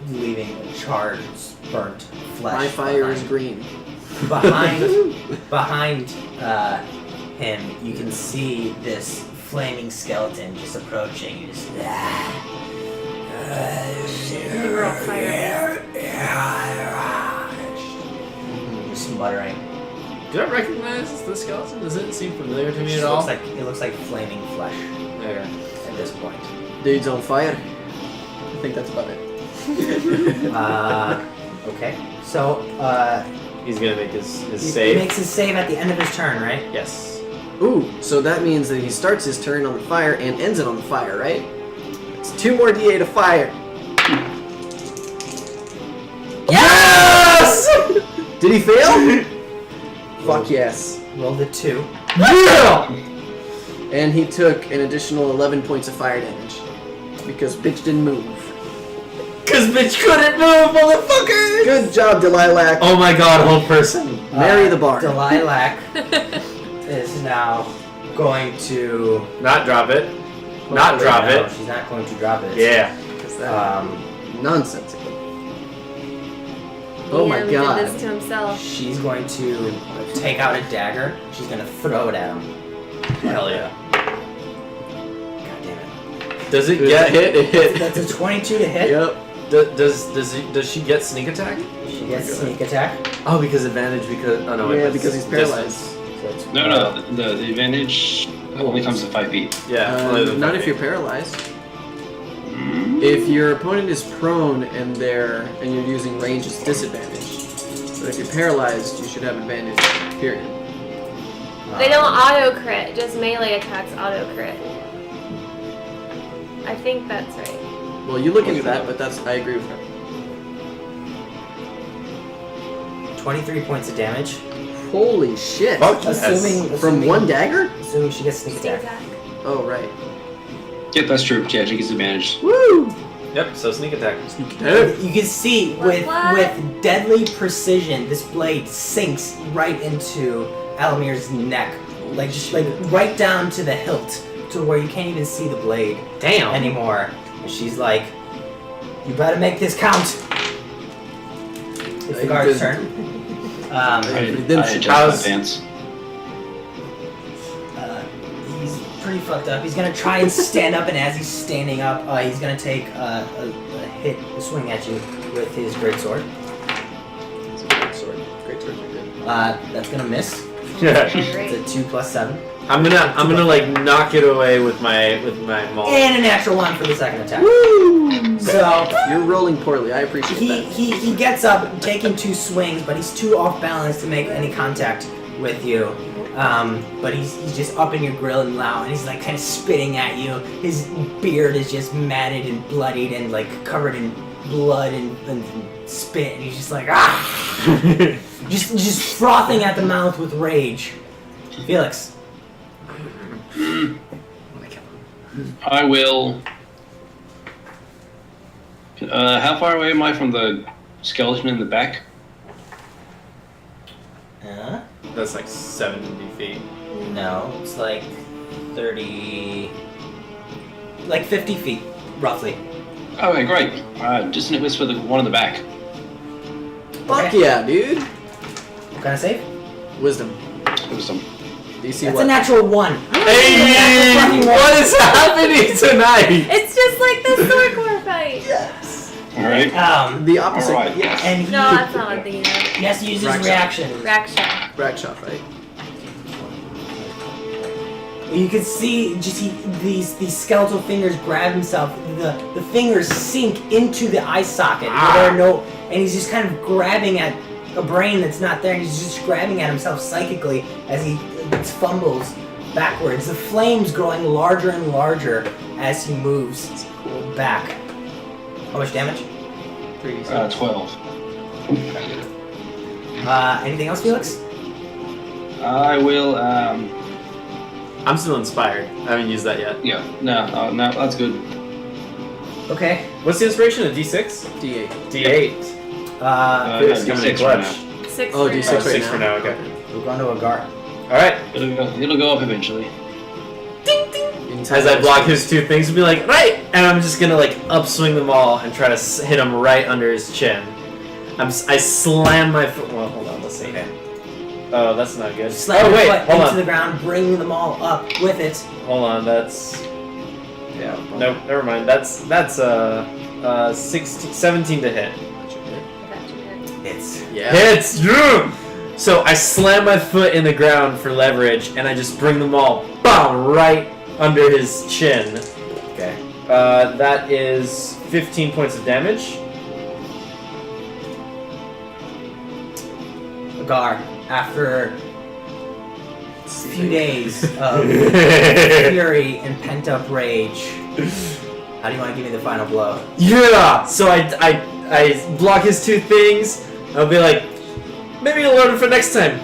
leaving charred, burnt flesh. My fire is behind. green. Behind him, you can see this flaming skeleton just approaching. You just. We're all fire. Just muttering. Do I recognize the skeleton? Does it seem familiar to me It at all? looks like flaming flesh Okay. at this point. Dude's on fire. I think that's about it. Okay. So He's gonna make his he save. makes his save at the end of his turn, right? Yes. Ooh, so that means that he starts his turn on the fire and ends it on the fire, right? It's 2 more d8 of fire. Yes! Did he fail? Fuck yes. Rolled a 2. Yeah! And he took an additional 11 points of fire damage. Because bitch didn't move. Cause bitch couldn't move, motherfucker! Good job, Delilah. Oh my god, whole person. Marry the bar. Delilah is now going to Not drop it. Not drop No, it. She's not going to drop it. Yeah. Is that Um, nonsensical? Oh my Liam god. did this to himself. she's going to take out a dagger. She's going to throw it at him. Hell yeah. God damn it. Does it It get hit, it hit. That's a 22 to hit. Yep. Does she get sneak attack? She gets sneak attack. Oh, because advantage because oh no wait, Yeah, that's because he's distance. paralyzed. So it's No, the advantage only comes to 5 feet. Yeah, only the not 5 if you're feet. paralyzed. If your opponent is prone and you're using range, it's disadvantage. But if you're paralyzed, you should have advantage. Period. They don't auto crit, just melee attacks auto crit. I think that's right. Well, you look into that, but I agree with her. 23 points of damage. Holy shit! Fuck yes. From one dagger? Assuming she gets sneak Sneak attack. attack. Oh right. Yep, that's true. Yeah, she gets advantage. Woo! Yep, so sneak attack. You can see with What? deadly precision, this blade sinks right into Alamir's neck, like just like right down to the hilt, to where you can't even see the blade Damn. anymore. And she's like, "You better make this count." It's the guard's turn. I Redemption. adjust How's- my pants. He's pretty fucked up. He's gonna try and stand up, and as he's standing up, he's gonna take a swing at you with his greatsword. It's a great sword. Great sword. That's gonna miss. Yeah. Great. It's a 2 plus 7. I'm gonna like knock it away with my maul. And a natural 1 for the second attack. Woo! So You're rolling poorly. I appreciate that. he gets up, taking 2 swings, but he's too off balance to make any contact with you. But he's just up in your grill and loud, and he's like kind of spitting at you. His beard is just matted and bloodied and like covered in blood and spit, and he's just like just frothing at the mouth with rage. Felix. I will. How far away am I from the skeleton in the back? That's like 70 feet. No, it's like 30... Like 50 feet, roughly. Okay, great. Dissonant Whisper, the one in the back. Fuck Okay. yeah, dude. What kind of save? Wisdom. Wisdom. DC That's what? a natural 1. Hey, what is happening tonight? It's just like the Sorkor fight. Yes. Alright. The opposite. Alright. Yes. And he, No, that's not what I'm thinking of. he has to use his Rack shot. reaction. Rack shot. Rack shot, right? You can see just these skeletal fingers grab himself. The fingers sink into the eye socket. There are no, and he's just kind of grabbing at a brain that's not there. And he's just grabbing at himself psychically as he fumbles backwards. The flames growing larger and larger as he moves back. How much damage? 3d6. 12. Anything else, Felix? I will, I'm still inspired. I haven't used that yet. yeah, no, that's good. Okay. What's the inspiration? A D6? D8. D8. Uh, Coming in D6 clutch. for 6 Oh, for D6 Oh, right 6 now. for now, okay. we're going to Agär. Alright. It'll go up eventually. As I block his 2 things, be like, right! And I'm just gonna like upswing them all and try to hit him right under his chin. I slam my foot. Well, hold on, let's see. Okay. Oh, that's not good. Slam Oh, your wait, foot hold into on. the ground, bring them all up with it. Hold on, that's. Yeah. Nope, never mind. That's 17 to hit. It's Yeah. Hits! Yeah! So I slam my foot in the ground for leverage, and I just bring them all, BAM! Right under his chin. okay. That is 15 points of damage. Agär, after a few days of fury and pent-up rage, how do you want to give me the final blow? Yeah! So I block his 2 things. I'll be like, maybe you'll learn it for next time.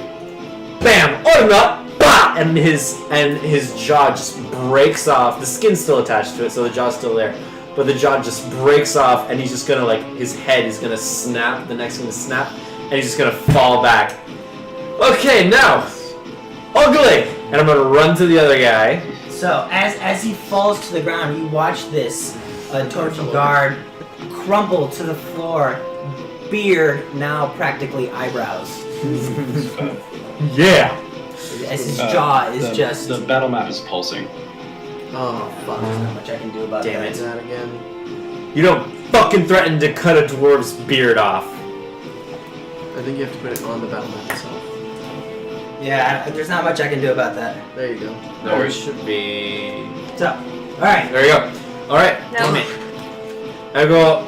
Bam! Or not! Bah! And his jaw just breaks off. The skin's still attached to it, so the jaw's still there. But the jaw just breaks off, and he's just gonna his head is gonna snap. The next thing to snap, and he's just gonna fall back. Okay, now, ugly, and I'm gonna run to the other guy. So, as he falls to the ground, you watch this torture guard crumple to the floor, beard now practically eyebrows. Yeah. As his jaw is just... The battle map is pulsing. Oh, fuck. There's not much I can do about Damn that. it. That again. You don't fucking threaten to cut a dwarf's beard off. I think you have to put it on the battle map itself. Yeah, there's not much I can do about that. There you go. No worries. should be. So, alright. There you go. All right. No. Damn it. I go.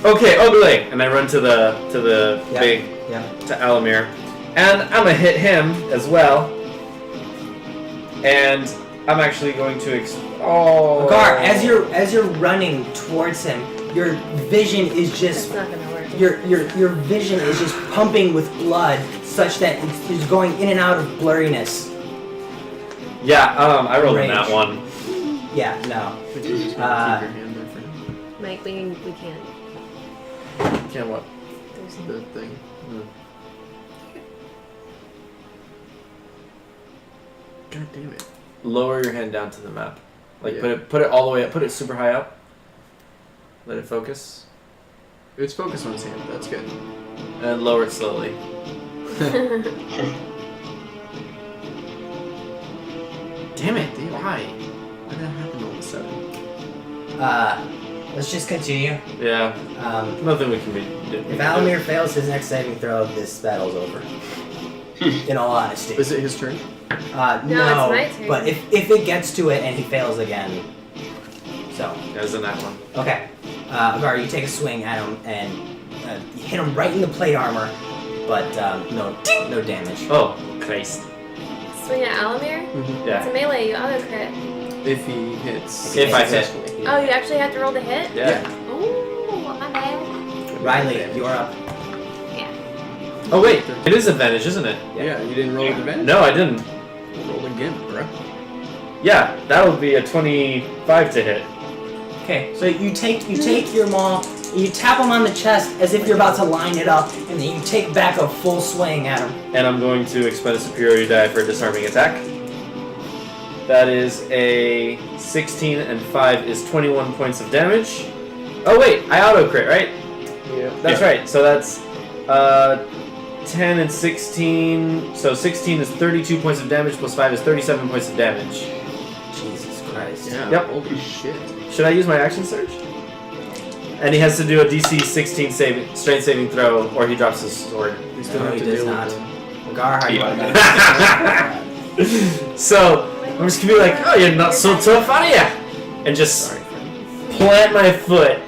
Okay, ugly, and I run to the Yeah. big Yeah. to Alamir, and I'm gonna hit him as well. And I'm actually going to. Oh. Agär, as you're running towards him, your vision is It's just... not gonna work. Your vision is just pumping with blood, such that it's going in and out of blurriness. Yeah. I rolled in Rage. that one. Yeah, no. But you just gotta keep your hand there for now. Mike, we can't. Can't what? There's The thing. God damn it. Lower your hand down to the map. Like Yeah. put it all the way up. Put it super high up. Let it focus. It's focused on his hand. That's good. And lower it slowly. Damn it! Why? Why did that happen all of a sudden? Let's just continue. Yeah. Nothing we can be. If Alamir fails his next saving throw, this battle's over. In all honesty. Is it his turn? No, it's my turn. but if it gets to it and he fails again, so As in that one. okay. Agär, you take a swing at him and you hit him right in the plate armor, but no damage. Oh, Christ. Swing at Alamir? Mm-hmm. It's a Yeah. melee, you auto crit. If he hits. If I hit. successfully. Oh, you actually have to roll to hit? Yeah. Ooh, my bad. Riley, you're up. Yeah. Oh wait, it is advantage, isn't it? Yeah, you didn't roll advantage? No, I didn't. Roll again, bro. Yeah, that would be a 25 to hit. Okay, so you take your maul, you tap him on the chest as if you're about to line it up, and then you take back a full swing at him. And I'm going to expend a superiority die for a disarming attack. That is a 16 and 5 is 21 points of damage. Oh wait, I auto crit, right? Yeah. That's right. So that's 10 and 16. So 16 is 32 points of damage plus 5 is 37 points of damage. Jesus Christ. Yeah. Yep. Holy shit. Should I use my action surge? And he has to do a DC 16 strength saving throw, or he drops his sword. We still No, have he to does deal not. with them. Agar, how you Yeah. want to So I'm just gonna be like, "Oh, you're not so tough, are ya?" And just Sorry, friend. plant my foot,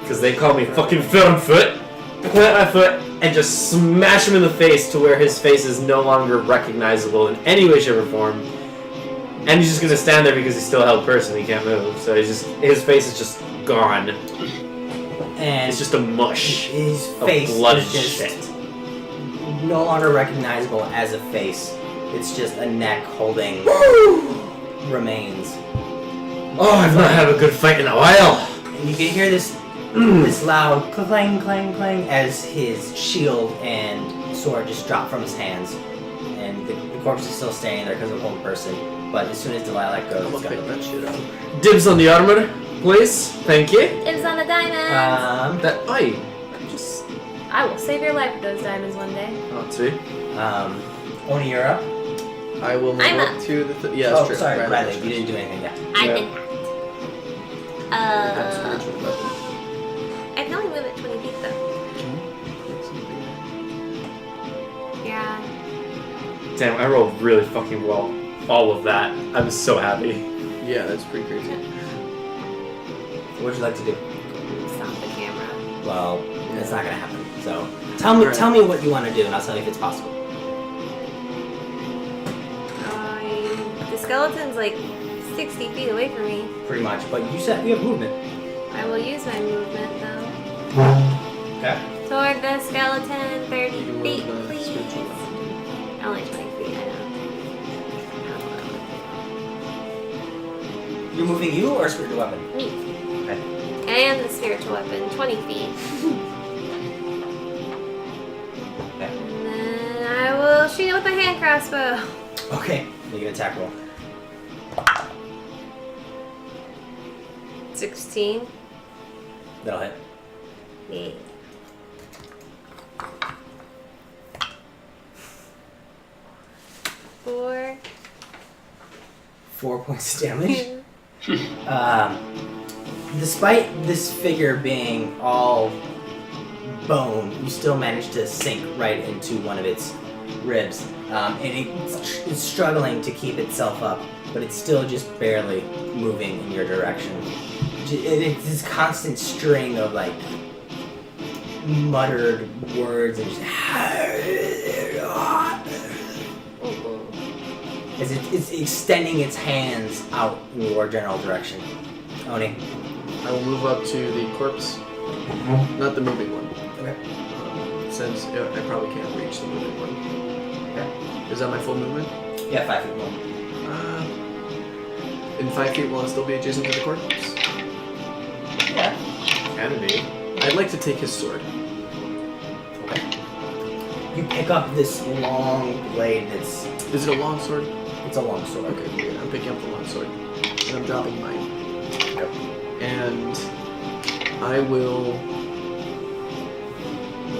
because they call me fucking firm foot. Plant my foot and just smash him in the face to where his face is no longer recognizable in any way, shape, or form. And he's just gonna stand there because he's still a held person. He can't move, so his face is just gone. And It's just a mush his of face blood is and just shit. no longer recognizable as a face. It's just a neck holding remains. Oh, I've not had a good fight in a while. And you can hear this this loud clang, clang, clang as his shield and sword just drop from his hands. And the corpse is still standing there because of the whole person. But as soon as Delilah goes, I'm it's gonna gonna pick that shit up. Dibs on the armor, please. Thank you. Dibs on the diamonds. That I will save your life with those diamonds one day. Oh, sweet. Oni, you're up. I will move I'm up up. to the. Yeah, Oh, that's true. sorry, Right, Riley, right, you didn't do anything yet. I Yeah. did not. That's spiritual weapon. I can only move at 20 feet though. Yeah. Damn, I rolled really fucking well. All of that. I'm so happy. Yeah, that's pretty crazy. What would you like to do? Stop the camera. Well, it's not gonna happen. So tell me what you want to do, and I'll tell you if it's possible. The skeleton's like 60 feet away from me. Pretty much, but you said you have movement. I will use my movement though. Okay. Toward the skeleton, 30 You can feet, move the please. spiritual weapon. Only 20 feet, I know. You're moving you or a spiritual weapon? Me. Okay. And the spiritual weapon, 20 feet. Okay. And then I will shoot it with my hand crossbow. Okay. Make an attack roll. 16. That'll hit. Yeah. Four. 4 points of damage. Despite this figure being all bone, you still manage to sink right into one of its ribs. And it's struggling to keep itself up, but it's still just barely moving in your direction. It's this constant string of like muttered words and just as it's extending its hands out in your general direction. Oni. I will move up to the corpse, not the moving one. Okay. Since I probably can't reach the moving one. Okay. Is that my full movement? Yeah, 5 feet more. In 5 feet, will I still be adjacent to the corpse? Yeah. Can be. I'd like to take his sword. Okay. You pick up this long blade that's Is it a long sword? it's a long sword. Okay, good. I'm picking up the long sword. And I'm dropping mine. Yep. And I will...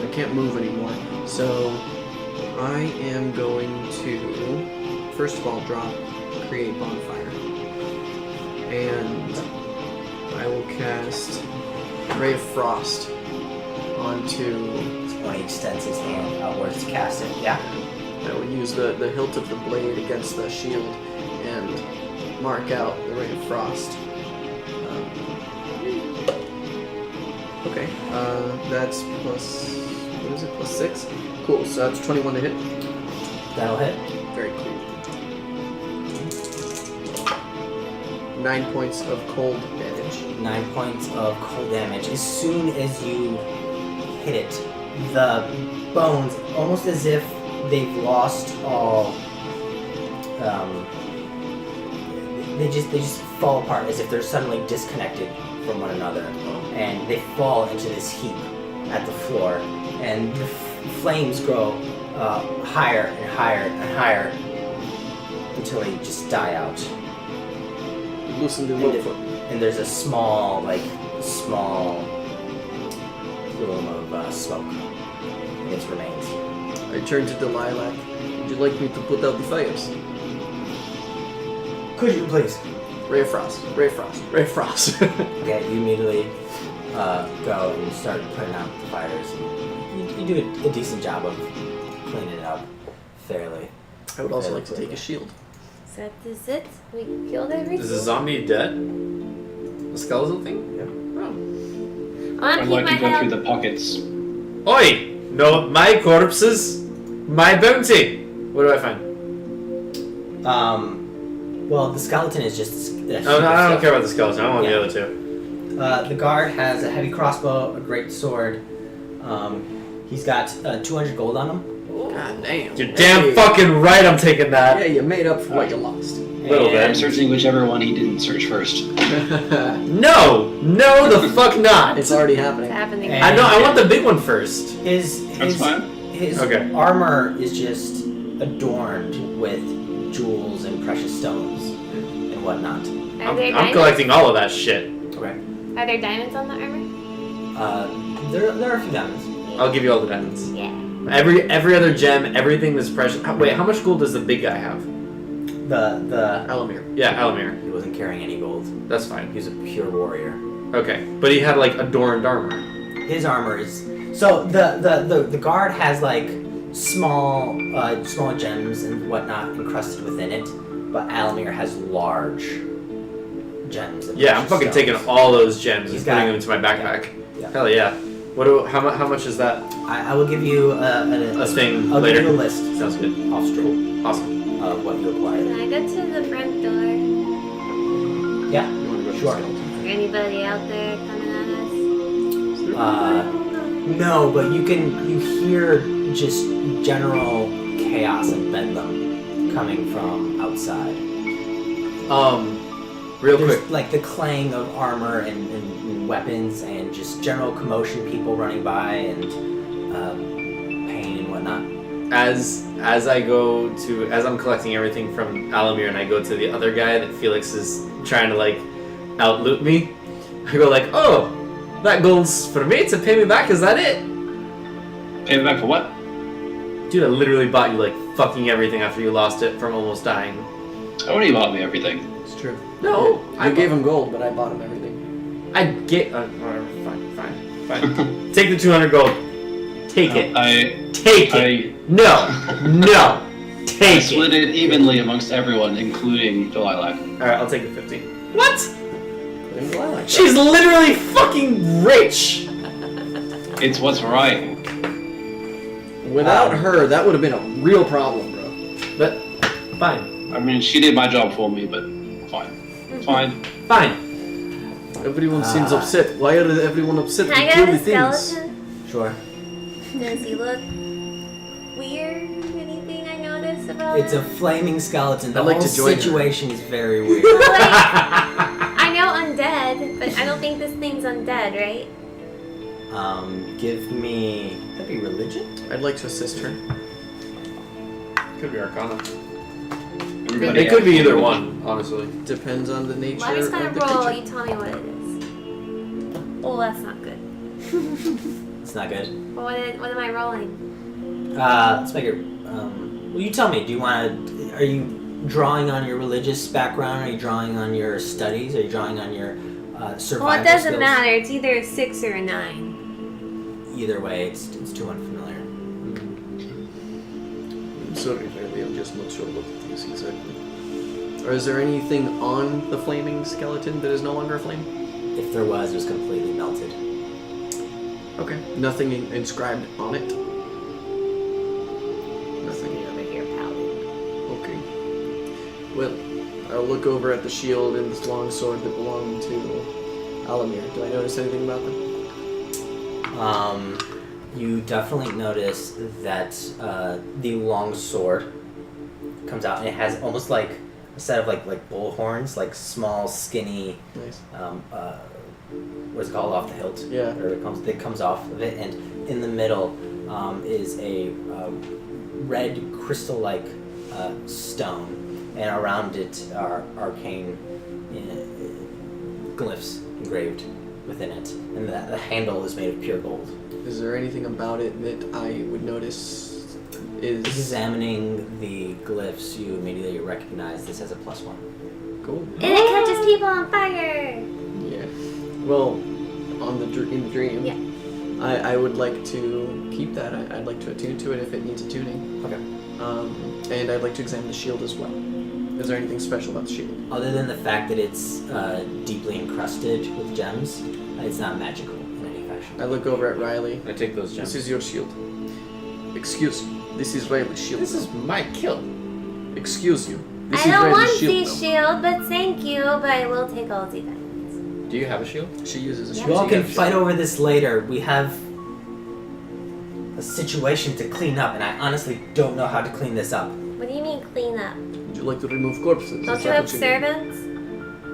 I can't move anymore. So I am going to, first of all, create bonfire. And I will cast Ray of Frost onto... Oni extends his hand outwards to cast it. Yeah. I will use the hilt of the blade against the shield and mark out the Ray of Frost. Okay, that's plus, what is it, plus 6? Cool, so that's 21 to hit. That'll hit. Very cool. 9 points of cold damage. 9 points of cold damage. As soon as you hit it, the bones, almost as if they've lost all, they just fall apart as if they're suddenly disconnected from one another, and they fall into this heap at the floor, and the flames grow higher and higher and higher until they just die out. Loosen the And, rope. and there's a small plume of smoke in its remains. I turn to the lilac. Would you like me to put out the fires? Could you please? Ray of frost. Ray of frost. Ray of frost. Yeah, you immediately go and start putting out the fires. You do a decent job of cleaning it up fairly. I would also like to take a shield. So that is it? We killed everything? Is the zombie dead? The skeletal thing? Yep. Oh. I want I'd to like keep to my go head through up. the pockets. Oi! No, my corpses, my bounty. What do I find? Well, the skeleton is just. No, I don't care about the skeleton. I want Yeah. the other two. The guard has a heavy crossbow, a great sword. He's got 200 gold on him. God damn. You're damn fucking right. I'm taking that. Yeah, you made up for what you lost. Little bit. I'm searching whichever one he didn't search first. No, the fuck not. It's already It's happening. happening. And- I know. I want the big one first. His That's fine. His Okay. armor is just adorned with jewels and precious stones and whatnot. Are there I'm diamonds? collecting all of that shit. Okay. Are there diamonds on the armor? There are a few diamonds. I'll give you all the diamonds. Yeah. Every other gem, everything that's precious. Wait, how much gold does the big guy have? The Alamir. Yeah, Alamir. he wasn't carrying any gold. That's fine. He was a pure warrior. Okay, but he had like adorned armor. His armor is so the guard has like small gems and whatnot encrusted within it, but Alamir has large gems. And Yeah, I'm precious fucking stones. taking all those gems He's and got- putting them into my backpack. Yeah. Hell yeah. How much is that? I will give you A thing I'll later. give you a list Sounds good. off stream Awesome. of what you Can acquired. I go to the front door? Yeah, You want to go to sure. the skeleton? Is there anybody out there coming at us? No, but you hear just general chaos and bedlam coming from outside. Real There's quick. like the clang of armor and weapons and just general commotion, people running by and pain and whatnot. As I'm collecting everything from Alamir and I go to the other guy that Felix is trying to like out loot me, I go like, oh, that gold's for me to pay me back. Is that it? Pay me back for what? Dude, I literally bought you like fucking everything after you lost it from almost dying. I already bought me everything. It's true. No, I gave him gold, but I bought him everything. I get whatever. Fine. Take the 200 gold. Take it. Take it. No. I Take split it. it evenly amongst everyone, including the lilac. All right, I'll take the 50. What? Put him in the lilac. She's literally fucking rich. It's what's right. Without her, that would have been a real problem, bro. But fine. I mean, she did my job for me, but fine. Fine. Everyone seems upset. Why are everyone upset? Can I We get kill a the things. skeleton? Sure. Does he look weird? Anything I notice about It's a him? flaming skeleton. The I'd like whole to join her. situation is very weird. Like, I know undead, but I don't think this thing's undead, right? Give me that'd be religion. I'd like to assist her. Could be Arcana. Everybody It could be has- either one, honestly. Depends on the nature Well, I'm just gonna of the roll. creature. You tell me what it is. Oh, that's not good. It's not good. What am I rolling? Let's make it. Well, you tell me. Do you want to? Are you drawing on your religious background? Are you drawing on your studies? Are you drawing on your survival Well, it doesn't skills? matter. It's either a 6 or a 9. Either way, it's too unfamiliar. I'm sorry, Riley, I'm just not sure what it is exactly. Or is there anything on the flaming skeleton that is no longer a flame? If there was, it was completely melted. Okay. Nothing inscribed on it? Nothing. Over here, paladin. Okay. Well, I'll look over at the shield and this long sword that belonged to Alamir. Do I notice anything about them? You definitely notice that the long sword comes out and it has almost like a set of like bull horns, like small, skinny. Nice. What's it called, off the hilt? Yeah. Or it comes off of it, and in the middle is a red crystal-like stone and around it are arcane glyphs engraved within it, and the handle is made of pure gold. Is there anything about it that I would notice is Examining the glyphs, you immediately recognize this as a +1. cool? And it catches people on fire. Yeah. Well, in the dream, Yeah. I would like to keep that. I'd like to attune to it if it needs attuning. Okay. And I'd like to examine the shield as well. Is there anything special about the shield? Other than the fact that it's deeply encrusted with gems, it's not magical in any fashion. I look over at Riley. I take those gems. This is your shield. Excuse me. This is Riley's shield. This is my kill. Excuse you. This I is don't Riley's want shield. the shield, but thank you, but I will take all the diamonds. Do you have a shield? She uses a Yeah. shield. You all so can you have fight shield. over this later. We have a situation to clean up, and I honestly don't know how to clean this up. What do you mean clean up? Would you like to remove corpses? Don't Is you that have what do? servants?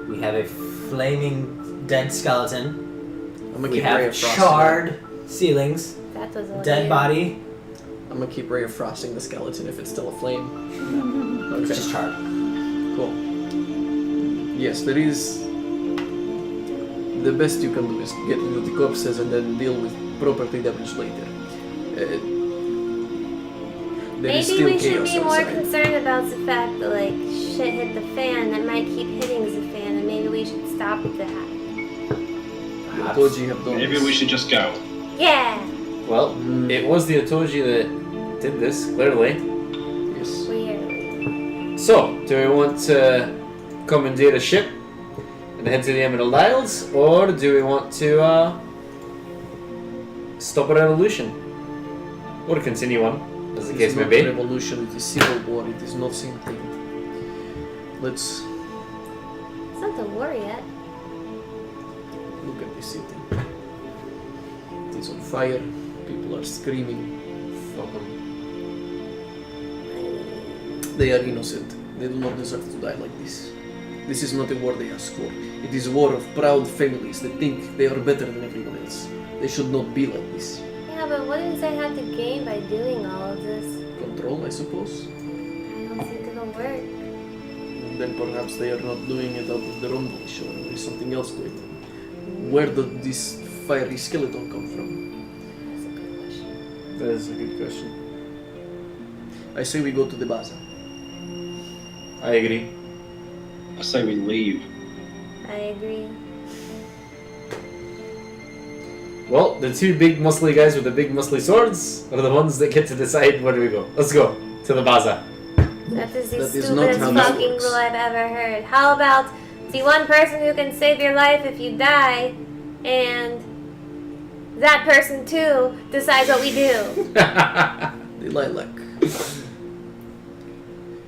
We have a flaming dead skeleton. I'm gonna We keep Ray have of frosting. charred ceilings, That was a dead body, I'm gonna keep Ray of frosting the skeleton if it's still aflame. it's Okay. just charred. Cool. Yes, there is. The best you can do is get rid of the corpses and then deal with property damage later. There is Maybe still we should chaos be more outside. concerned about the fact that like shit hit the fan that might keep hitting the fan, and maybe we should stop that. The Otoji have done Maybe this. we should just go. Yeah. Well, it was the Otoji that did this, clearly. Yes. Weird. So, do we want to commandeer a ship and head to the Emerald Isles, or do we want to stop a revolution? Or continue on, as the It case is may not be. revolution, it is civil war, it is not same thing. Let's It's not the war yet. look at this city. It is on fire, people are screaming. Fuck 'em. They are innocent. They do not deserve to die like this. This is not a war they ask for. It is a war of proud families that think they are better than everyone else. They should not be like this. Yeah, but what does I have to gain by doing all of this? Control, I suppose. I don't think it'll work. Then perhaps they are not doing it out of their own volition, or there is something else going on. Where did this fiery skeleton come from? That's a good question. That is a good question. I say we go to the bazaar. I agree. I say we leave. I agree. Well, the two big muscly guys with the big muscly swords are the ones that get to decide where do we go. Let's go to the bazaar. That is the That is not stupidest how this fucking works. rule I've ever heard. How about the one person who can save your life if you die, and that person too decides what we do? The lilac.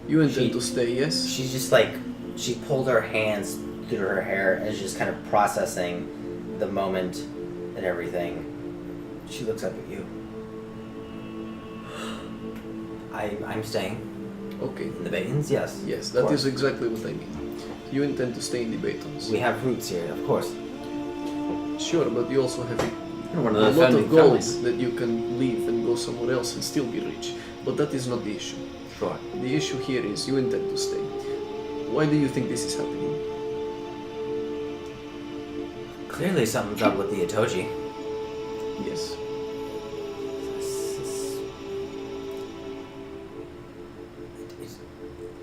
You intend to stay, yes? She's just like, she pulled her hands through her hair and is just kind of processing the moment and everything. She looks up at you. I'm staying Okay. in the Baytons, yes. Yes, of that course. is exactly what I mean. You intend to stay in the Baytons. We have roots here, of course. Sure, but you also have One a of the lot founding of gold families. that you can leave and go somewhere else and still be rich. But that is not the issue. Sure. The issue here is you intend to stay. Why do you think this is happening? Clearly something's up with the Otoji. Yes.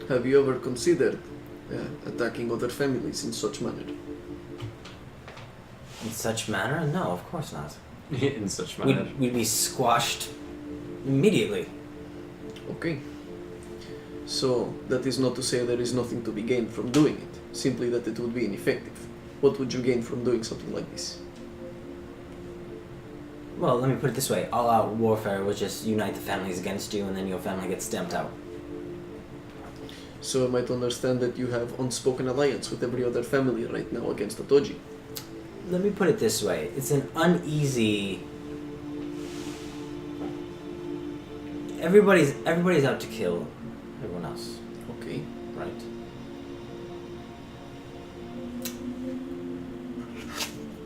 Have you ever considered attacking other families in such manner? In such manner? No, of course not. In such manner. We'd be squashed immediately. Okay. So, that is not to say there is nothing to be gained from doing it, simply that it would be ineffective. What would you gain from doing something like this? Well, let me put it this way. All-out warfare would just unite the families against you, and then your family gets stamped out. So I might understand that you have unspoken alliance with every other family right now against Otoji. Let me put it this way. It's an uneasy... Everybody's out to kill everyone else, Okay. right?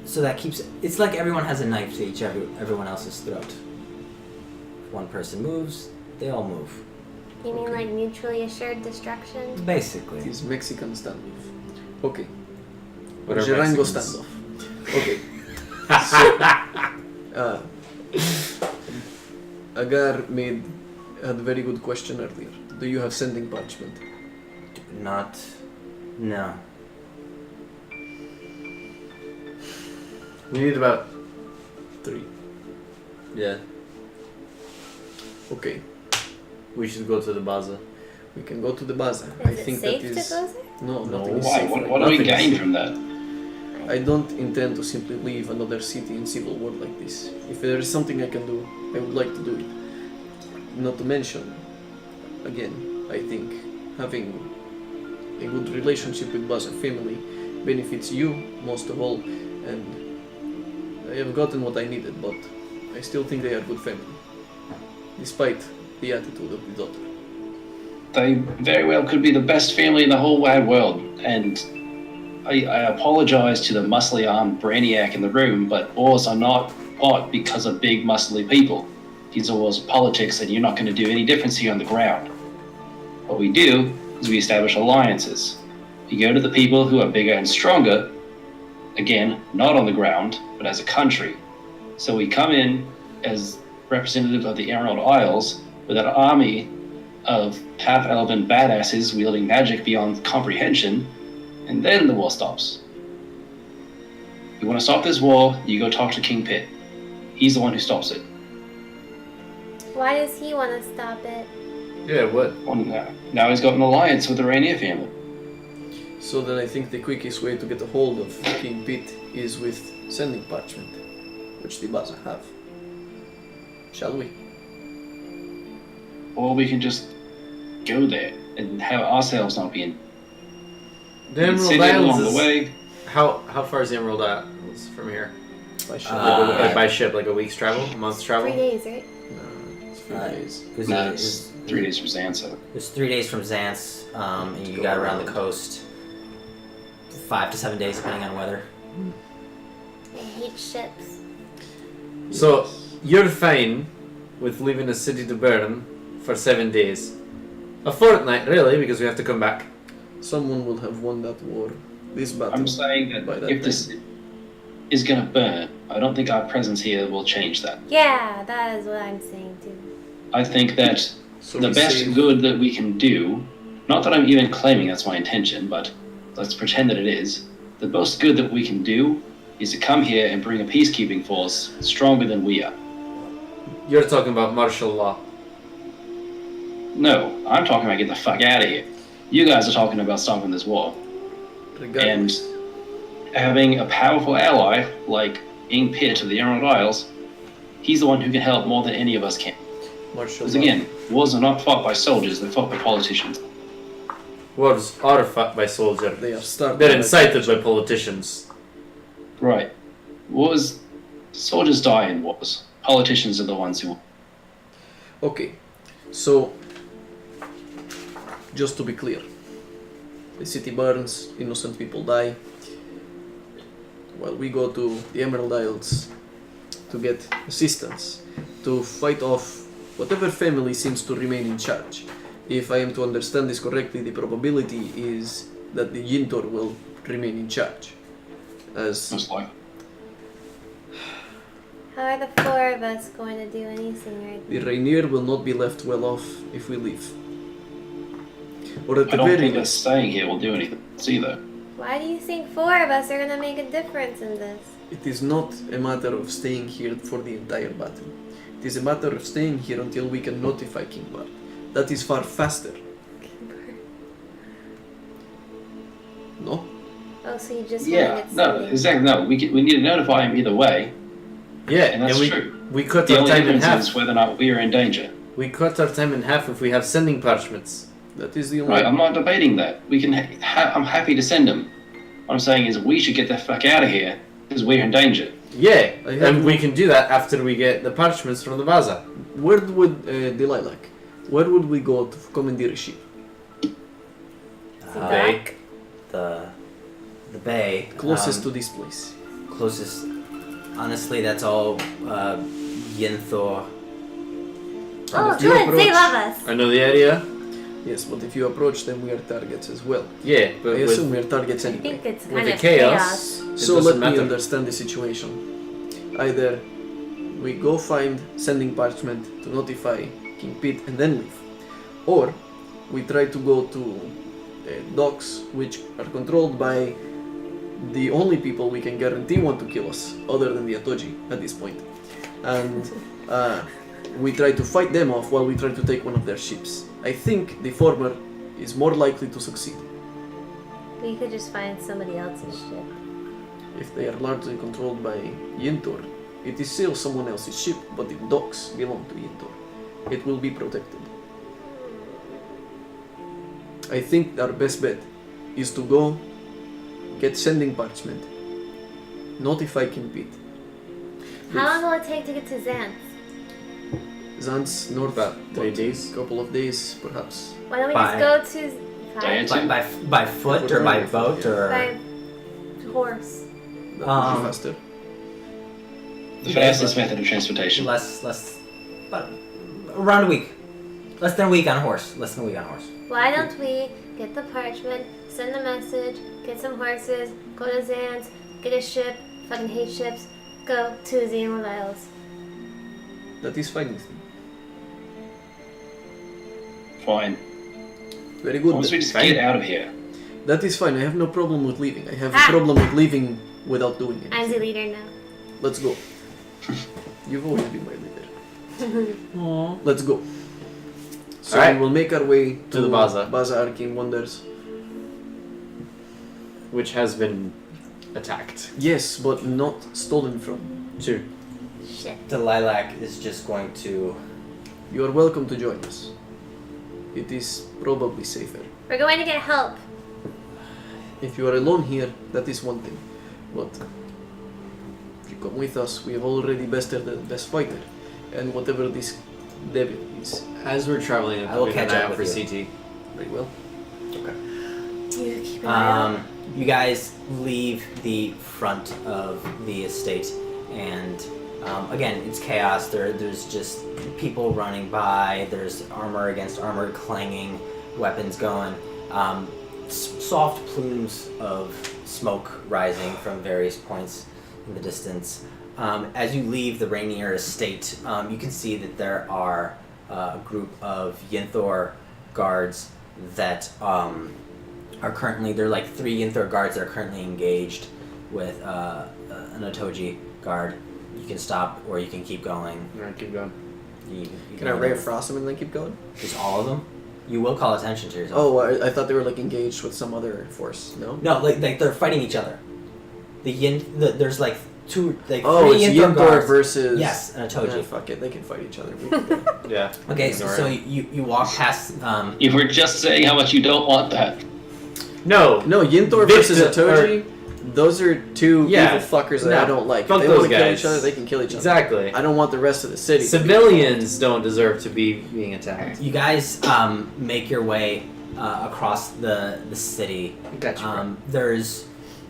So that keeps... It's like everyone has a knife to everyone else's throat. If one person moves, they all move. You mean like mutually assured destruction? It Basically. is Mexican standoff. Okay. What are Durango Mexicans? standoff. Okay. So, Agär had a very good question earlier. Do you have sending parchment? Not. No. We need about 3. yeah. Okay. We should go to the bazaar. We can go to the bazaar. Is I it think safe that to is go there? no, No. nothing is Why? safe. What do we Nothing is gain safe. from that? I don't intend to simply leave another city in civil war like this. If there is something I can do, I would like to do it. Not to mention, again, I think having a good relationship with Bazaar family benefits you most of all, and I have gotten what I needed, but I still think they are good family, despite the attitude of the daughter. They very well could be the best family in the whole wide world, and I apologize to the muscly armed brainiac in the room, but wars are not fought because of big muscly people. These are wars of politics, and you're not going to do any difference here on the ground. What we do is we establish alliances. We go to the people who are bigger and stronger, again, not on the ground, but as a country. So we come in as representative of the Emerald Isles with an army of half-elven badasses wielding magic beyond comprehension, and then the war stops. You want to stop this war, you go talk to King Pitt. He's the one who stops it. Why does he want to stop it? Yeah, what? Well, now he's got an alliance with the Raineer family. So then I think the quickest way to get a hold of King Pitt is with sending parchment, which the Bazaar have. Shall we? Or we can just go there and have ourselves not be in. The Emerald Sit in along Isles the is... way. How far is the Emerald Isles from here? By ship. Like by ship, like a week's travel? A month's travel? 3 days, right? No, it's 3 Uh, days. Because No, it's 3 days from Zanza. It's 3 days from Xantz, and you got around the coast. 5 to 7 days, depending on weather. I hate ships. So, you're fine with leaving a city to burn for 7 days. A fortnight, really, because we have to come back. Someone will have won that war. This battle. I'm saying By that that if this is going to burn, I don't think our presence here will change that. Yeah, that is what I'm saying too. I think that So the we best save- good that we can do, not that I'm even claiming that's my intention, but let's pretend that it is, the most good that we can do is to come here and bring a peacekeeping force stronger than we are. You're talking about martial law. No, I'm talking about get the fuck out of here. You guys are talking about stopping this war. And Regardless. having a powerful ally like King Pitt of the Emerald Isles, he's the one who can help more than any of us can. Martial Because law. again, wars are not fought by soldiers, they're fought by politicians. Wars are fought by soldiers. They are started. They're by- incited by politicians. Right. Wars, soldiers die in wars. Politicians are the ones who... Okay, so just to be clear, the city burns, innocent people die, while we go to the Emerald Isles to get assistance, to fight off whatever family seems to remain in charge. If I am to understand this correctly, the probability is that the Yintor will remain in charge. As Most likely. How are the 4 of us going to do anything right the Raineer will not be left well off if we leave. Or at I the don't very think that least, staying here will do anything either. Why do you think 4 of us are going to make a difference in this? it is not a matter of staying here for the entire battle. It is a matter of staying here until we can notify King Bard. That is far faster. No? Oh, so you just Yeah, wanted no, something. exactly, no. We need to notify him either way, Yeah, and that's we, true. we cut The our only time in difference half. is whether or not we are in danger. We cut our time in half if we have sending parchments. That is the only. Right, I'm not debating that. We can. I'm happy to send him. What I'm saying is we should get the fuck out of here because we're in danger. Yeah, I have and no- we can do that after we get the parchments from the bazaar. Where would Delilah? Where would we go to commandeer a ship? Bay. The bay. Closest to this place. Closest. Honestly, that's all Yinthor. Oh, You good. They approach- love us. I know the area. Yes, but if you approach them, we are targets as well. Yeah, but I assume we are targets I anyway. think it's with kind the of chaos, chaos. it So doesn't let me matter. understand the situation. Either we go find sending parchment to notify King Pete and then leave, or we try to go to docks which are controlled by the only people we can guarantee want to kill us, other than the Atoji at this point, and we try to fight them off while we try to take one of their ships. I think the former is more likely to succeed. We could just find somebody else's ship. If they are largely controlled by Yintor, it is still someone else's ship, but the docks belong to Yintor. It will be protected. I think our best bet is to go get sending parchment, notify King Pete. How long will it take to get to Xanth? Zant's north About 3 days. couple of days, perhaps. Why don't we By- just go to Day five? or By foot or by boat or By horse. That would be Um, faster. The fastest method of transportation. less, but around a week. Less than a week on a horse. Less than a week on a horse. Why don't we get the parchment, send a message, get some horses, go to Xanth, get a ship, fucking hate ships, go to the Emerald Isles. That is fine with me. Fine. Very As good. long as we just Fine. get out of here. That is fine. I have no problem with leaving. I have a Ah. problem with leaving without doing it. I'm the leader now. Let's go. You've always been my leader. Aww. Let's go. So Alright. we will make our way To the Baza. Baza Arcane Wonders. Which has been attacked. Yes, but not stolen from. True. Shit. The lilac is just going to. You are welcome to join us. It is probably safer. We're going to get help. If you are alone here, that is one thing. But if you come with us, we have already bested the best fighter. And whatever this devil is. As we're traveling, I will keep catch an eye up out for with you. CT. Very well. You keep an eye out. You guys leave the front of the estate, and again, it's chaos. There's just people running by. There's armor against armor clanging, weapons going. Soft plumes of smoke rising from various points in the distance. As you leave the Raineer estate, you can see that there are a group of Yinthor guards that are currently, they're like 3 Yinthor guards that are currently engaged with an Otoji guard. You can stop or you can keep going. Alright, keep going. You Can I Ray of Frost them and then keep going? Just all of them? You will call attention to yourself. Oh, I thought they were like engaged with some other force. No? No, like they're fighting each other. There's like 3 Oh, it's Yinthor Yintor guards. versus. Yes, an Otoji. Yeah, fuck it, they can fight each other. We can go. Yeah. Okay, so you walk past. You were just saying how much you don't want that. No. No, Yintor versus Atoji. Those are 2 Yeah, evil fuckers that no, I don't like. If fuck they those want to kill guys. each other, they can kill each other. Exactly. I don't want the rest of the city. Civilians don't deserve to be being attacked. You guys make your way across the city. Gotcha.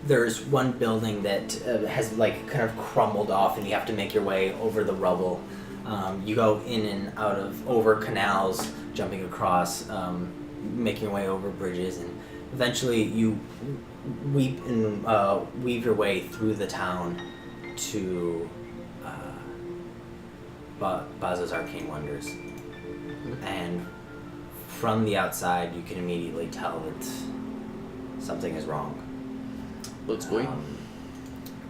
There's one building that has like kind of crumbled off, and you have to make your way over the rubble. You go in and out of over canals, jumping across, making your way over bridges, and eventually you weave your way through the town to Baza's Arcane Wonders. And from the outside, you can immediately tell that something is wrong. Let's go in.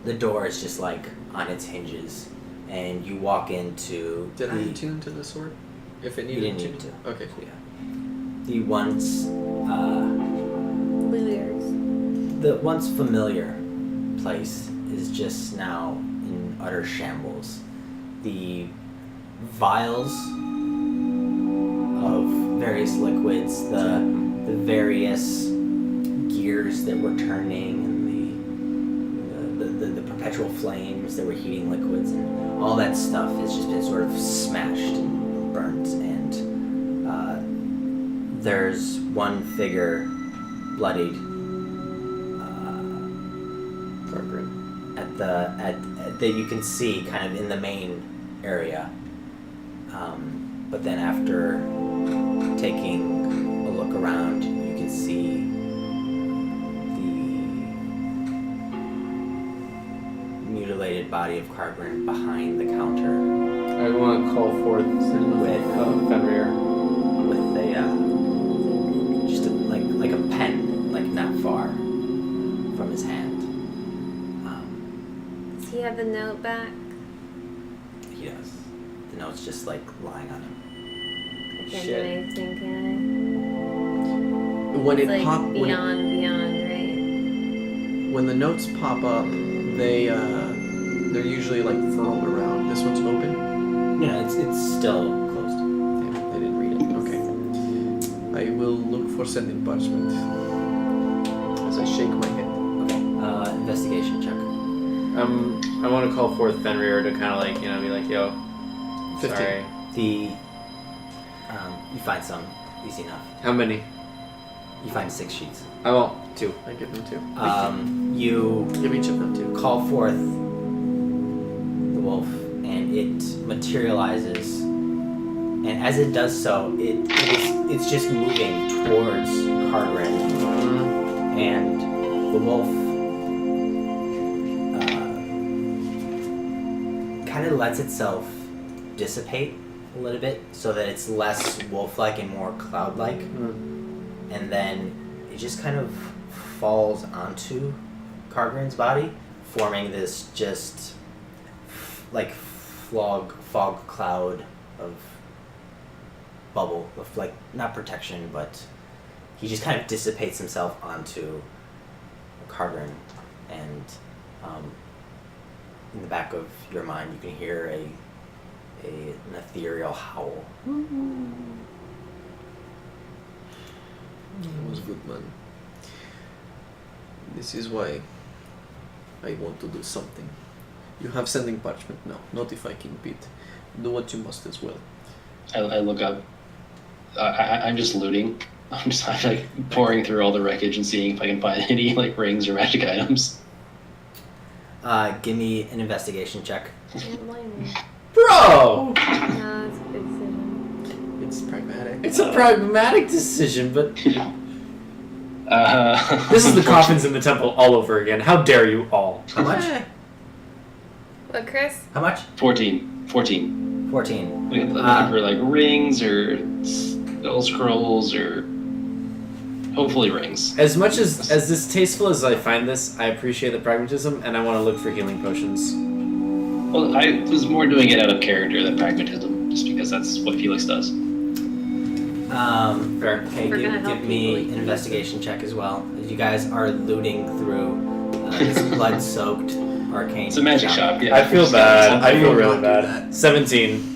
The door is just like on its hinges, and you walk into Did I the, attune to the sword? If it you needed didn't need to. to. Okay. Yeah. The once familiar place is just now in utter shambles. The vials of various liquids, the various gears that were turning, and the perpetual flames that were heating liquids, and all that stuff has just been sort of smashed and burnt. And there's one figure, bloodied, that you can see kind of in the main area. But then after taking look around, you can see the mutilated body of Cargren behind the counter I want to call forth Fenrir. with a just like a pen, like not far from his hand. Does he have the note back? He does. The note's just like lying on him. I can't do Shit. anything, can When I? it It's pop, like beyond, right? when the notes pop up, they're usually like furled around. This one's open. No, it's still closed. Damn, they didn't read it. Okay. I will look for sending parchment as I shake my head. Okay. Investigation check. I want to call forth Fenrir to kind of like, you know, be like, yo, 15. sorry. You find some easy enough. How many? You find 6 sheets. I want 2. I give them 2. You Give each of them 2. call forth the wolf, and it materializes. And as it does so, it's just moving towards Cargren, and the wolf kind of lets itself dissipate a little bit, so that it's less wolf-like and more cloud-like. And then it just kind of falls onto Cargren's body, forming this just like fog cloud of bubble of like not protection, but he just kind of dissipates himself onto Cargren, and in the back of your mind you can hear an ethereal howl. That was good, man. This is why I want to do something. You have sending parchment now. Notify King Pete. Do what you must as well. I look up. I'm just looting. I'm like pouring through all the wreckage and seeing if I can find any like rings or magic items. Give me an investigation check. Can't blame me. Bro! No, it's a good decision. It's pragmatic. It's a pragmatic decision, but This this is the coffins in the temple all over again. How dare you all? How much? What, Chris? How much? 14. 14. Looking for like rings or spell scrolls or hopefully rings. As much as distasteful as I find this, I appreciate the pragmatism, and I want to look for healing potions. Well, I was more doing it out of character than pragmatism, just because that's what Felix does. Fair. Okay, We're gonna help give me people. an investigation check as well. As you guys are looting through this blood-soaked arcane. It's a magic shop, yeah. I feel bad. I feel really do bad. 17.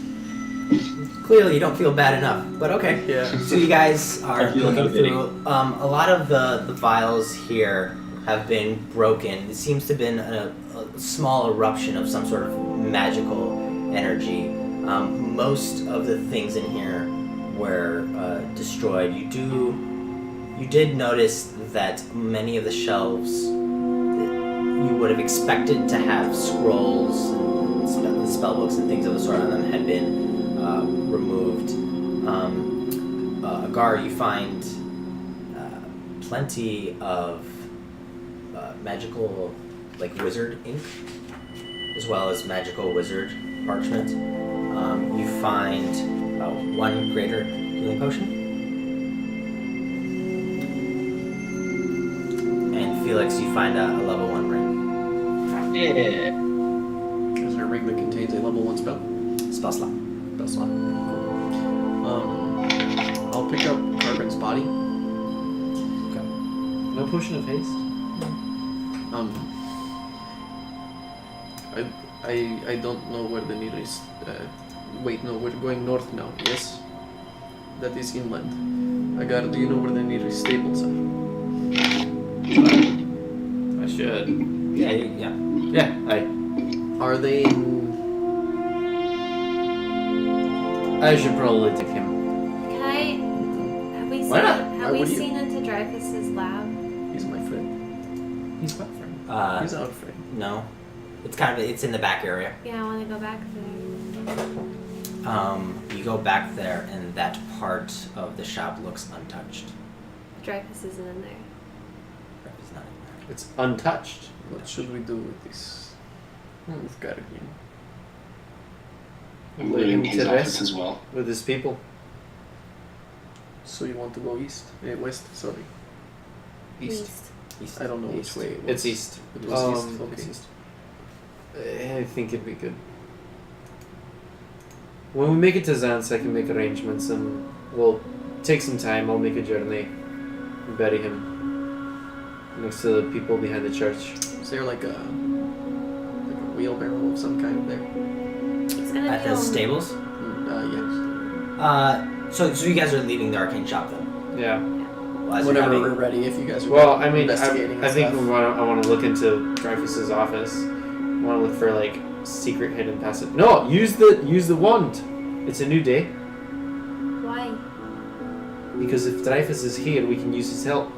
Clearly, you don't feel bad enough, but okay. Yeah. So you guys are I feel looking motivating. through. A lot of the vials here have been broken. It seems to have been a small eruption of some sort of magical energy. Most of the things in here were destroyed. You did notice that many of the shelves you would have expected to have scrolls and spell books and things of the sort on them had been removed. Agär, you find plenty of magical, like wizard ink, as well as magical wizard parchment. You find 1 greater healing potion. And Felix, you find a level 1 ring. Yeah. Is there a ring that contains a level 1 spell? Spell slot. Spell slot. I'll pick up Cargren's body. No potion of haste? I don't know where the nearest. Wait, no, we're going north now. Yes, that is inland. Agär, do you know where the nearest stables are? I should. Yeah. Yeah, Are they in? I should probably take him. Can I? Have we seen? Why not? Why Have we would you? seen into Dreyfus's lab? He's my friend. He's my friend. He's our friend. No. It's in the back area. Yeah, I want to go back there. you go back there, and that part of the shop looks untouched. Dreyfus isn't in there. It's not in there. It's untouched. What should we do with this? With Gargin? I'm Lay looting him his to office rest as well. with his people. So you want to go east? West, sorry. East. East. I don't know East. which way it was. It's east. It was east, It's okay. east. I think it'd be good. When we make it to Zance, I can make arrangements and we'll take some time. I'll make a journey and bury him next to the people behind the church. Is there like a wheelbarrow of some kind there? It's gonna At be the on- stables? Yes. So you guys are leaving the arcane shop then? Yeah. Well, as you're Whenever having- we're ready, if you guys are Well, I mean, investigating I and think stuff. I want to look into Dreyfus's office. I want to look for like secret hidden passage. No, use the wand. It's a new day. Why? Because if Dreyfus is here, we can use his help.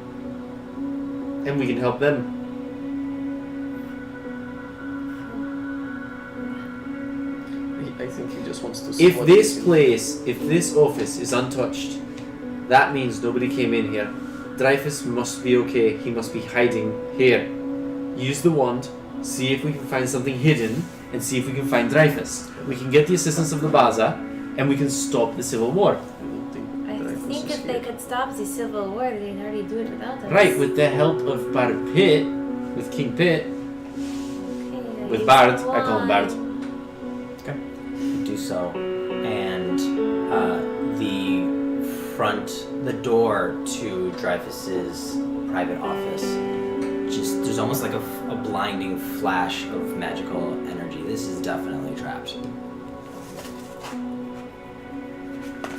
And we can help them. I think he just wants to see If what this he can- place, if this office is untouched, that means nobody came in here. Dreyfus must be okay. He must be hiding here. Use the wand, see if we can find something hidden, and see if we can find Dreyfus. We can get the assistance of the Baza, and we can stop the civil war. I don't think I Dreyfus think is if they here. could stop the civil war, they'd already do it without us. Right, with the help of Bard Pitt, with King Pitt, Okay, with use Bard. the I call him Bard. wand. do so, and the door to Dreyfus's private office, just there's almost like a blinding flash of magical energy. This is definitely trapped.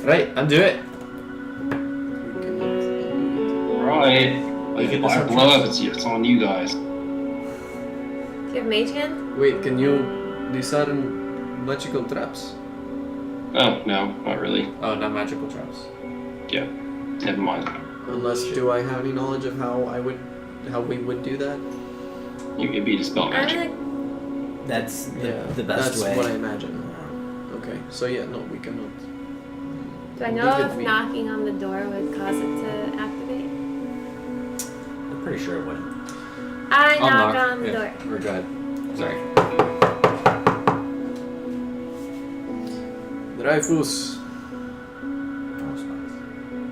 Right, undo it. We cannot undo Right. Like, get if this I on blow up, trust. it's on you guys. Do you have mage hand? it. Wait, can you disarm magical traps? Oh, no, not really. Oh, not magical traps. Yeah, never mind. Unless, do I have any knowledge of how we would do that? You could be dispel I'm magic. gonna. That's the best that's way. what I imagine. Okay, so yeah, no, we cannot. Do I know Leave it if me. knocking on the door would cause it to activate? I'm pretty sure it wouldn't. I I'll knock knock. on the Yeah. door. Or go ahead. Sorry. Dreyfus.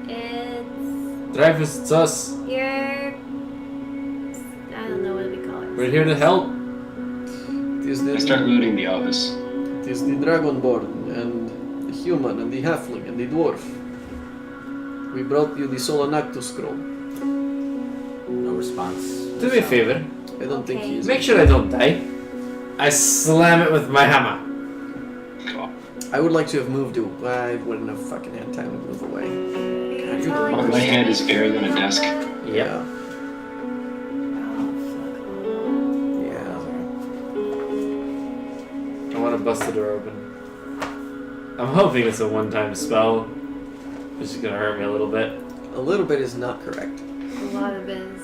It's Dreyfus, it's us. your. I don't know what we call it. We're here to help. It is I start the looting the office. Dragonborn and the human and the halfling and the dwarf. We brought you the Solonactus scroll. No response. Do me a favor. I don't think Okay. he is. Make sure I don't die. I slam it with my hammer. God. I would like to have moved to. I wouldn't have fucking had time to move away. You're you're telling the My me head is buried in a about desk. that? Yep. Yeah. I want to bust the door open. I'm hoping it's a one-time spell. It's just gonna hurt me a little bit. A little bit is not correct. A lot of it is.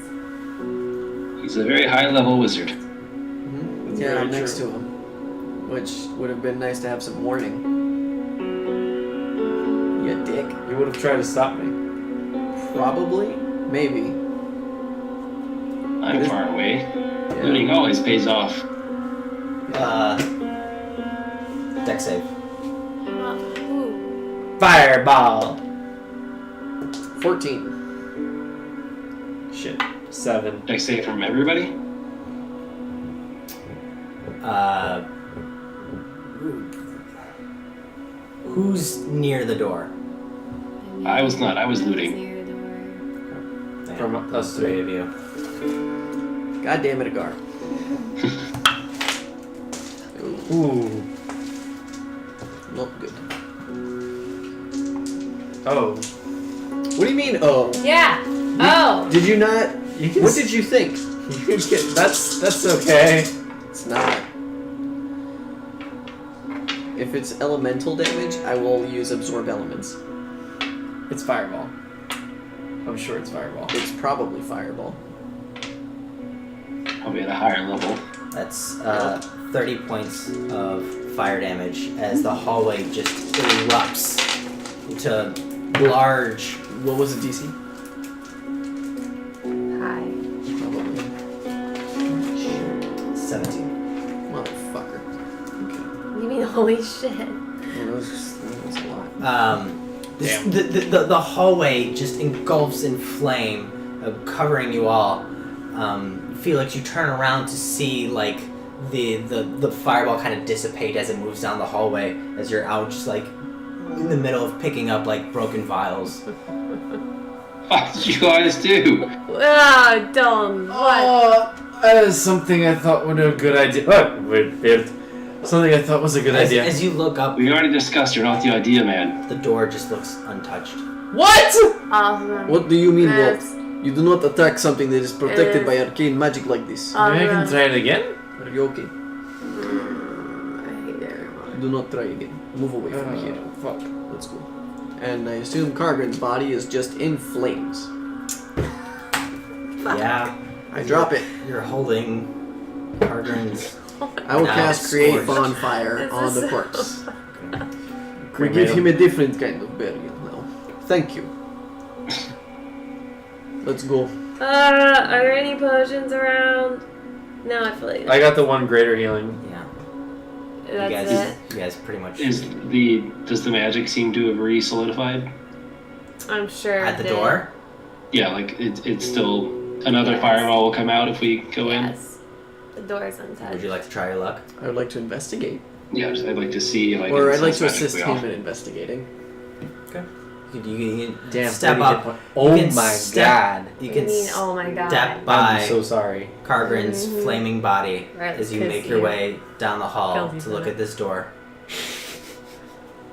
He's a very high level wizard. That's Yeah, very I'm next true. to him. Which would have been nice to have some warning. You dick. You would have tried to stop me. Probably. Maybe. I'm far away. Yeah. Looting always pays off. Deck save. Ooh. Fireball. 14. Shit. 7. Did I say it from everybody? Who's near the door? I was not. I was looting. Near the door. Damn, From us three three. of you. God damn it, Agär. Ooh, Ooh. not good. Oh. What do you mean, oh? Yeah. Oh. Did you not? You can What did you think? You can get. That's okay. It's not. If it's elemental damage, I will use absorb elements. It's fireball. I'm sure it's fireball. It's probably fireball. Probably at a higher level. That's 30 points of fire damage as the hallway just erupts into large. What was the DC? Hi. Probably. 17. Motherfucker. Okay. You mean holy shit? Well, that was a lot. The hallway just engulfs in flame, covering you all. Felix, you turn around to see like the fireball kind of dissipate as it moves down the hallway as you're out just like in the middle of picking up like broken vials. What did you guys do? Oh, Dom. What? Oh, that is something I thought would be a good idea. Oh, weird. Something I thought was a good idea. As you look up, We already discussed you're not the idea man. the door just looks untouched. What? Awesome. What do you mean, That's Walt? You do not attack something that is protected by arcane magic like this. Maybe I can awesome. try it again? Are you okay? I hate everyone. Do not try again. Move away from here. Fuck. Let's go. And I assume Cargren's body is just in flames. Yeah, I drop it. you're holding Cargren's. I will Now cast it's Create scorched. Bonfire This on is the so corpse. We Cremate give him him. a different kind of burial now. Thank you. Let's go. Are there any potions around? No, I feel like I got the one greater healing. Yeah, that's you guys pretty much Does the magic seem to have re-solidified? it. I'm sure. at the that- door. Yeah, like it's still another fireball will come out if we go in. Yes. The door's untouched. Would you like to try your luck? I would like to investigate. Yeah, I'd like to see like. Or if I'd like it's to assist magically him off. in investigating. You can Damn, step 30 up. hit point. Oh You can my step- god. You I can mean, oh my god. step by I'm so sorry. Cargren's Mhm. flaming body Right, as you kiss make your you. way down the hall Kills you to for look that. at this door.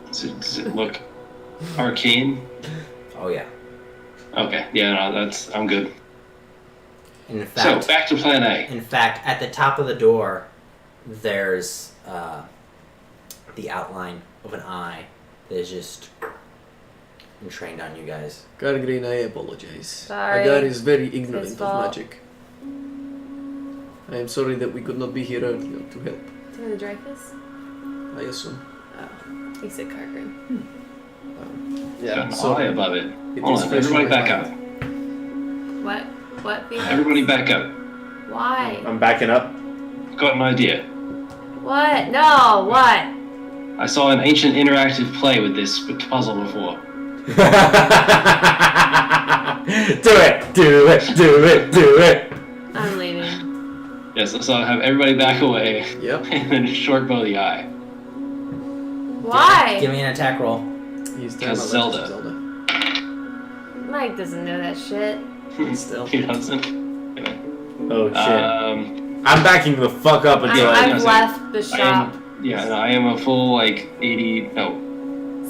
Does it look arcane? Oh yeah. Okay, yeah, no, I'm good. In So fact, back to Plan A. at the top of the door, there's the outline of an eye that is just entrained on you guys. Cargren, I apologize. Sorry. Agär is very His ignorant of fault. magic. I am sorry that we could not be here earlier to help. To the Dreyfus? I assume. Oh, he said Cargren. Yeah, so- eye above it. It Hold is on, fresh everybody from my back mind. up. What? What? Felix? Everybody back up. Why? I'm backing up. Got an idea. What? No. What? I saw an ancient interactive play with this puzzle before. Do it. I'm leaving. Yes, so I'll have everybody back away Yep. and then short bow the eye. Why? Give me an attack roll. He's Because talking about Zelda. Zelda. Mike doesn't know that shit. Still. He doesn't. Oh shit. I'm backing the fuck up until I I've was left the shop. I am a full like 80. No,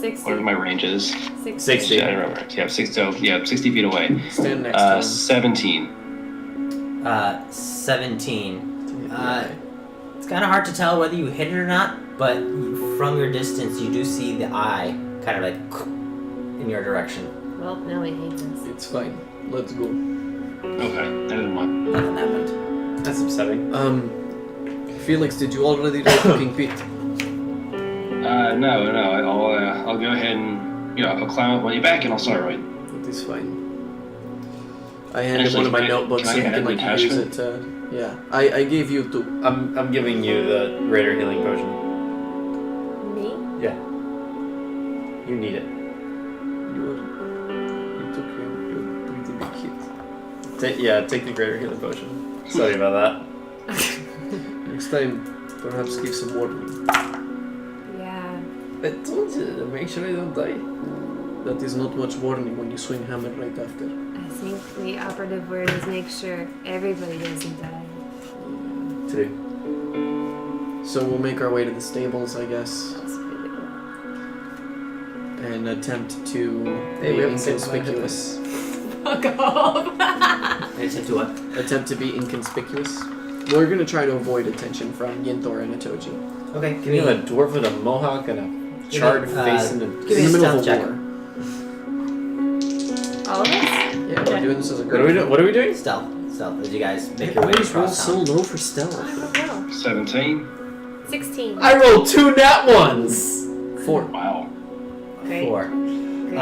60. what are my ranges? 60. Yeah, I remember. Yeah, 60 feet away. Stand next to him. 17. 17. It's kind of hard to tell whether you hit it or not, but from your distance, you do see the eye kind of like in your direction. Well, now he hates us. It's fine. Let's go. Okay, never mind. Nothing happened. That's upsetting. Felix, did you already write Cooking Pit? No. I'll go ahead and I'll climb up on your back and I'll start writing. That is fine. I handed Actually, one of my can I- notebooks can I so you add can like an use it. Yeah, I gave you 2. I'm giving you the greater healing potion. Me? Yeah. You need it. You took your pretty big hit. Take the greater healing potion. Sorry about that. Next time, perhaps give some warning. Yeah. I told you to make sure I don't die. That is not much warning when you swing hammer right after. I think the operative word is make sure everybody doesn't die. True. So we'll make our way to the stables, I guess, That's pretty cool. and attempt to Hey, we be haven't said goodbye to inconspicuous. Fuck off. Attempt to what? Attempt to be inconspicuous. We're gonna try to avoid attention from Yintor and Itoji. Okay, give You me have a dwarf with a mohawk and a charred face and a... give me In a the middle stealth of check. war. All of us? Yeah, we're doing this as a What group. are we doing? Stealth, as you guys make your way Always roll across so town. low for stealth. I don't know. 17. 16. I rolled 2 nat ones. 4. Wow. Great. 4. Great.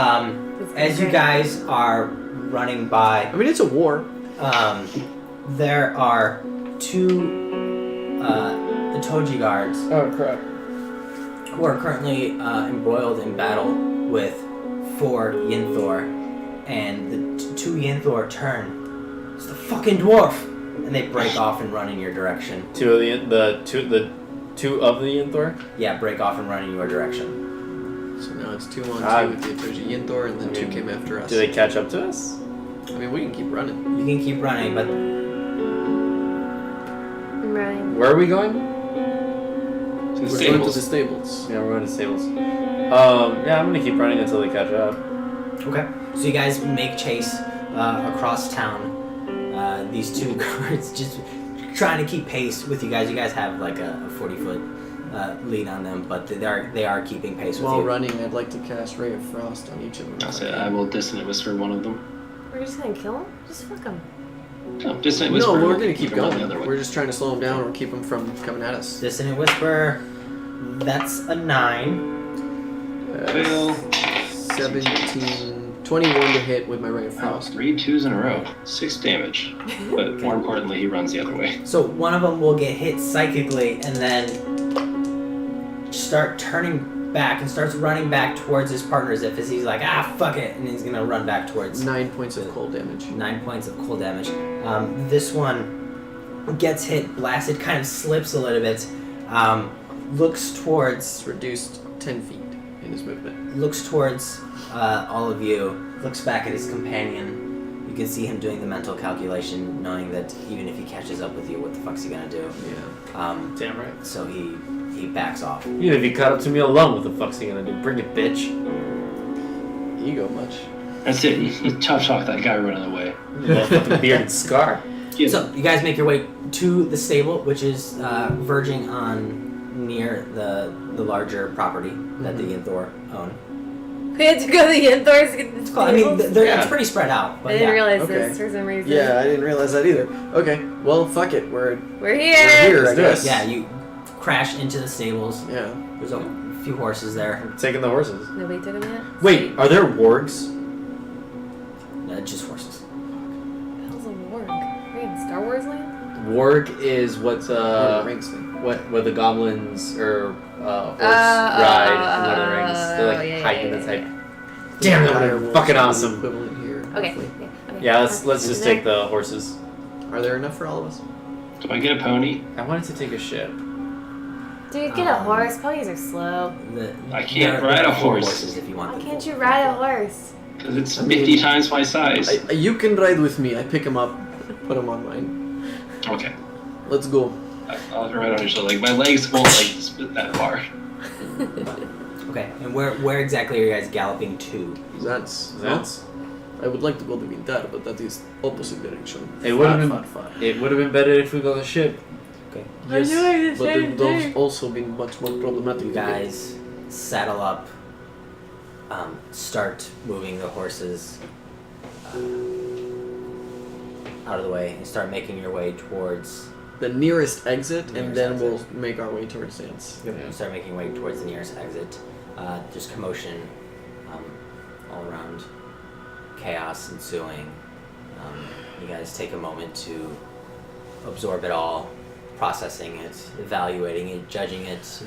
As you guys are running by, I mean, it's a war. there are 2 Itoji guards Oh, crap. who are currently embroiled in battle with 4 Yinthor, and the 2 Yinthor turn. It's the fucking dwarf, and they break off and run in your direction. 2 of the 2 of the Yinthor? Yeah, break off and run in your direction. So now it's 2 on 2 Ah. with the Itoji Yinthor, and then 2 came after us. Do they catch up to us? I mean, we can keep running. You can keep running, but I'm running. Where are we going? To the We're going to stables. the stables. Yeah, we're going to stables. Yeah, I'm gonna keep running until they catch up. okay. So you guys make chase across town. These 2 guards just trying to keep pace with you guys. You guys have like a 40-foot lead on them, but they are keeping pace with While you. running, I'd like to cast Ray of Frost on each of them. That's it. I will dissonant whisper one of them. We're just gonna kill him? Just fuck him. No, dissonant whisper. No, we're will going to keep them on going. the other way. We're just trying to slow them down or keep them from coming at us. Dissonant Whisper, that's a 9. Fail. 17, 21 to hit with my Ray of Wow, Frost. 3 2s in a row. 6 damage. But more importantly, he runs the other way. So one of them will get hit psychically and then start turning back and starts running back towards his partner as if he's like, fuck it, and he's gonna run back towards 9 points of cold damage. 9 points of cold damage. This one gets hit, blasted, kind of slips a little bit, looks towards It's reduced 10 feet in his movement. all of you, looks back at his companion. You can see him doing the mental calculation, knowing that even if he catches up with you, what the fuck's he gonna do? Yeah. Damn right. So he backs off. Even if he caught up to me alone, what the fuck's he gonna do? Bring it, bitch. Ego much. That's it. You tough talk that guy running away. Motherfucking bearded scar. Get So you guys make your way to the stable, which is verging on near the larger property that the Yinthor own. We had to go to the Yinthors to get the Well, I mean, tables? it's pretty spread out. But I didn't yeah. realize Okay. this for some reason. Yeah, I didn't realize that either. Okay, well, fuck it. We're here! We're here, I Let's do guess. it. Yeah, you crash into the stables. Yeah. There's a few horses there. I'm taking the horses. Nobody took them yet? Wait, are there wargs? Just horses. What the hell's a warg? Are we in Star Wars land? Warg is what's Rings thing. where the goblins or horse ride in Lord of the Rings. They're like yeah, hiking yeah, the yeah, type. yeah. Damn, that Dire would be wolves fucking are the awesome. equivalent here, Okay. roughly. Okay. Yeah, let's just Is there- take the horses. Are there enough for all of us? Do I get a pony? I wanted to take a ship. Dude, get a horse. Ponies are slow. I can't ride a four horse. horses if you want. Why them. can't you ride a horse? Because it's I mean- 50 times my size. You can ride with me. I pick him up, put him on mine. Okay. Let's go. I'll ride on your shoulder. Like, my legs won't, like, split that far. Okay, and where exactly are you guys galloping to? That's I would like to go to Vintar, but that is opposite direction. It would have Far, been far, far. it would have been better if we got a ship. Okay, Yes, doing the but same those thing. also been much more problematic. you guys saddle up, start moving the horses out of the way, and start making your way towards. The nearest exit, and Nearest then exit. we'll make our way towards Dance. You start making your way towards the nearest exit. There's commotion all around, chaos ensuing. You guys take a moment to absorb it all, processing it, evaluating it, judging it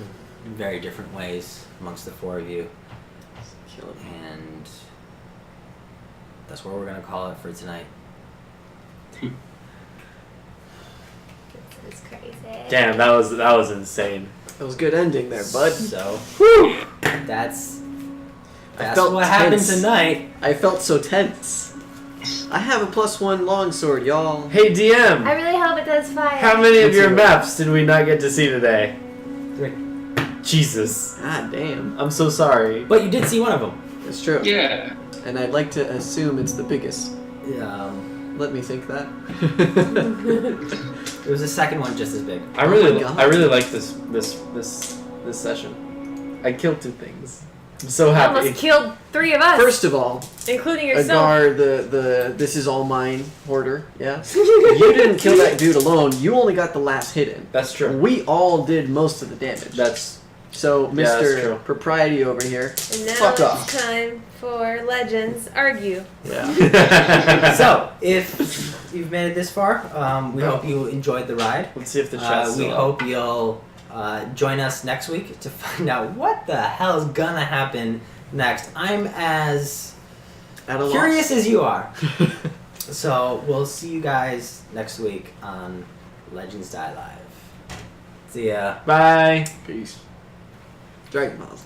in very different ways amongst the 4 of you. Kill it. And that's what we're going to call it for tonight. It's crazy. Damn, that was insane. That was a good ending there, bud. So, that's felt what happened tense. tonight. I felt so tense. I have a +1 longsword, y'all. Hey I DM, really hope it does fire. how many of Let's your see. maps did we not get to see today? 3. Jesus, Ah, damn. I'm so sorry. But you did see one of them. That's true. Yeah. And I'd like to assume it's the biggest. Let me think that. There was a second one just as big. Oh my God. I really like this session. I killed 2 things. I'm so You happy. almost killed 3 of us, First of all, including yourself. Agär, the this is all mine hoarder. Yeah, you didn't kill that dude alone. You only got the last hit in. That's true. We all did most of the damage. That's So, Yeah, that's Mr. true. Propriety over here, And now fuck it's off. time for Legends Argue. Yeah. So, if you've made it this far, we hope you enjoyed the ride. Let's see if the chat's We still up. hope you'll join us next week to find out what the hell is gonna happen next. I'm as At a loss. curious as you are. So we'll see you guys next week on Legends Die Live. See ya. Bye. Peace. Dragon Balls.